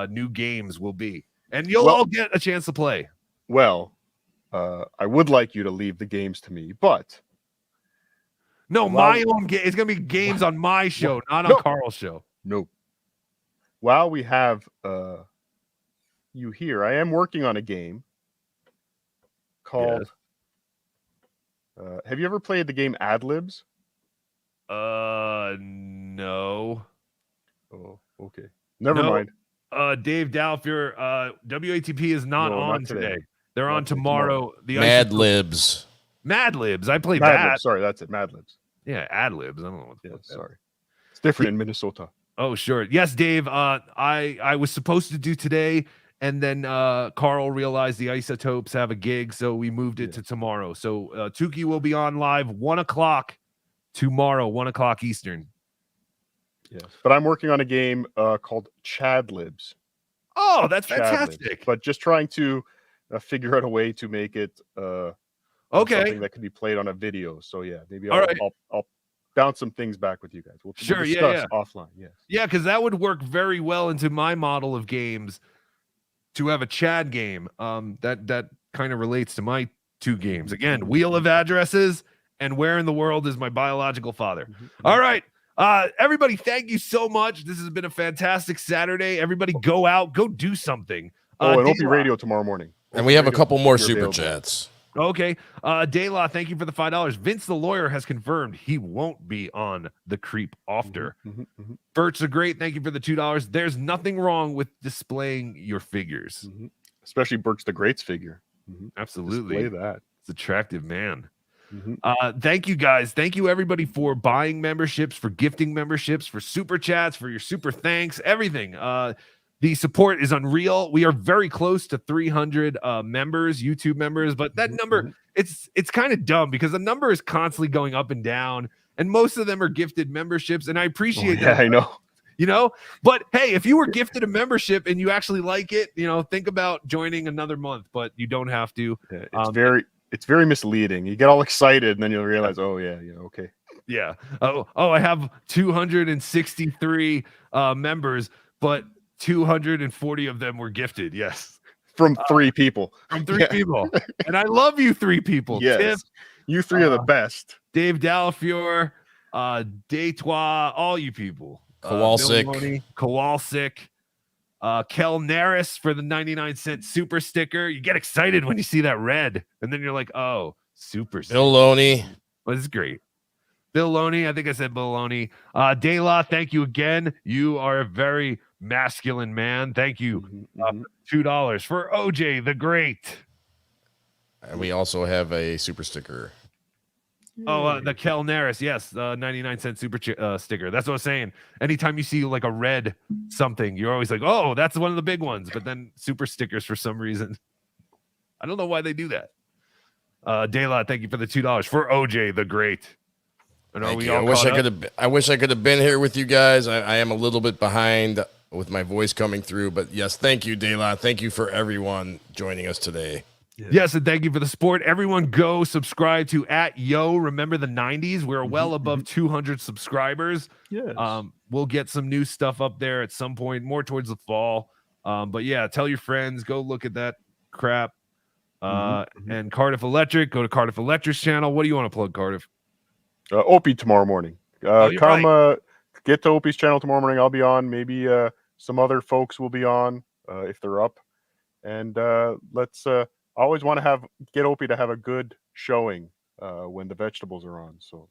new games will be. And you'll all get a chance to play. Well, I would like you to leave the games to me, but... No, my own game. It's going to be games on my show, not on Carl's show. Nope. While we have you here, I am working on a game called... have you ever played the game Ad Libs? No. Oh, okay. Never mind. Dave Dallafiore, WATP is not on today. They're on tomorrow. The Mad Libs. Mad Libs. I played Mad that. Libs. Sorry, that's it. Mad Libs. Yeah, Ad Libs. I don't know what the fuck that sorry. It's different in Minnesota. Oh, sure. Yes, Dave. I was supposed to do today, and then Carl realized the Isotopes have a gig, so we moved it to tomorrow. So Tukey will be on live 1 o'clock tomorrow, 1 o'clock Eastern. Yes, but I'm working on a game called Chad Libs. Oh, that's Chad fantastic! Libs. But just trying to figure out a way to make it something that could be played on a video. So yeah, maybe I'll bounce some things back with you guys. We'll discuss offline. Yes. Yeah, because that would work very well into my model of games to have a Chad game. That kind of relates to my two games. Again, Wheel of Addresses and Where in the World is My Biological Father. All right. Everybody, thank you so much. This has been a fantastic Saturday. Everybody go out, go do something. And Opie Radio tomorrow morning. And we have a couple more super chats. Okay. De La, thank you for the $5. Vince the Lawyer has confirmed he won't be on the Creep After. Bert's a great. Thank you for the $2. There's nothing wrong with displaying your figures. Especially Bert's the Great's figure. Absolutely. Display that. It's attractive, man. Thank you guys. Thank you everybody for buying memberships, for gifting memberships, for super chats, for your super thanks, everything. The support is unreal. We are very close to 300 members, YouTube members, but that number, it's kind of dumb because the number is constantly going up and down, and most of them are gifted memberships, and I appreciate that. I know. You know, but hey, if you were gifted a membership and you actually like it, you know, think about joining another month, but you don't have to. It's very misleading. You get all excited and then you'll realize, okay. Yeah. Oh, I have 263 members, but 240 of them were gifted. Yes. From 3 people. From 3 people. And I love you 3 people. Yes. Tiff, you 3 are the best. Dave Dallafiore, Deitois, all you people. Kowalczyk. Kel Naris for the 99-cent super sticker. You get excited when you see that red, and then you're like, oh, super sticker. Bill Loney. Well, this is great. Bill Loney. I think I said Bill Loney. De La, thank you again. You are a very masculine man. Thank you. $2 for OJ the Great. And we also have a super sticker. Oh, the Kel Naris, yes, 99-cent super sticker. That's what I was saying. Anytime you see like a red something, you're always like, oh, that's one of the big ones. But then super stickers for some reason. I don't know why they do that. Dayla, thank you for the $2 for OJ the Great. And are Thank we you. all I wish caught I up? could have. I wish I could have been here with you guys. I am a little bit behind with my voice coming through, but yes, thank you, Dayla. Thank you for everyone joining us today. Yes, and thank you for the support. Everyone go subscribe to @Yo. Remember the 90s. We're well above 200 subscribers. Yes. We'll get some new stuff up there at some point, more towards the fall. But yeah, tell your friends, go look at that crap. And Cardiff Electric, go to Cardiff Electric's channel. What do you want to plug, Cardiff? Opie tomorrow morning. You're Come get to Opie's channel tomorrow morning. I'll be on. Maybe some other folks will be on if they're up. And let's I always want to get Opie to have a good showing when the vegetables are on. So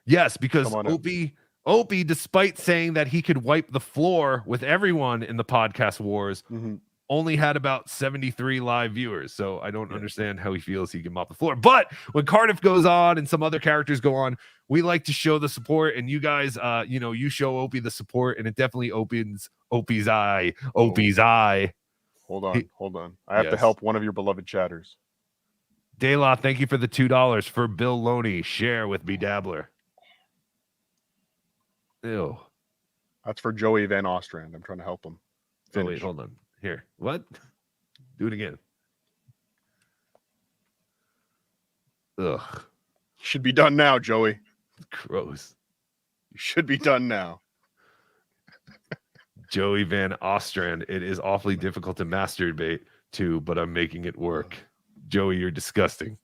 Yes, because Come on Opie, despite saying that he could wipe the floor with everyone in the podcast wars, only had about 73 live viewers. So I don't understand how he feels he can mop the floor. But when Cardiff goes on and some other characters go on, we like to show the support. And you guys, you show Opie the support, and it definitely opens Opie's eye. Opie's eye. hold on. I have to Yes. help one of your beloved chatters. Dayla, thank you for the $2 for Bill Loney. Share with BeDabbler. Ew. That's for Joey Van Ostrand. I'm trying to help him. Oh, wait, finish. hold on. Here. What? Do it again. Ugh. Should be done now, Joey. Gross. You should be done now. Joey Van Ostrand. It is awfully difficult to masturbate to, but I'm making it work. Joey, you're disgusting,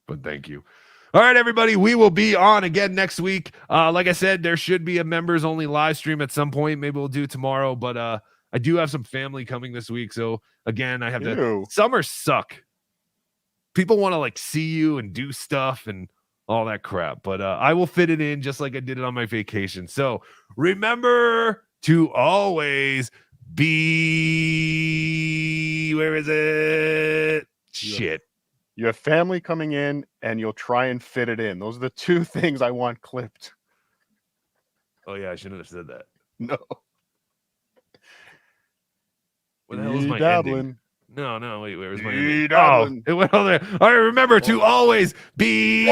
but thank you. All right, everybody, we will be on again next week. Like I said, there should be a members only live stream at some point. Maybe we'll do it tomorrow, but I do have some family coming this week. So again, I have to. Summers suck. People want to like see you and do stuff and all that crap, but I will fit it in just like I did it on my vacation. So remember to always be. Where is it? Shit. You have family coming in, and you'll try and fit it in. Those are the two things I want clipped. Oh yeah, I shouldn't have said that. No. Where the hell is my BeDabbling. ending? No, wait, where's my ending? BeDabbling. Oh, it went on there. All right, remember to always be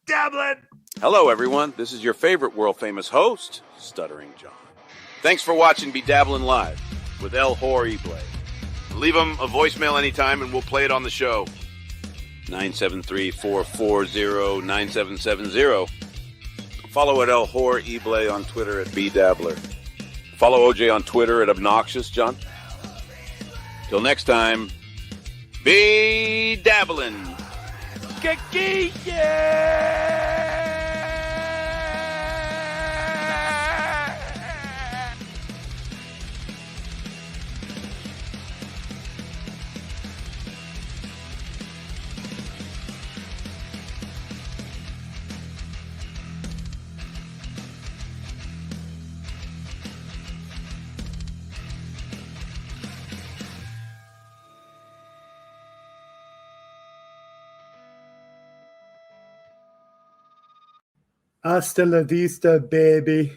dabbling. Hello, everyone. This is your favorite world-famous host, Stuttering John. Thanks for watching BeDabblin Live with El Horrible. Leave him a voicemail anytime, and we'll play it on the show. 973-440-9770. Follow at El Horrible on Twitter at BeDabbler. Follow OJ on Twitter at Obnoxious John. Till next time, BeDabblin. Hasta la vista, baby.